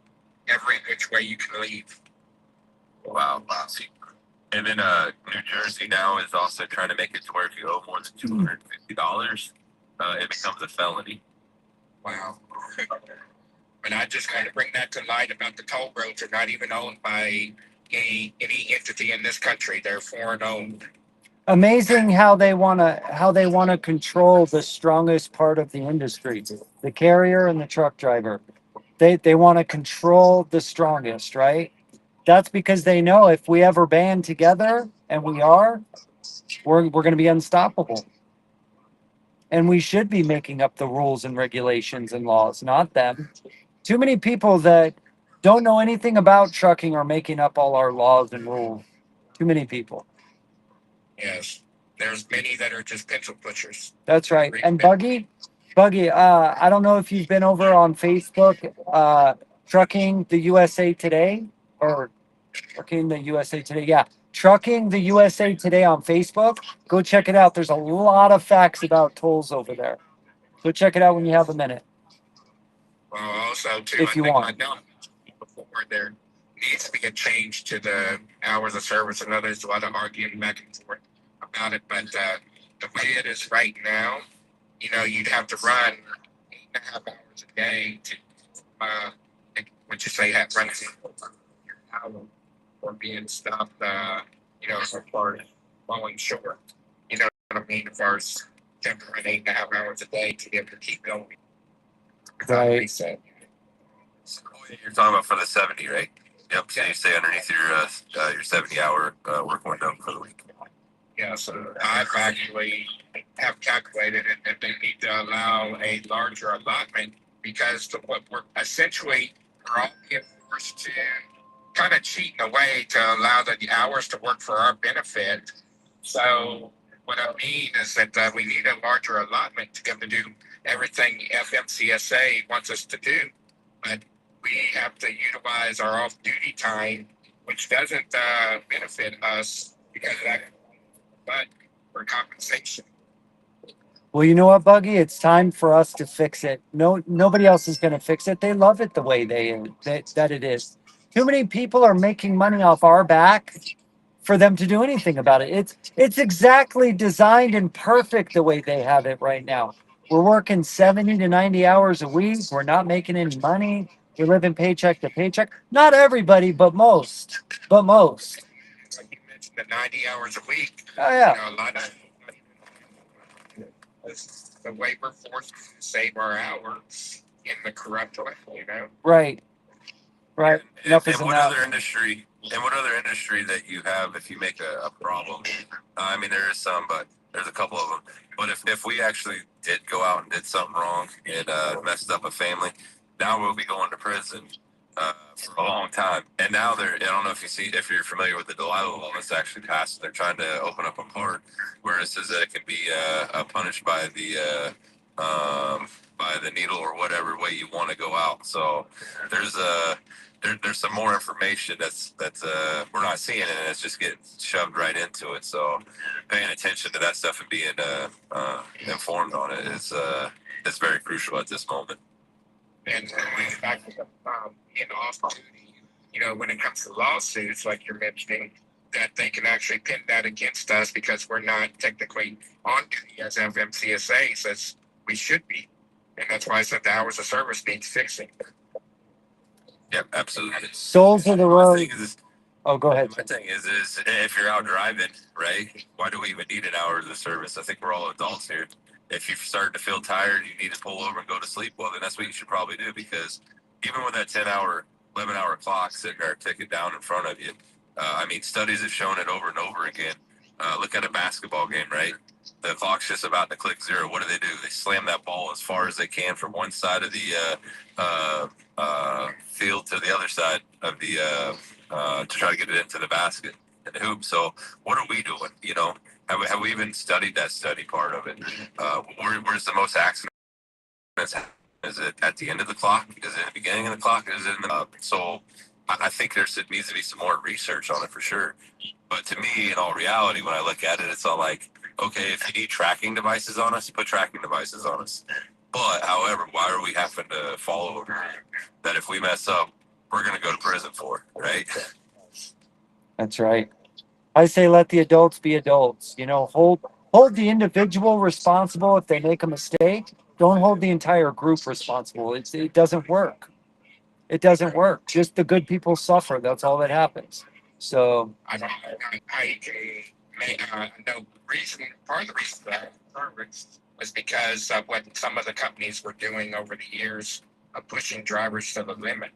every which way you can leave. Wow. And then New Jersey now is also trying to make it to where if you owe more than $250, it becomes a felony. Wow. And I just kind of bring that to light about the toll roads are not even owned by any entity in this country. They're foreign owned. Amazing how they want to control the strongest part of the industry, the carrier and the truck driver. They want to control the strongest, right? That's because they know if we ever band together, and we are, we're going to be unstoppable. And we should be making up the rules and regulations and laws, not them. Too many people that don't know anything about trucking are making up all our laws and rules. Too many people. Yes. There's many that are just pencil pushers. That's right. And Buggy, I don't know if you've been over on Facebook, Trucking the USA Today, or Trucking the USA Today. Yeah, Trucking the USA Today on Facebook. Go check it out. There's a lot of facts about tolls over there. Go check it out when you have a minute, Well, also too, if you I want. know before there needs to be a change to the hours of service. I know there's a lot of arguing back and forth about it, but the way it is right now, you'd have to run 8.5 hours a day to, uh, what you say, have running your hour or being stopped, so far as falling short. You know what I mean? As far as jumping run 8.5 hours a day to be able to keep going without a Right. reset. So you're talking about for the 70, right? Yep. So you stay underneath your 70-hour work window for the week. Yeah, so I've actually have calculated it that they need to allow a larger allotment because what we're essentially we're all being forced to kind of cheat in a way to allow the hours to work for our benefit. So what I mean is that we need a larger allotment to be able to do everything FMCSA wants us to do, but we have to utilize our off-duty time, which doesn't benefit us because of that, but for compensation. Well, you know what, Buggy? It's time for us to fix it. No, nobody else is going to fix it. They love it the way that it is. Too many people are making money off our back for them to do anything about it. It's exactly designed and perfect the way they have it right now. We're working 70 to 90 hours a week. We're not making any money. We're living paycheck to paycheck. Not everybody, but most. But most. Like you mentioned, the 90 hours a week. Oh yeah. A lot of the way we're forced to save our hours in the corrupt way. Right. Right. Enough is And what enough. other industry? And what other industry that you have if you make a problem? I mean, there is some, but there's a couple of them. But if we actually did go out and did something wrong and messed up a family, now we'll be going to prison for a long time. And now I don't know if you're familiar with the Delilah law that's actually passed. They're trying to open up a part where it says that it can be punished by the needle or whatever way you want to go out. So there's there's some more information that's we're not seeing it, and it's just getting shoved right into it. So paying attention to that stuff and being informed on it is very crucial at this moment. And going back to being off duty, when it comes to lawsuits, like you're mentioning, that they can actually pin that against us because we're not technically on duty as FMCSA says we should be. And that's why I said the hours of service needs fixing. Yep, absolutely. Souls of the My road. thing is, Oh, go ahead. my thing is if you're out driving, right? Why do we even need an hour of the service? I think we're all adults here. If you're starting to feel tired, you need to pull over and go to sleep. Well, then that's what you should probably do because even with that 10-hour, 11-hour clock sitting there ticking down in front of you, I mean, studies have shown it over and over again. Look at a basketball game, right? The clock's just about to click zero. What do? They slam that ball as far as they can from one side of the field to the other side of the to try to get it into the basket and the hoop. So what are we doing? Have we even studied that study part of it? Where's the most accidents? Is it at the end of the clock? Is it at the beginning of the clock? Is it in the so? I think there needs to be some more research on it for sure. But to me, in all reality, when I look at it, it's all like, okay, if you need tracking devices on us, put tracking devices on us. But however, why are we having to follow that if we mess up, we're going to go to prison for, right? That's right. I say let the adults be adults. Hold the individual responsible if they make a mistake, Don't hold the entire group responsible. It doesn't work. It doesn't work. Just the good people suffer. That's all that happens. So I don't know. I know reason part of the reason that was because of what some of the companies were doing over the years of pushing drivers to the limit.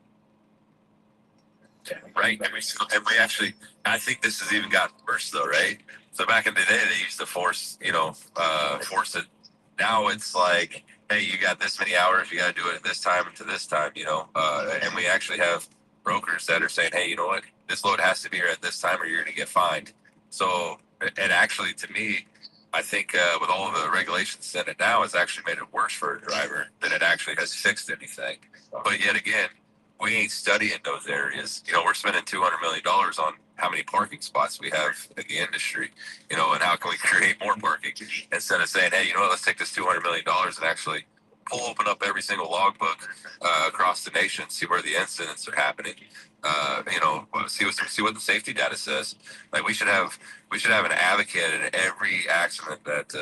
Right. And we actually, I think this has even gotten worse though, right? So back in the day, they used to force, force it. Now it's like, hey, you got this many hours, you got to do it at this time and to this time, and we actually have brokers that are saying, hey, you know what, this load has to be here at this time or you're going to get fined. So, and actually to me, I think with all of the regulations in it now, it's actually made it worse for a driver than it actually has fixed anything. But yet again, we ain't studying those areas. We're spending $200 million on how many parking spots we have in the industry, and how can we create more parking instead of saying, hey, let's take this $200 million and actually open up every single logbook across the nation, see where the incidents are happening. See what the safety data says. Like we should have an advocate in every accident that's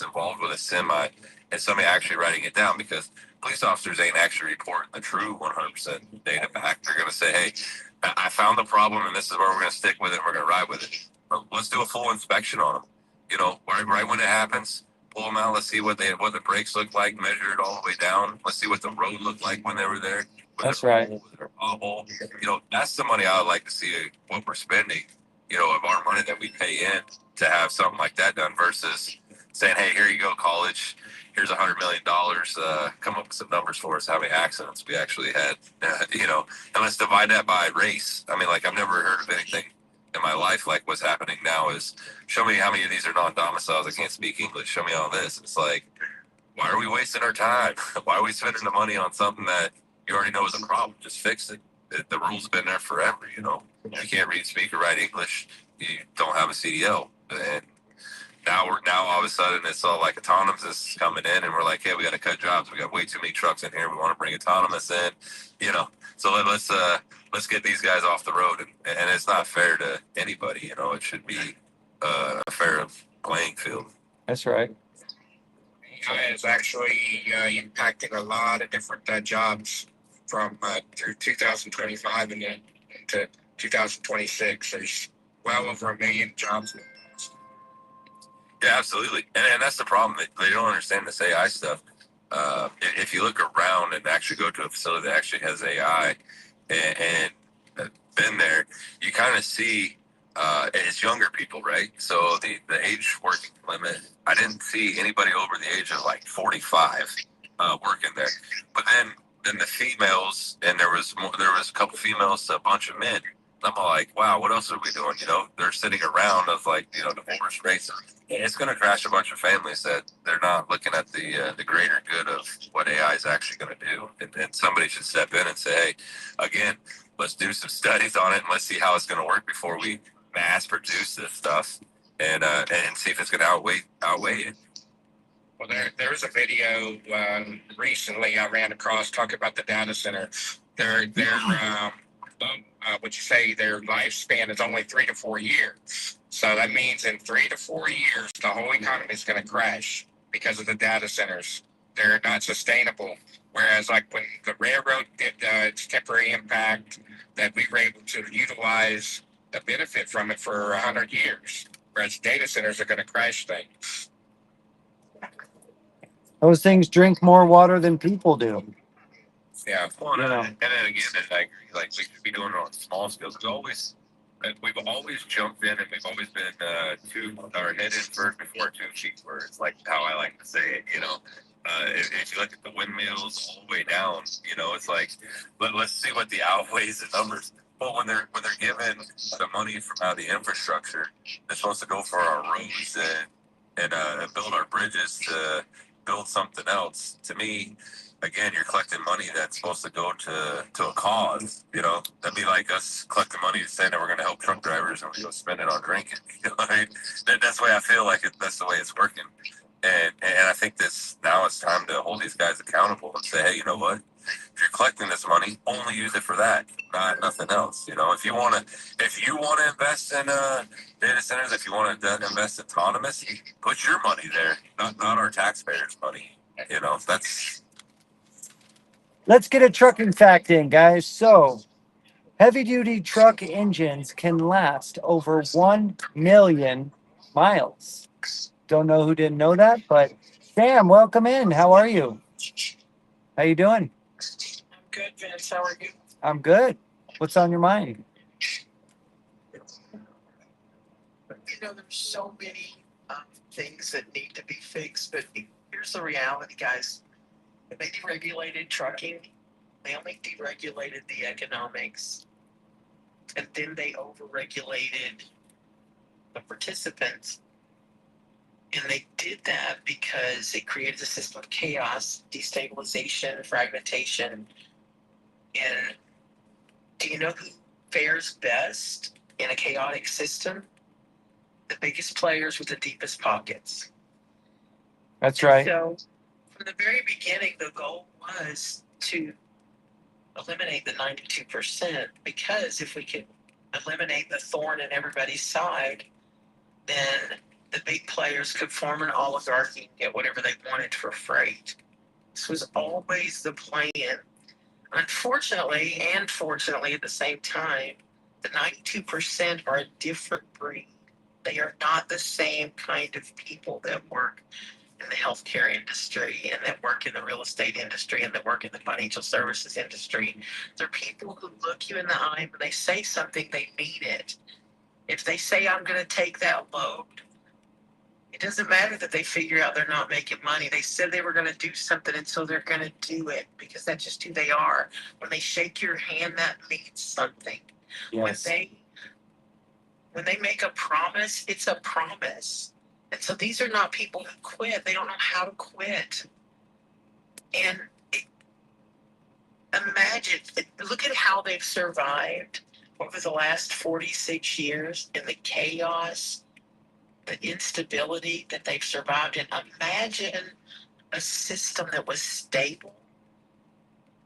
involved with a semi, and somebody actually writing it down because police officers ain't actually reporting the true 100% data back. They're going to say, hey, I found the problem and this is where we're going to stick with it. We're going to ride with it. But let's do a full inspection on them. Right when it happens, pull them out. Let's see what the brakes look like, measure it all the way down. Let's see what the road looked like when they were there. that's right. That's the money I would like to see what we're spending, of our money that we pay in to have something like that done versus saying, hey, here you go, college. Here's $100 million. Come up with some numbers for us. How many accidents we actually had? And let's divide that by race. I mean, like I've never heard of anything in my life like what's happening now. Is show me how many of these are non-domiciles. I can't speak English. Show me all this. It's like, why are we wasting our time? Why are we spending the money on something that you already know is a problem? Just fix it. The rules have been there forever. You can't read, speak, or write English. You don't have a CDL, and now all of a sudden it's all like autonomous is coming in, and we're like, hey, we got to cut jobs. We got way too many trucks in here. We want to bring autonomous in, So let's get these guys off the road, and it's not fair to anybody. It should be a fair playing field. That's right. AI is actually impacting a lot of different jobs from through 2025 and then into 2026. There's well over 1 million jobs. Yeah, absolutely, and that's the problem. They don't understand this AI stuff. If you look around and actually go to a facility that actually has AI and been there, you kind of see it's younger people, right? So the age working limit, I didn't see anybody over the age of like 45 working there. But then the females, and there was a couple females to a bunch of men. I'm like, wow, what else are we doing? They're sitting around of like, divorce rates. It's going to crash a bunch of families that they're not looking at the greater good of what AI is actually going to do. And somebody should step in and say, hey, again, let's do some studies on it and let's see how it's going to work before we mass produce this stuff and see if it's going to outweigh it. Well, there was a video recently I ran across talking about the data center. Their would you say their lifespan is only 3 to 4 years. So that means in 3 to 4 years, the whole economy is going to crash because of the data centers. They're not sustainable. Whereas, like when the railroad did its temporary impact, that we were able to utilize the benefit from it for 100 years. Whereas data centers are going to crash things. Those things drink more water than people do. Yeah, well, and then again, I agree. Like we should be doing it on small scales. We've always jumped in, and we've always been head in first before 2 feet first. Like how I like to say it. If you look at the windmills all the way down, it's like, let's see what the outweighs the numbers. But when they're given the money from out of the infrastructure, they're supposed to go for our roads and build our bridges to build something else. To me, again, you're collecting money that's supposed to go to a cause. That'd be like us collecting money saying that we're going to help truck drivers and we go spend it on drinking. Right? That's the way I feel like that's the way it's working. And I think now it's time to hold these guys accountable and say, hey, you know what? If you're collecting this money, only use it for that, not nothing else. If you want to invest in data centers, if you want to invest in autonomous, put your money there, not our taxpayers' money. That's Let's get a trucking fact in, guys. So, heavy duty truck engines can last over 1 million miles. Don't know who didn't know that, but Sam, welcome in. How are you? How you doing? I'm good, Vince. How are you? I'm good. What's on your mind? There's so many things that need to be fixed, but here's the reality, guys. When they deregulated trucking, they only deregulated the economics, and then they overregulated the participants. And they did that because it created a system of chaos, destabilization, fragmentation. And do you know who fares best in a chaotic system? The biggest players with the deepest pockets. That's right. So, from the very beginning, the goal was to eliminate the 92%, because if we could eliminate the thorn in everybody's side, then the big players could form an oligarchy and get whatever they wanted for freight. This was always the plan. Unfortunately, and fortunately at the same time, the 92% are a different breed. They are not the same kind of people that work in the healthcare industry and that work in the real estate industry and that work in the financial services industry. They're people who look you in the eye when they say something, they mean it. If they say, I'm going to take that load, it doesn't matter that they figure out they're not making money. They said they were going to do something, and so they're going to do it because that's just who they are. When they shake your hand, that means something. Yes. When they make a promise, it's a promise. And so these are not people who quit. They don't know how to quit. And look at how they've survived over the last 46 years in the chaos, the instability that they've survived in. Imagine a system that was stable,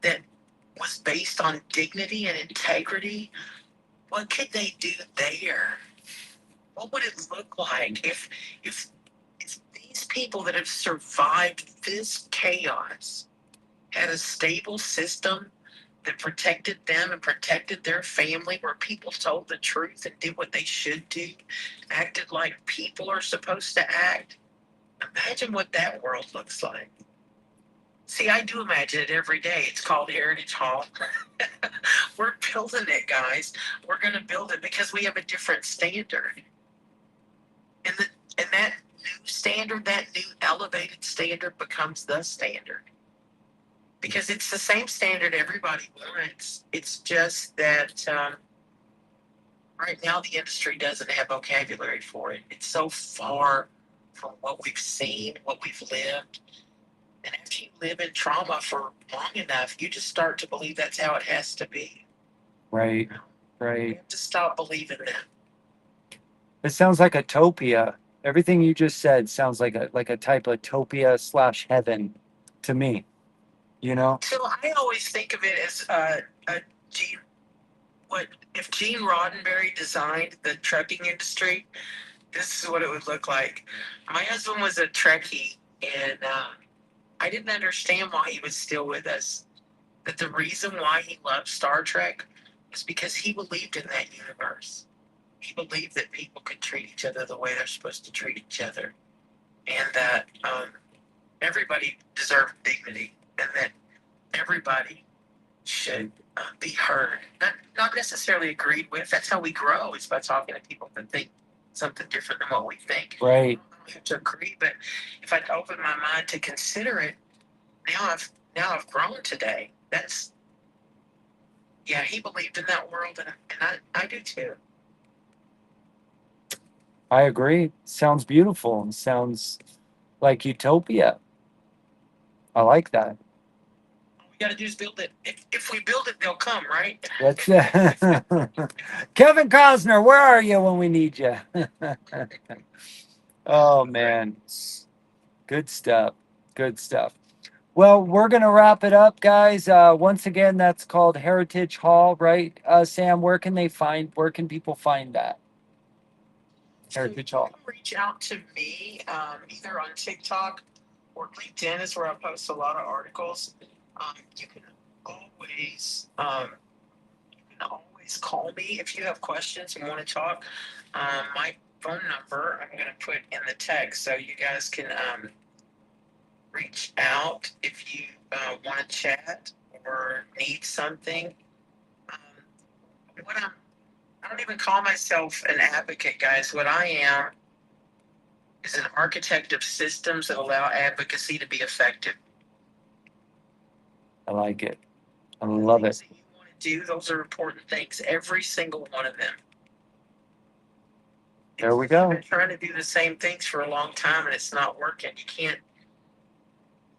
that was based on dignity and integrity. What could they do there? What would it look like if these people that have survived this chaos had a stable system that protected them and protected their family, where people told the truth and did what they should do, acted like people are supposed to act? Imagine what that world looks like. See, I do imagine it every day. It's called Heritage Hall. We're building it, guys. We're going to build it because we have a different standard. And that new standard, that new elevated standard, becomes the standard. Because it's the same standard everybody wants. It's just that right now the industry doesn't have vocabulary for it. It's so far from what we've seen, what we've lived. And after you live in trauma for long enough, you just start to believe that's how it has to be. Right. You Right. have to stop believing that. It sounds like a topia. Everything you just said sounds like a type of topia / heaven to me. You know? So I always think of it as a Gene. What if Gene Roddenberry designed the trucking industry? This is what it would look like. My husband was a Trekkie, and I didn't understand why he was still with us. That the reason why he loved Star Trek was because he believed in that universe. He believed that people could treat each other the way they're supposed to treat each other, and that everybody deserved dignity, and that everybody should be heard. Not necessarily agreed with. That's how we grow, is by talking to people that think something different than what we think. Right. I don't have to agree, but if I open my mind to consider it, now I've grown today. He believed in that world, and I do too. I agree. Sounds beautiful. Sounds like utopia. I like that. All we got to do is build it. If we build it, they'll come, right? That's Kevin Costner, where are you when we need you? Oh man. Good stuff. Good stuff. Well, we're gonna wrap it up, guys. Once again, that's called Heritage Hall, right? Sam, where can people find that? Heritage So you Hall. can reach out to me either on TikTok or LinkedIn is where I post a lot of articles. You can always call me if you have questions and want to talk. My phone number I'm going to put in the text so you guys can reach out if you want to chat or need something. What I don't even call myself an advocate, guys. What I am is an architect of systems that allow advocacy to be effective. I like it. I love it. Things that you want to do, those are important things. Every single one of them. There we I've go. been trying to do the same things for a long time and it's not working. You can't.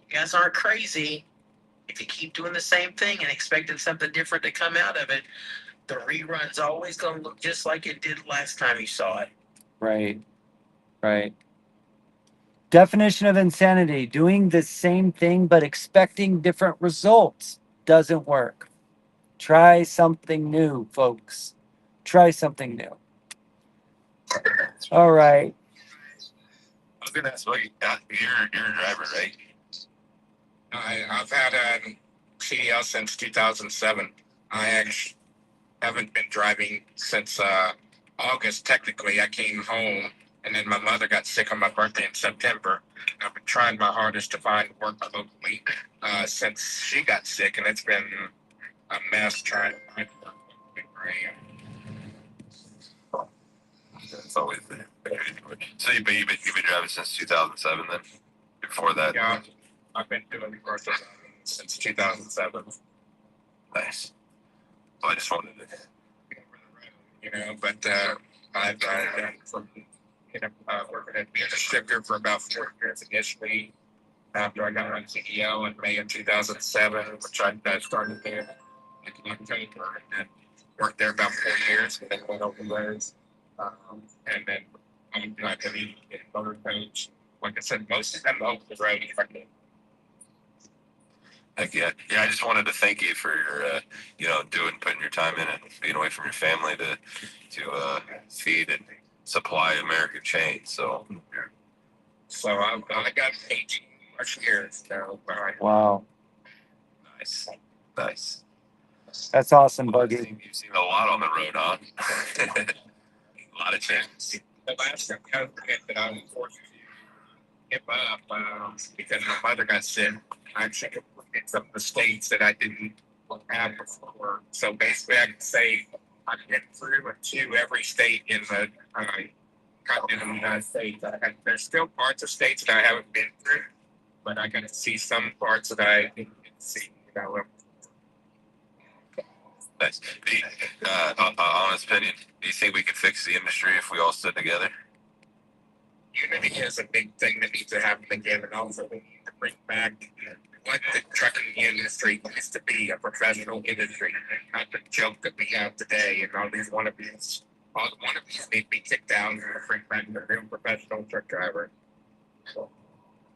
You guys aren't crazy. If you keep doing the same thing and expecting something different to come out of it, the rerun's always going to look just like it did last time you saw it. Right. Right. Definition of insanity: doing the same thing but expecting different results doesn't work. Try something new, folks. Try something new. All right. I was gonna ask, well, you're a driver, right? I've had a CDL since 2007. I actually haven't been driving since August. Technically, I came home, and then my mother got sick on my birthday in September. I've been trying my hardest to find work locally since she got sick, and it's been a mess trying to find work where I am. It's always been. So you've been driving since 2007 then? Before that? Yeah, I've been doing the course since 2007. Nice. So I just wanted to. But I've done from working at being a shifter for about 4 years initially. After I got on CEO in May of 2007, which I started there in October, and then worked there about 4 years, and then went over there. And then I've been in motor coach. Like I said, most of them over the road. Heck yeah. Yeah, I just wanted to thank you for your, putting your time in and being away from your family to feed and supply American Chain. So I got 18 more years now. Wow. nice. Nice. That's awesome, Well, Buggy. you've seen a lot on the road, huh? A lot of changes. The last time I was forced to give up because my mother got sick. I actually in some of the states that I didn't have before. So basically, I can say I've been through and to every state in the continental United States. There's still parts of states that I haven't been through, but I got to see some parts that I didn't get to see. Nice. Honest opinion, do you think we could fix the industry if we all stood together? Unity is a big thing that needs to happen again, and also we need to bring back what the trucking industry used to be, a professional industry, not the joke that we have today. And all these wannabes need to be kicked down and bring back the real professional truck driver.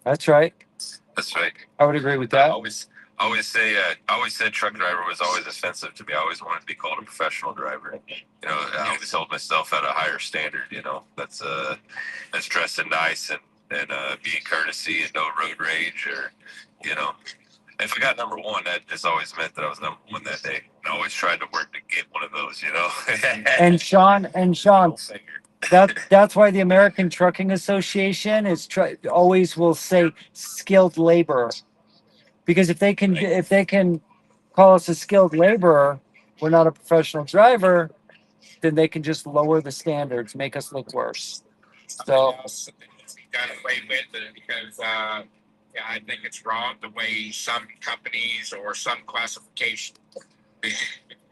That's right. That's right. I would agree with I that. always said truck driver was always offensive to me. I always wanted to be called a professional driver. I always held myself at a higher standard. That's dressing nice and being courtesy and no road rage or, if I got number one, that just always meant that I was number one that day. I always tried to work to get one of those. And Sean, that's why the American Trucking Association is always will say skilled laborer, because if they can call us a skilled laborer, we're not a professional driver, then they can just lower the standards, make us look worse. So Else that needs to be done away with because I think it's wrong the way some companies or some classifications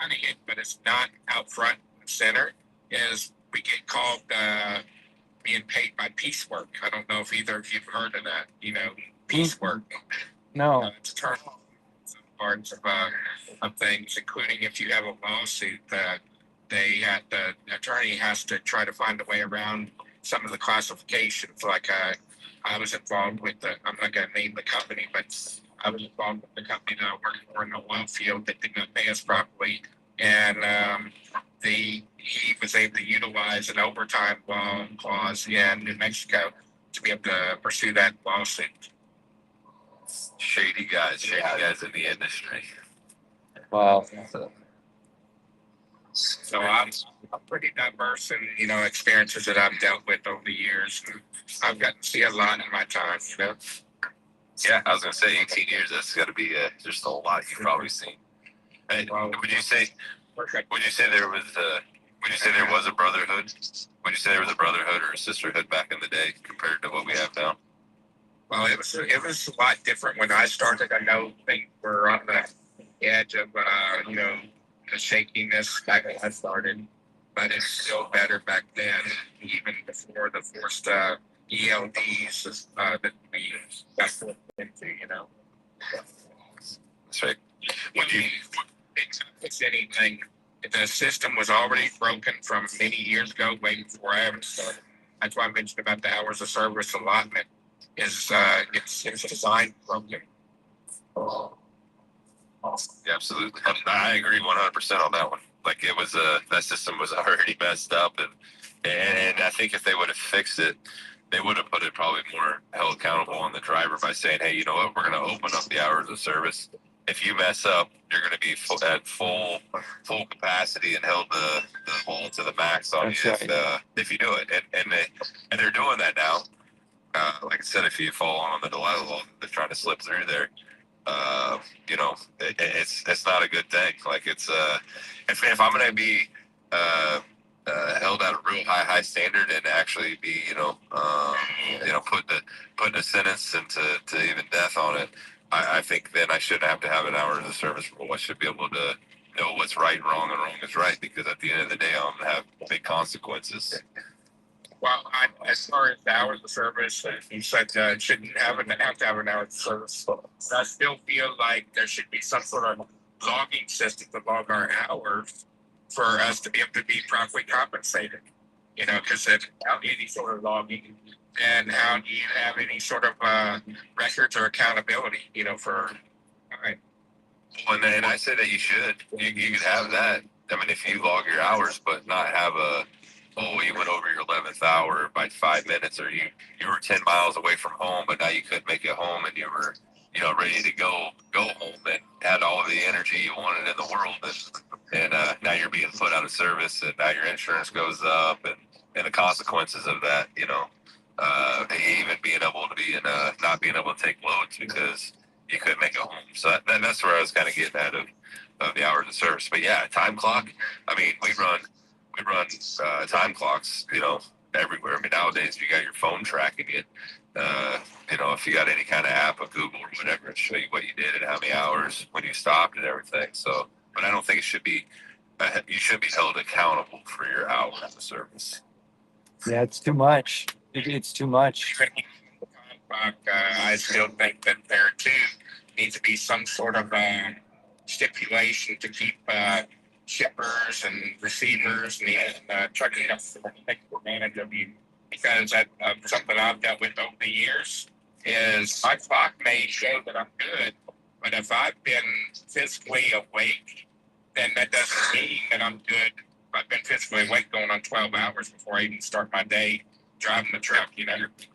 running it, but it's not out front and center. Is we get called being paid by piecework. I don't know if either of you've heard of that. Piecework. no. It's a term in some parts of things, including if you have a lawsuit that the attorney has to try to find a way around some of the classifications. Like I was involved with I'm not going to name the company, but I was involved with the company that I worked for in the oil field that did not pay us properly, and he was able to utilize an overtime clause in New Mexico to be able to pursue that lawsuit. shady guys in the industry. Wow. So I'm pretty diverse in experiences that I've dealt with over the years. I've got to see a lot in my time. Yeah, I was gonna say 18 years. That's got to be just a lot you've probably seen. Hey, would you say there was a brotherhood? Would you say there was a brotherhood or a sisterhood back in the day compared to what we have now? Well, it was a lot different when I started. I know things were on the edge of the shakiness back when I started, but it's still better back then, even before the forced ELDs that we got into. That's right. Would you fix anything? The system was already broken from many years ago, way before I ever started. That's why I mentioned about the hours of service allotment. It's designed broken. Yeah, absolutely. I agree 100% on that one. Like it was that system was already messed up, and I think if they would have fixed it, they would have put it probably more held accountable on the driver by saying, hey, you know what, we're going to open up the hours of service. If you mess up, you're going to be at full capacity and held the whole to the max on That's you right. if you do it. And they're doing that now. Like I said, if you fall on the Delilah law, they're trying to slip through there. You know, it's not a good thing. Like it's if I'm gonna be held at a real high standard and actually be putting a sentence into to even death on it, I think then I shouldn't have to have an hour of service rule. I should be able to know what's right and wrong is right, because at the end of the day I'm gonna have big consequences. Well, as far as the hours of service, you said shouldn't have to have an hour of service. I still feel like there should be some sort of logging system to log our hours for us to be able to be properly compensated. Because without any sort of logging, and how do you have any sort of records or accountability? For all right. Well, and I say that you should. You could have that. I mean, if you log your hours, but not have you went over your 11th hour by 5 minutes, or you were 10 miles away from home, but now you couldn't make it home, and you were, ready to go home and had all the energy you wanted in the world, and now you're being put out of service, and now your insurance goes up, and the consequences of that, even being able to be in not being able to take loads because you couldn't make it home. So that's where I was kind of getting at of the hours of service. But yeah, time clock. I mean, we run time clocks, everywhere. I mean, nowadays you got your phone tracking it. If you got any kind of app, of Google or whatever, it show you what you did and how many hours when you stopped and everything. So, but I don't think it should be. You should be held accountable for your hours of service. Yeah, it's too much. It's too much. I still think that there too needs to be some sort of stipulation to keep shippers and receivers and trucking take advantage of you. Because something I've dealt with over the years is my clock may show that I'm good, but if I've been physically awake, then that doesn't mean that I'm good. I've been physically awake going on 12 hours before I even start my day driving the truck.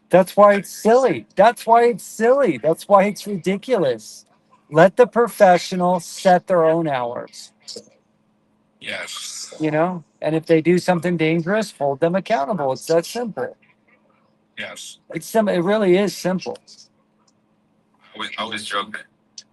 That's why it's silly. That's why it's silly. That's why it's ridiculous. Let the professional set their own hours, Yes. and if they do something dangerous, hold them accountable. It's that simple. Yes. It's simple. It really is simple. I was joking.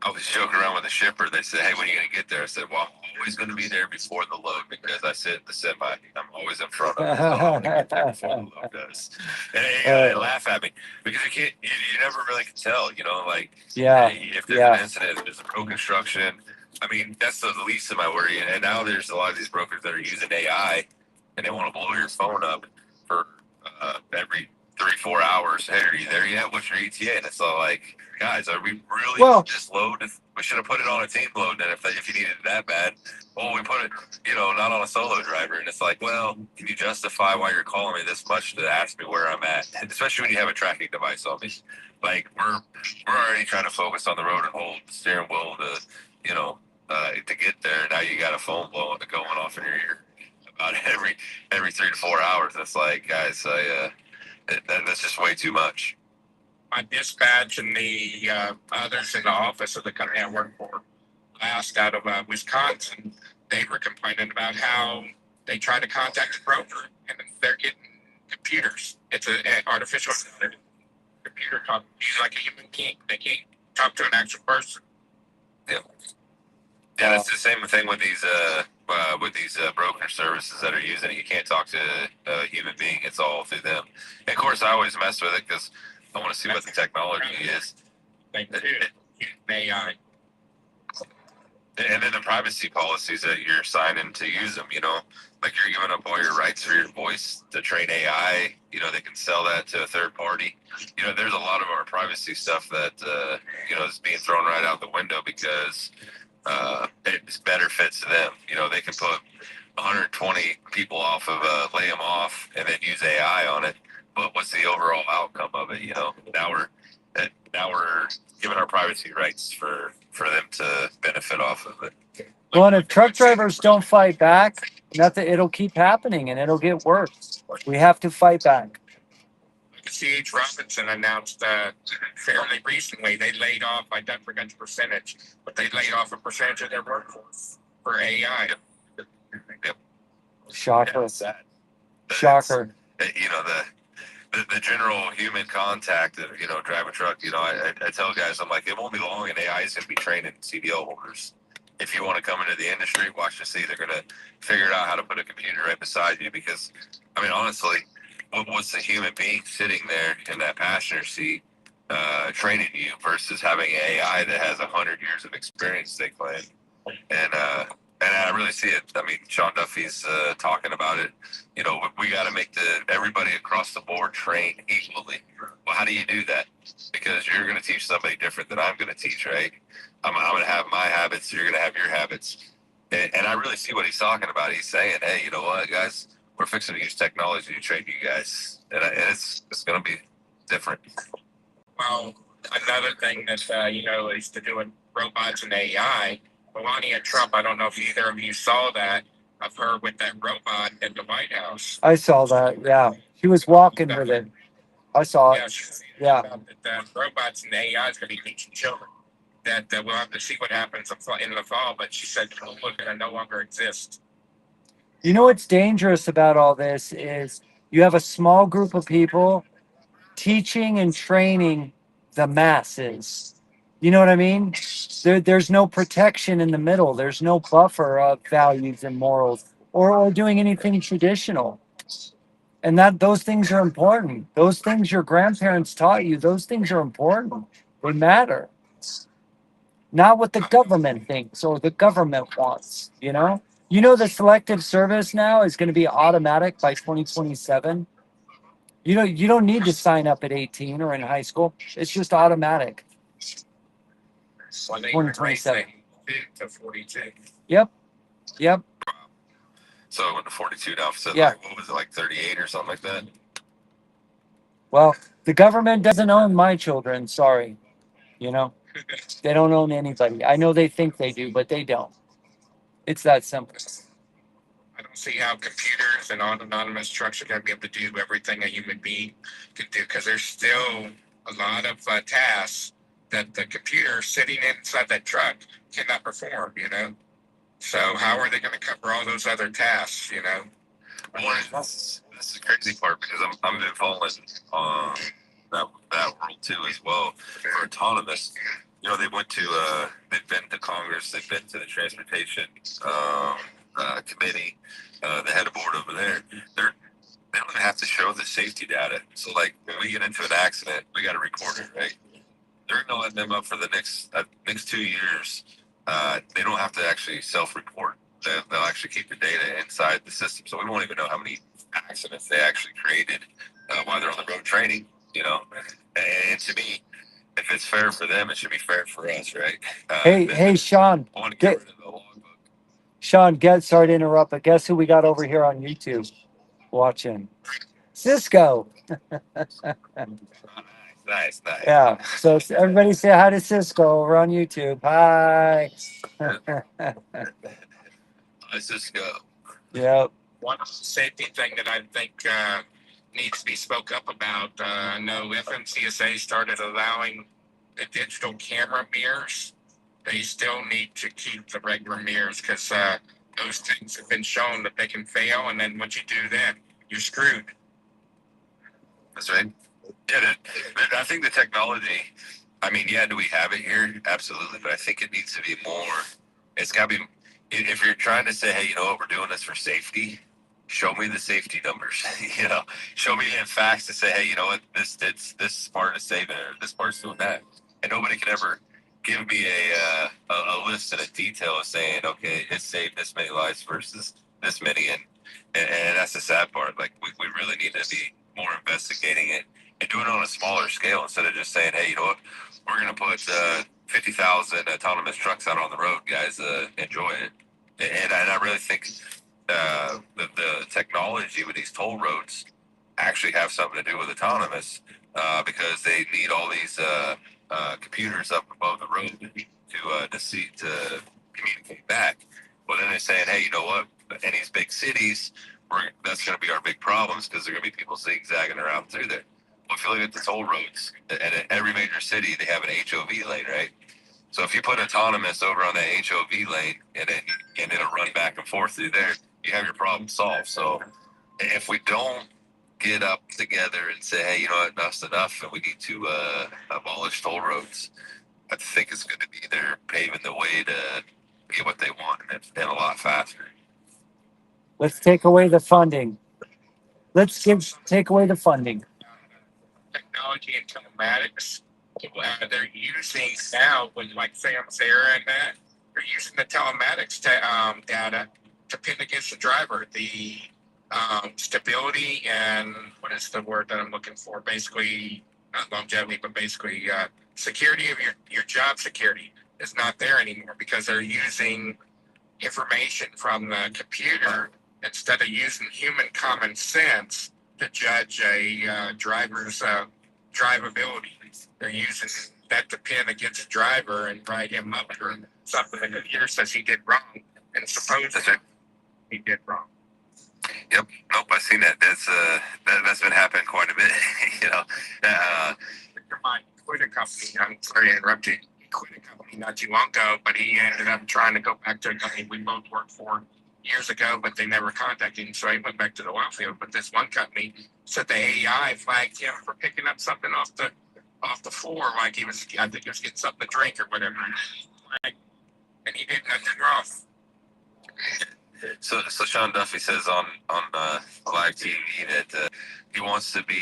I was joking around with the shipper. They said, "Hey, when are you gonna get there?" I said, "Well, I'm always gonna be there before the load because I sit the semi. I'm always in front of it. So I'm gonna get there before the load does." And they laugh at me because you can't. You never really can tell. Like if there's an incident, if there's a broken construction. I mean, that's the least of my worry. And now there's a lot of these brokers that are using AI, and they want to blow your phone up for every 3-4 hours. Hey, are you there yet? What's your ETA? And it's all like, guys, are we really this load? We should have put it on a team load. And if you needed it that bad, well, we put it, not on a solo driver. And it's like, well, can you justify why you're calling me this much to ask me where I'm at? Especially when you have a tracking device on me. Like we're already trying to focus on the road and hold the steering wheel to get there. Now you got a phone going off in your ear about every 3 to 4 hours. It's like, guys, that's just way too much. My my dispatch and the others in the office of the company I work for, last out of Wisconsin, they were complaining about how they try to contact a broker and they're getting computers. It's an artificial computer talk. He's like a human being. They can't talk to an actual person. Yeah. Yeah, it's the same thing with these broker services that are using it. You can't talk to a human being; it's all through them. And of course, I always mess with it because I want to see what the technology is. Thank you. AI. And then the privacy policies that you're signing to use them, like you're giving up all your rights for your voice to train AI. They can sell that to a third party. There's a lot of our privacy stuff that is being thrown right out the window because it better fits them. They can put 120 people off of lay them off and then use AI on it. But what's the overall outcome of it? Now we're giving our privacy rights for them to benefit off of it. Well, and if truck drivers don't fight back, nothing, it'll keep happening and it'll get worse. We have to fight back. C.H. Robinson announced fairly recently they laid off, I don't forget the percentage, but they laid off a percentage of their workforce for AI. Yep. Shocker. Yeah, sad. Shocker. The general human contact of drive a truck. I tell guys, I'm like, it won't be long and AI is going to be training CDL holders. If you want to come into the industry, watch to see they're going to figure out how to put a computer right beside you because, honestly, what's the human being sitting there in that passenger seat training you versus having AI that has 100 years of experience, they claim. And I really see it. Sean Duffy's talking about it. We got to make everybody across the board train equally. Well, how do you do that? Because you're going to teach somebody different than I'm going to teach, right? I'm going to have my habits. You're going to have your habits. And I really see what he's talking about. He's saying, hey, you know what, guys? We're fixing to use technology to train you guys. And it's going to be different. Well, another thing that, is to do with robots and AI. Melania Trump, I don't know if either of you saw that, of her with that robot at the White House. I saw that. Yeah. She was walking with it. I saw Yeah, it. she's Yeah. that robots and AI is going to be teaching children. That we'll have to see what happens in the fall, but she said children are going to no longer exist. You know what's dangerous about all this is you have a small group of people teaching and training the masses. You know what I mean? There's no protection in the middle. There's no buffer of values and morals or doing anything traditional. And those things are important. Those things your grandparents taught you, those things are important. They matter. Not what the government thinks or the government wants, you know? You know the selective service now is going to be automatic by 2027. You don't need to sign up at 18 or in high school. It's just automatic. 2027. To 42. Yep. Yep. So I went to 42 now. So Yeah. what was it, like 38 or something like that? Well, the government doesn't own my children. Sorry. You know, they don't own anybody. I know they think they do, but they don't. It's that simple. I don't see how computers and autonomous trucks are going to be able to do everything a human being could do because there's still a lot of tasks that the computer sitting inside that truck cannot perform, So how are they going to cover all those other tasks, Well, this is the crazy part because I'm been following that world too as well for autonomous. They've been to Congress, they've been to the transportation committee, the head of board over there. They don't even have to show the safety data. So like when we get into an accident, we got to record it, right? They're going to let them up for the next 2 years. They don't have to actually self-report. They'll actually keep the data inside the system, so we won't even know how many accidents they actually created while they're on the road training. And to me, if it's fair for them, it should be fair for us, right? Hey, Sean. I want to get rid of the logbook. Sean, sorry to interrupt, but guess who we got over here on YouTube watching? Cisco. Nice. Yeah. So everybody say hi to Cisco. We're on YouTube. Hi. Let's just go. Yep. One safety thing that I think needs to be spoke up about. No, FMCSA started allowing the digital camera mirrors. They still need to keep the regular mirrors because those things have been shown that they can fail, and then once you do that, you're screwed. That's right. Yeah, I think the technology. I mean, yeah, do we have it here? Absolutely, but I think it needs to be more. It's got to be. If you're trying to say, hey, you know what, we're doing this for safety, show me the safety numbers. Show me the facts to say, hey, you know what, this part is saving it, or this part's doing that, and nobody can ever give me a list and a detail of saying, okay, it saved this many lives versus this many, and that's the sad part. Like we really need to be more investigating it and doing it on a smaller scale instead of just saying, hey, you know what, we're gonna put 50,000 autonomous trucks out on the road, guys. Enjoy it. And I really think the technology with these toll roads actually have something to do with autonomous because they need all these computers up above the road to communicate back. Well, then they're saying, hey, you know what? In these big cities, that's going to be our big problems because there are going to be people zigzagging around through there. Well, if you look at the toll roads, and in every major city, they have an HOV lane, right? So if you put autonomous over on that HOV lane and it'll run back and forth through there, you have your problem solved. So if we don't get up together and say, hey, you know what, enough's enough, and we need to abolish toll roads, I think it's going to be there paving the way to get what they want and a lot faster. Let's take away the funding. Take away the funding. Technology and telematics they're using now with like Sam Sarah and that they're using the telematics data to pin against the driver the stability and what is the word that I'm looking for, basically not longevity but basically security of your job security is not there anymore because they're using information from the computer instead of using human common sense to judge a driver's drivability. They're using that to pin against a driver and write him up for something the computer says he did wrong, and supposedly he did wrong. Yep. Nope. I've seen that. That's been happening quite a bit. you know. Uh, My quit a company. I'm sorry to interrupt you. He quit a company not too long ago, but he ended up trying to go back to a company we both worked for years ago, but they never contacted him, so he went back to the oil field. But this one company said the AI flagged him for picking up something off the floor, like I think he was getting something to drink or whatever, and he did nothing wrong. so Sean Duffy says on live TV that he wants to be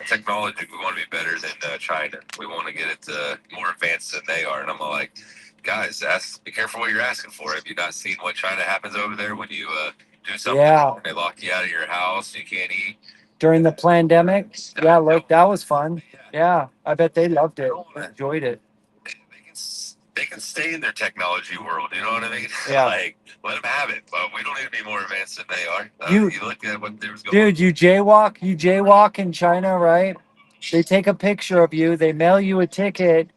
technology. We want to be better than China. We want to get it more advanced than they are. And I'm like, guys, be careful what you're asking for. Have you not seen what China happens over there when you do something? Yeah. They lock you out of your house. You can't eat. During the pandemic, yeah, look, that was fun. Yeah, I bet they loved it, enjoyed it. They can stay in their technology world. You know what I mean? Yeah. Like, let them have it. But we don't need to be more advanced than they are. You look at what there was going on. Dude, you jaywalk in China, right? They take a picture of you, they mail you a ticket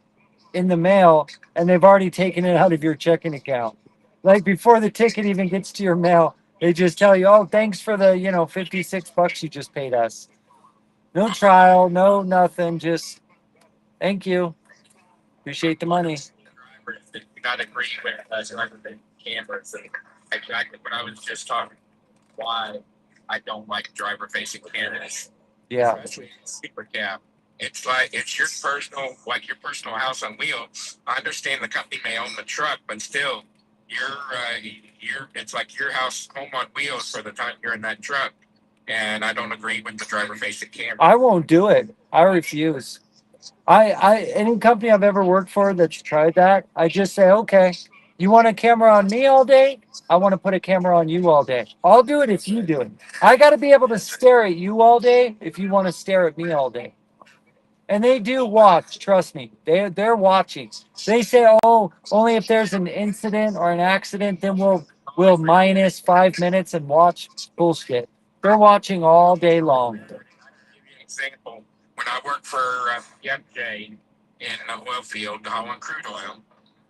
in the mail, and they've already taken it out of your checking account. Like before the ticket even gets to your mail, they just tell you, "Oh, thanks for the, $56 you just paid us." No trial, no nothing, just thank you. Appreciate the money. Drivers that do not agree with driver cameras and exactly what I was just talking about, why I don't like driver facing cameras. Yeah. Especially super cab. It's like it's your personal, like your personal house on wheels. I understand the company may own the truck, but still, you're it's like your house, home on wheels for the time you're in that truck. And I don't agree with the driver facing camera. I won't do it. I refuse. Any company I've ever worked for that's tried that, I just say, okay, you want a camera on me all day? I want to put a camera on you all day. I'll do it if you do it. I got to be able to stare at you all day if you want to stare at me all day. And they do watch, trust me. They're watching. They say, oh, only if there's an incident or an accident, then we'll minus 5 minutes and watch bullshit. They're watching all day long. Give you an example. When I worked for MJ in the oil field, hauling crude oil,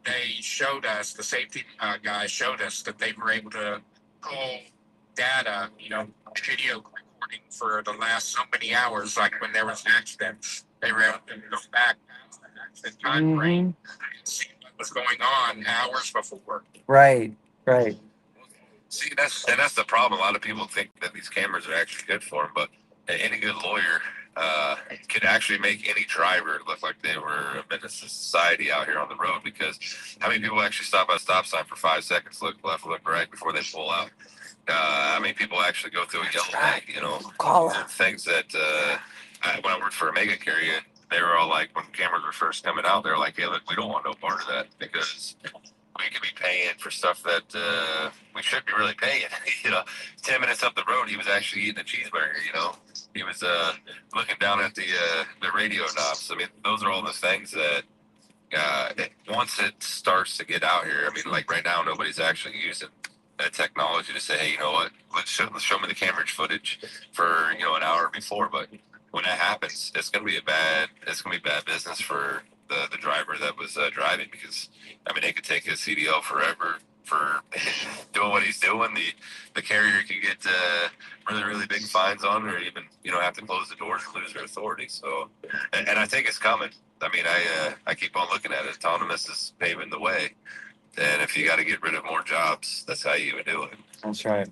they showed us, the safety guys showed us that they were able to pull data, video record recording for the last so many hours, like when there was accidents, they were able to go back past that accident time frame and see what was going on hours before. Right, right. See, that's the problem. A lot of people think that these cameras are actually good for them, but any good lawyer could actually make any driver look like they were a menace to society out here on the road. Because how many people actually stop at a stop sign for 5 seconds, look left, look right before they pull out? How many people actually go through a yellow light? You know, things that when I worked for a mega carrier, they were all like, when cameras were first coming out, they were like, "Hey, look, we don't want no part of that because we could be paying for stuff that we should be really paying." 10 minutes up the road, he was actually eating a cheeseburger. He was looking down at the radio knobs. I mean, those are all the things that once it starts to get out here, I mean, like right now, nobody's actually using that technology to say, "Hey, you know what? Let's show me the camera footage for an hour before." But when that happens, it's gonna be bad business for the driver that was driving, because I mean, they could take his CDL forever for doing what he's doing. The carrier could get really big fines on it, or even have to close the doors and lose their authority. So, and I think it's coming. I mean, I keep on looking at it. Autonomous is paving the way, and if you got to get rid of more jobs, that's how you would do it. That's right.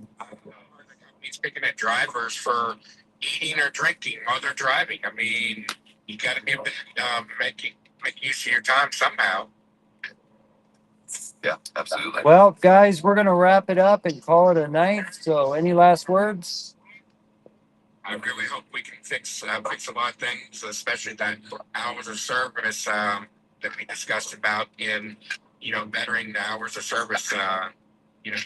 He's picking at drivers for eating or drinking while they're driving. I mean, you got to be able to make use of your time somehow. Yeah, absolutely. Well, guys, we're going to wrap it up and call it a night. So, any last words? I really hope we can fix a lot of things, especially that hours of service that we discussed about in bettering the hours of service. You know,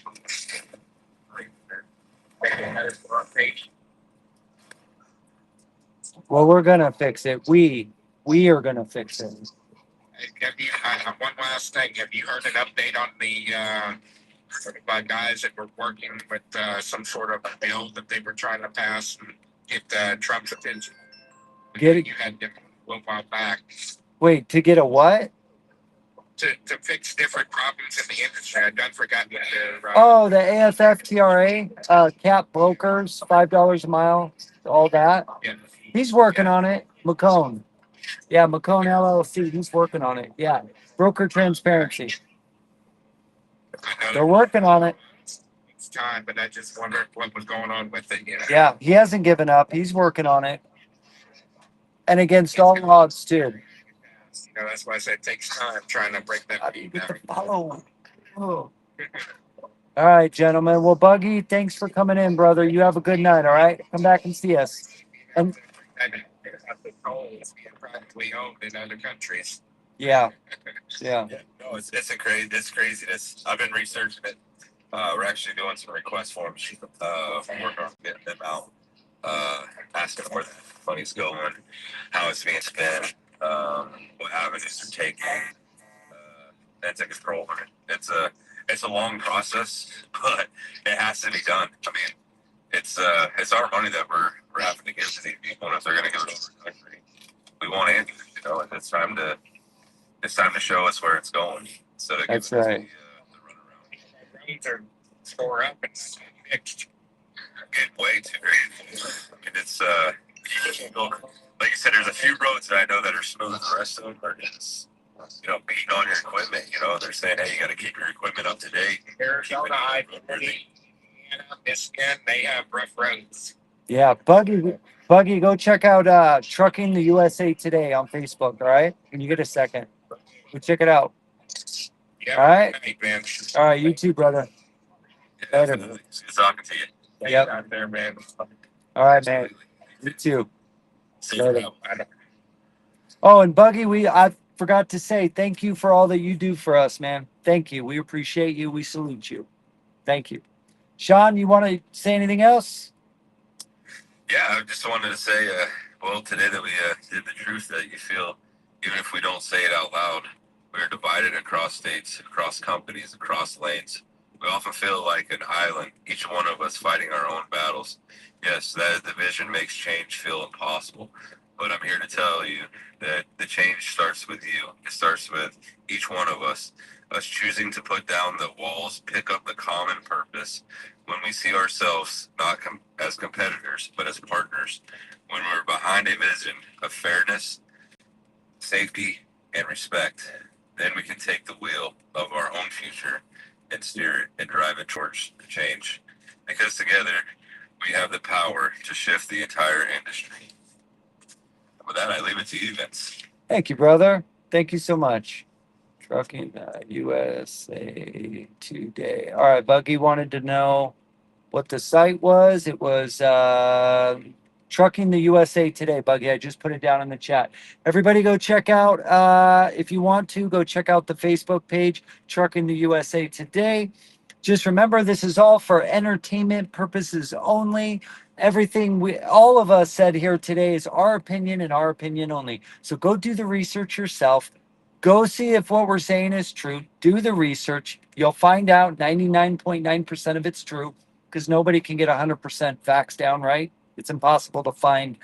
Well, we're going to fix it. We are going to fix it. One last thing. Have you heard an update on the guys that were working with some sort of bill that they were trying to pass and get Trump's attention? Get it? You had them a little while back Wait, to get a what? to fix different problems in the industry. I done forgotten their. Oh, the AFFTRA, cap brokers, $5 a mile, all that. Yeah. He's working on it. McCone. Yeah, McCone LLC. He's working on it. Yeah. Broker transparency. They're working on it. It's time, but I just wondered what was going on with it. Yeah, he hasn't given up. He's working on it. And against all odds, too. That's why I said it takes time trying to break that beat down. Oh. All right, gentlemen. Well, Buggy, thanks for coming in, brother. You have a good night, all right? Come back and see us. And privately owned in other countries. yeah. No, it's craziness. I've been researching it. We're actually doing some request forms. Working on getting them out. Asking where the money's going, how it's being spent, what avenues they're taking, and to control it. It's a long process, but it has to be done. I mean, it's our money that we're having to give to these people, and if they're going to give it over the country, we want to. And it's time to show us where it's going instead of giving us the runaround. Roads are tore up and fixed. Getting way too great. I mean, it's like you said, there's a few roads that I know that are smooth. The rest of them are just beating on your equipment. They're saying, hey, you got to keep your equipment up to date. Arizona, Michigan, they have rough roads. Yeah, Buggy, go check out Trucking the USA Today on Facebook, all right? When you get a second. Go check it out. Yeah, all right? Man. All right, you too, brother. Yeah, later. Good talking to you. Yep. Out there, man. All right, man. You too. Later. Oh, and Buggy, I forgot to say thank you for all that you do for us, man. Thank you. We appreciate you. We salute you. Thank you. Sean, you want to say anything else? Yeah, I just wanted to say, today that we did the truth that you feel, even if we don't say it out loud, we're divided across states, across companies, across lanes. We often feel like an island, each one of us fighting our own battles. Yes, that division makes change feel impossible, but I'm here to tell you that the change starts with you. It starts with each one of us Us choosing to put down the walls, pick up the common purpose when we see ourselves not as competitors, but as partners. When we're behind a vision of fairness, safety, and respect, then we can take the wheel of our own future and steer it and drive it towards change. Because together, we have the power to shift the entire industry. With that, I leave it to you, Vince. Thank you, brother. Thank you so much. Trucking USA Today. All right, Buggy wanted to know what the site was. It was Trucking the USA Today, Buggy. I just put it down in the chat. Everybody go check out, if you want to, go check out the Facebook page, Trucking the USA Today. Just remember, this is all for entertainment purposes only. Everything all of us said here today is our opinion and our opinion only. So go do the research yourself. Go see if what we're saying is true. Do the research. You'll find out 99.9% of it's true because nobody can get 100% facts down, right? It's impossible to find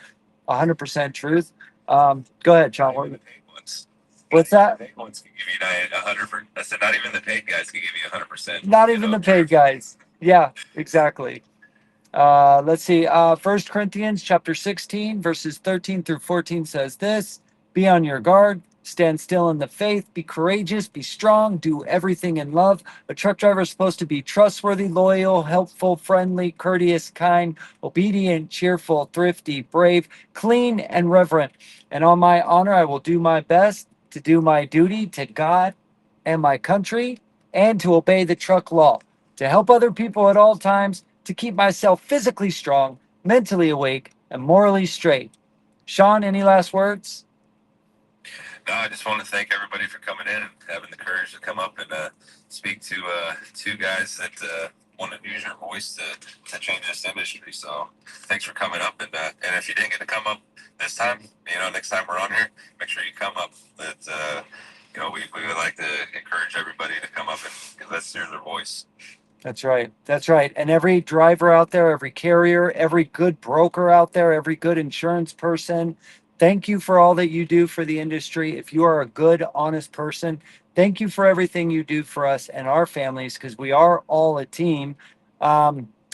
100% truth. Go ahead, Sean. Not even the paid ones. What's that? The paid ones can give you 100%. I said not even the paid guys can give you 100%. Not even the paid guys. Yeah, exactly. Let's see. 1 Corinthians chapter 16, verses 13 through 14 says this: Be on your guard, stand still in the faith, be courageous, be strong, do everything in love. A truck driver is supposed to be trustworthy, loyal, helpful, friendly, courteous, kind, obedient, cheerful, thrifty, brave, clean, and reverent. And on my honor, I will do my best to do my duty to God and my country and to obey the truck law, to help other people at all times, to keep myself physically strong, mentally awake, and morally straight. Sean, any last words? No, I just want to thank everybody for coming in and having the courage to come up and speak to two guys that want to use your voice to change this industry. So thanks for coming up. And if you didn't get to come up this time, next time we're on here, make sure you come up. We would like to encourage everybody to come up and let's hear their voice. That's right. That's right. And every driver out there, every carrier, every good broker out there, every good insurance person, thank you for all that you do for the industry. If you are a good, honest person, thank you for everything you do for us and our families because we are all a team.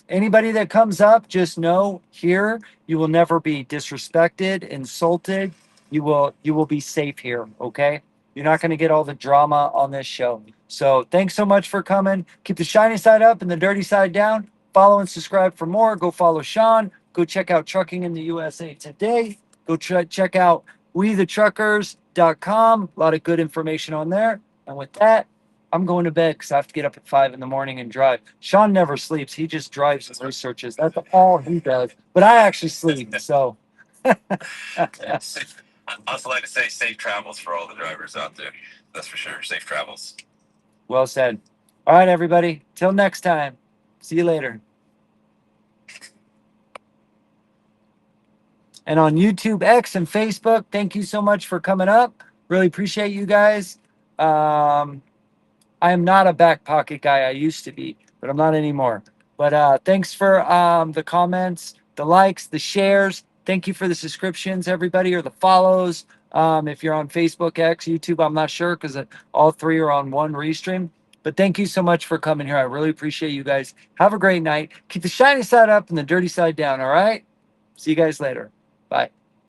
Anybody that comes up, just know here you will never be disrespected, insulted. You will be safe here. Okay. You're not going to get all the drama on this show. So thanks so much for coming. Keep the shiny side up and the dirty side down. Follow and subscribe for more. Go follow Sean. Go check out Trucking in the USA Today. Go check out WeTheTruckers.com. A lot of good information on there. And with that, I'm going to bed because I have to get up at 5 in the morning and drive. Sean never sleeps. He just drives and researches. That's all he does. But I actually sleep. So I also like to say safe travels for all the drivers out there. That's for sure. Safe travels. well said. All right, everybody. Till next time. See you later. And on YouTube, X, and Facebook, thank you so much for coming up. Really appreciate you guys. I am not a back pocket guy. I used to be, but I'm not anymore. But thanks for the comments, the likes, the shares. Thank you for the subscriptions, everybody, or the follows. If you're on Facebook, X, YouTube, I'm not sure because all three are on one restream. But thank you so much for coming here. I really appreciate you guys. Have a great night. Keep the shiny side up and the dirty side down, all right? See you guys later. Bye.